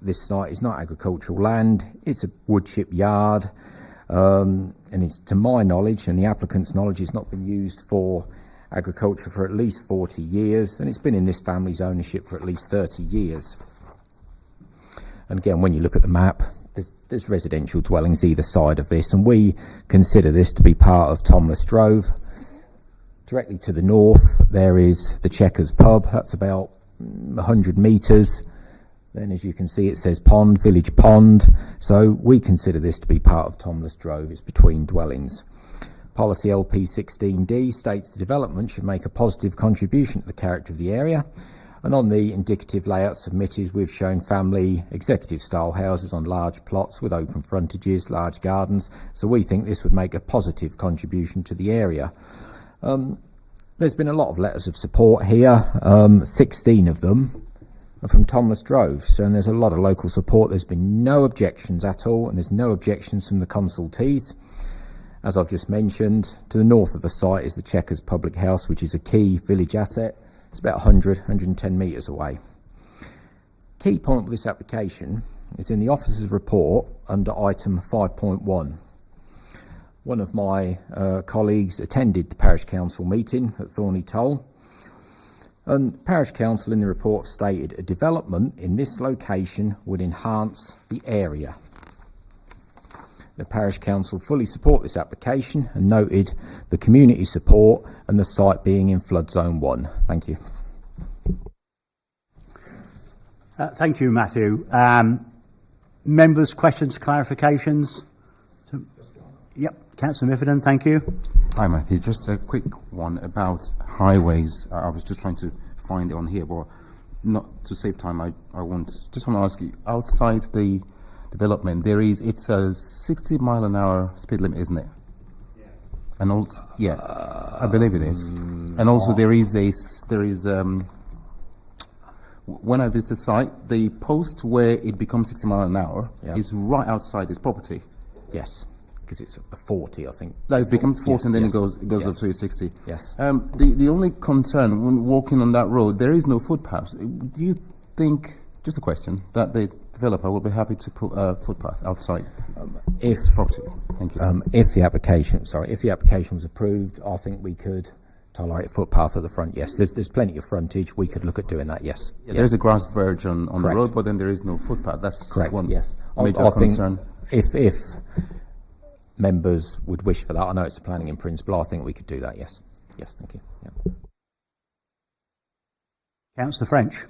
this site is not agricultural land, it's a wood chip yard, and it's, to my knowledge and the applicant's knowledge, it's not been used for agriculture for at least 40 years, and it's been in this family's ownership for at least 30 years. And again, when you look at the map, there's residential dwellings either side of this, and we consider this to be part of Tomless Drove. Directly to the north, there is the Checkers pub. That's about 100 metres. Then, as you can see, it says pond, village pond. So we consider this to be part of Tomless Drove. It's between dwellings. Policy LP16D states the development should make a positive contribution to the character of the area. And on the indicative layout submitted, we've shown family executive style houses on large plots with open frontages, large gardens. So we think this would make a positive contribution to the area. There's been a lot of letters of support here. 16 of them are from Tomless Drove. So there's a lot of local support. There's been no objections at all, and there's no objections from the consultees. As I've just mentioned, to the north of the site is the Checkers Public House, which is a key village asset. It's about 110 metres away. Key point with this application is in the officer's report under item 5.1. One of my colleagues attended the parish council meeting at Thorney Toll, and parish council in the report stated a development in this location would enhance the area. The parish council fully support this application and noted the community support and the site being in flood zone 1. Thank you. Thank you, Matthew. Members, questions, clarifications? Yep, Councillor Mifferton, thank you. Hi, Matthew. Just a quick one about highways. I was just trying to find it on here, but not to save time. I just want to ask you, outside the development, it's a 60 mile an hour speed limit, isn't it? Yeah. And also, yeah, I believe it is. And also when I visit the site, the post where it becomes 60 mile an hour is right outside this property. Yes, because it's a 40, I think. No, it becomes 40 and then it goes up to 60. Yes. The only concern when walking on that road, there is no footpath. Do you think, just a question, that the developer will be happy to put a footpath outside if property? Thank you. If the application was approved, I think we could tolerate a footpath at the front. Yes, there's plenty of frontage. We could look at doing that. Yes. Yeah, there is a grass verge on the road, but then there is no footpath. That's correct. One yes, major concern. If members would wish for that, I know it's a planning in principle. I think we could do that. Yes. Yes. Thank you. Yeah. Councillor French.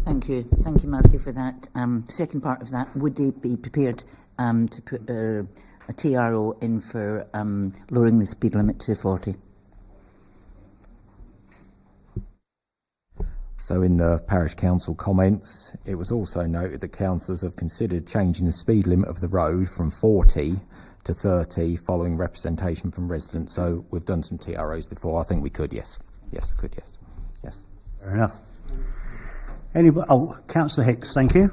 Thank you, Matthew, for that. Second part of that, would they be prepared to put a TRO in for lowering the speed limit to 40? So in the parish council comments, it was also noted that councillors have considered changing the speed limit of the road from 40 to 30 following representation from residents. So we've done some TROs before. I think we could, yes. Yes, we could, yes. Yes. Fair enough. Anybody? Oh, Councillor Hicks, thank you.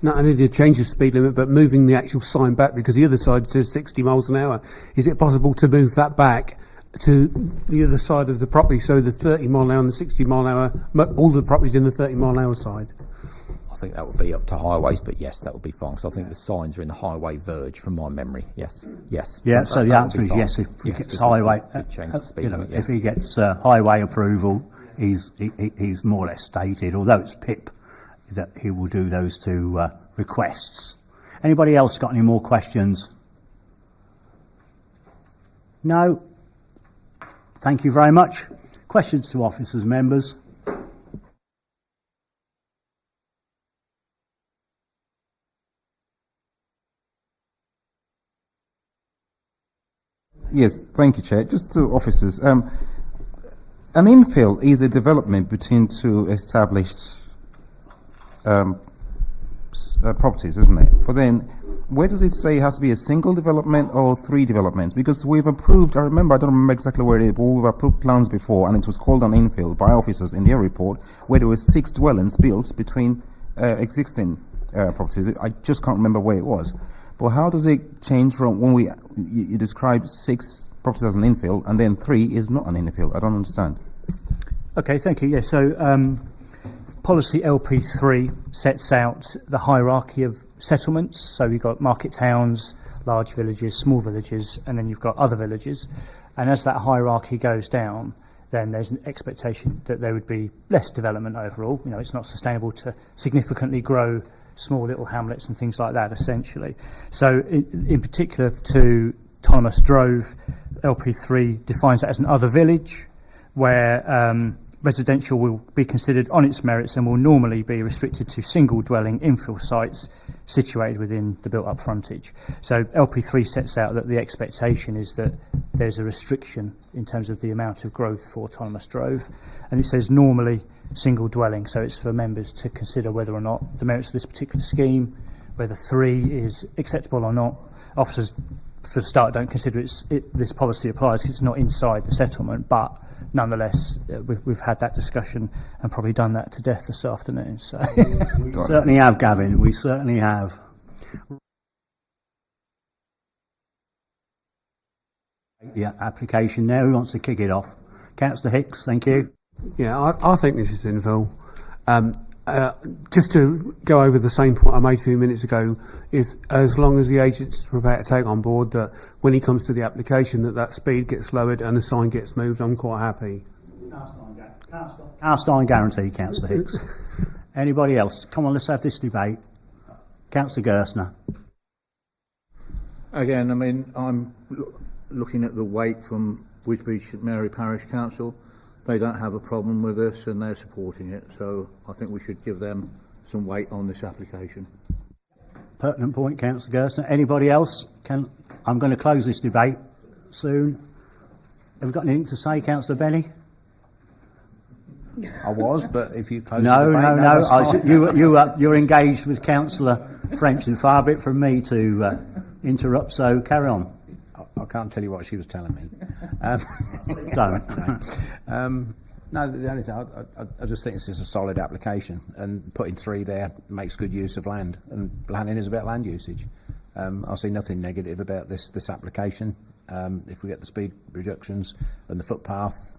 Not only the change of speed limit, but moving the actual sign back, because the other side says 60 miles an hour. Is it possible to move that back to the other side of the property, so the 30 mile an hour and the 60 mile an hour, all the properties in the 30 mile an hour side? I think that would be up to highways, but yes, that would be fine. So I think the signs are in the highway verge, from my memory. Yes, yes. Yeah. So the answer is yes. If he gets highway, if he gets highway approval, he's more or less stated, although it's PIP, that he will do those two requests. Anybody else got any more questions? No. Thank you very much. Questions to officers, members? Yes, thank you, Chair. Just to officers. An infill is a development between two established properties, isn't it? But then where does it say it has to be a single development or 3 developments? Because we've approved, I don't remember exactly where it is, but we've approved plans before, and it was called an infill by officers in their report, where there were 6 dwellings built between existing properties. I just can't remember where it was. But how does it change from when you describe 6 properties as an infill, and then 3 is not an infill? I don't understand. Okay, thank you. Yeah, so policy LP3 sets out the hierarchy of settlements. So you've got market towns, large villages, small villages, and then you've got other villages. And as that hierarchy goes down, then there's an expectation that there would be less development overall. You know, it's not sustainable to significantly grow small little hamlets and things like that, essentially. So in particular to Autonomous Drove, LP3 defines that as an other village, where residential will be considered on its merits and will normally be restricted to single dwelling infill sites situated within the built up frontage. So LP3 sets out that the expectation is that there's a restriction in terms of the amount of growth for Autonomous Drove, and it says normally single dwelling, so it's for members to consider whether or not the merits of this particular scheme, whether 3 is acceptable or not. Officers for the start don't consider this policy applies because it's not inside the settlement, but nonetheless we've had that discussion and probably done that to death this afternoon. So we certainly have, Gavin, we certainly have. The application now, who wants to kick it off? Councillor Hicks, thank you. Yeah, I think this is infill. Just to go over the same point I made a few minutes ago, if as long as the agent's prepared to take on board that when he comes to the application that speed gets lowered and the sign gets moved, I'm quite happy. Cast iron guarantee, Councillor Hicks. Anybody else? Come on, let's have this debate. Councillor Gerstner. Again, I mean, I'm looking at the weight from Wisbech St Mary Parish Council. They don't have a problem with this and they're supporting it, so I think we should give them some weight on this application. Pertinent point, Councillor Gerstner. Anybody else? I'm going to close this debate soon. Have you got anything to say, Councillor Benny? I was, but if you close the debate... No. You're engaged with Councillor French, and far be it from me to interrupt, so carry on. I can't tell you what she was telling me. Don't. No, the only thing, I just think this is a solid application, and putting 3 there makes good use of land, and planning is about land usage. I see nothing negative about this application. If we get the speed reductions and the footpath,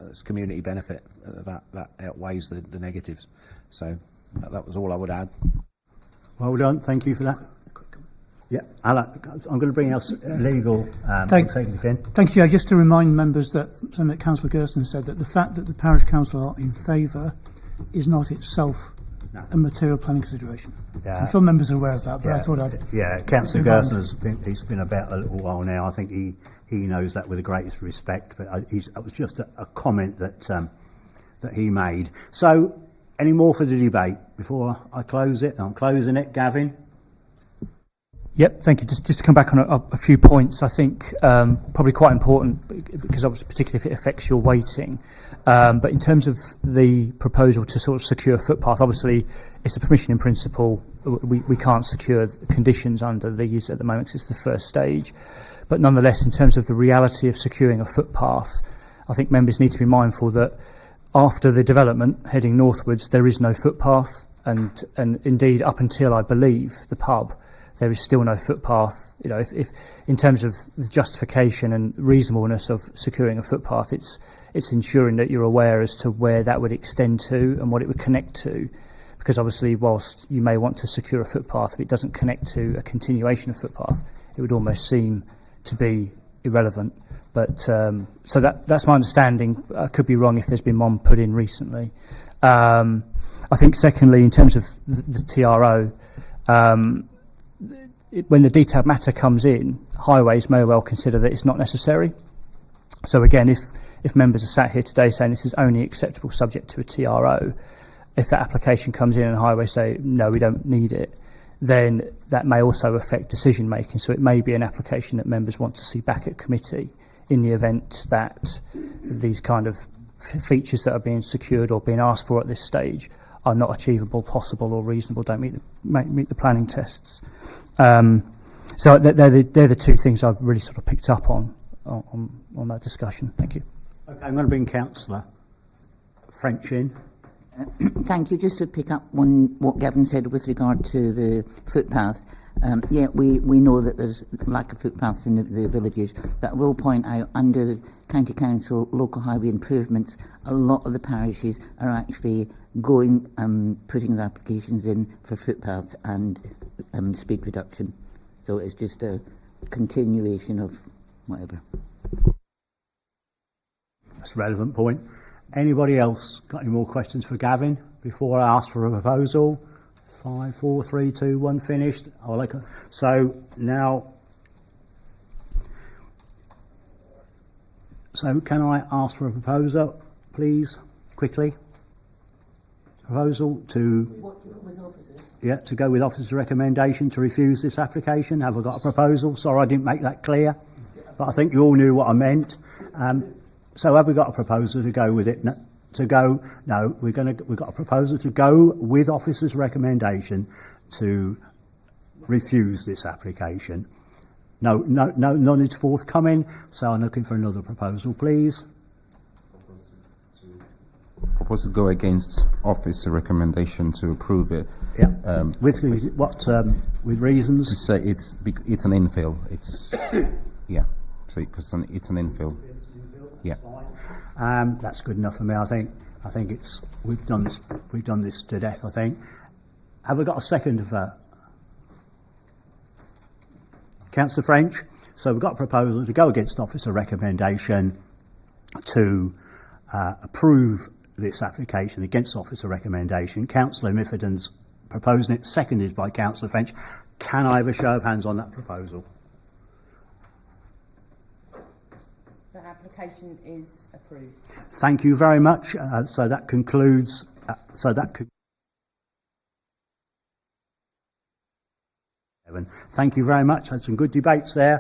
it's community benefit. That outweighs the negatives. So that was all I would add. Well done, thank you for that. Yeah, I'm going to bring us legal executive in. Thank you, Joe. Just to remind members that something that Councillor Gerson said, that the fact that the parish council are in favour is not itself a material planning consideration. Yeah. I'm sure members are aware of that, but I thought I'd... Yeah, Councillor Gerson, he's been about a little while now. I think he knows that with the greatest respect, but it was just a comment that he made. So, any more for the debate before I close it? I'm closing it. Gavin? Yep, thank you. Just to come back on a few points, I think probably quite important, because obviously particularly if it affects your weighting. But in terms of the proposal to sort of secure footpath, obviously it's a permission in principle. We can't secure conditions under these at the moment because it's the first stage. But nonetheless, in terms of the reality of securing a footpath, I think members need to be mindful that after the development heading northwards, there is no footpath, and indeed up until, I believe, the pub, there is still no footpath. You know, if in terms of the justification and reasonableness of securing a footpath, it's ensuring that you're aware as to where that would extend to and what it would connect to, because obviously whilst you may want to secure a footpath, if it doesn't connect to a continuation of footpath, it would almost seem to be irrelevant. But so that's my understanding. I could be wrong if there's been one put in recently. I think secondly, in terms of the TRO, when the detailed matter comes in, highways may well consider that it's not necessary. So again, if members are sat here today saying this is only acceptable subject to a TRO, if that application comes in and highways say, no, we don't need it, then that may also affect decision making. So it may be an application that members want to see back at committee in the event that these kind of features that are being secured or being asked for at this stage are not achievable, possible, or reasonable, don't meet the planning tests. So they're the two things I've really sort of picked up on that discussion. Thank you. Okay, I'm going to bring Councillor French in. Thank you. Just to pick up on what Gavin said with regard to the footpath. We know that there's lack of footpaths in the villages, but I will point out under County Council local highway improvements, a lot of the parishes are actually going and putting their applications in for footpaths and speed reduction. So it's just a continuation of whatever. That's a relevant point. Anybody else got any more questions for Gavin before I ask for a proposal? 5, 4, 3, 2, 1, finished. So now, can I ask for a proposal, please, quickly? Proposal to to go with officer's recommendation to refuse this application. Have I got a proposal? Sorry, I didn't make that clear, but I think you all knew what I meant. So have we got a proposal to go with it? No, we've got a proposal to go with officer's recommendation to refuse this application. None is forthcoming, so I'm looking for another proposal, please. Propose to go against officer recommendation to approve it. Yeah. With reasons? To say it's an infill. It's yeah. So because it's an infill. Yeah. That's good enough for me. I think we've done this to death. I think. Have we got a second of that? Councillor French. So we've got a proposal to go against officer recommendation to approve this application against officer recommendation. Councillor Miffordon's proposing it, seconded by Councillor French. Can I have a show of hands on that proposal? The application is approved. Thank you very much. So that concludes. Thank you very much. Had some good debates there.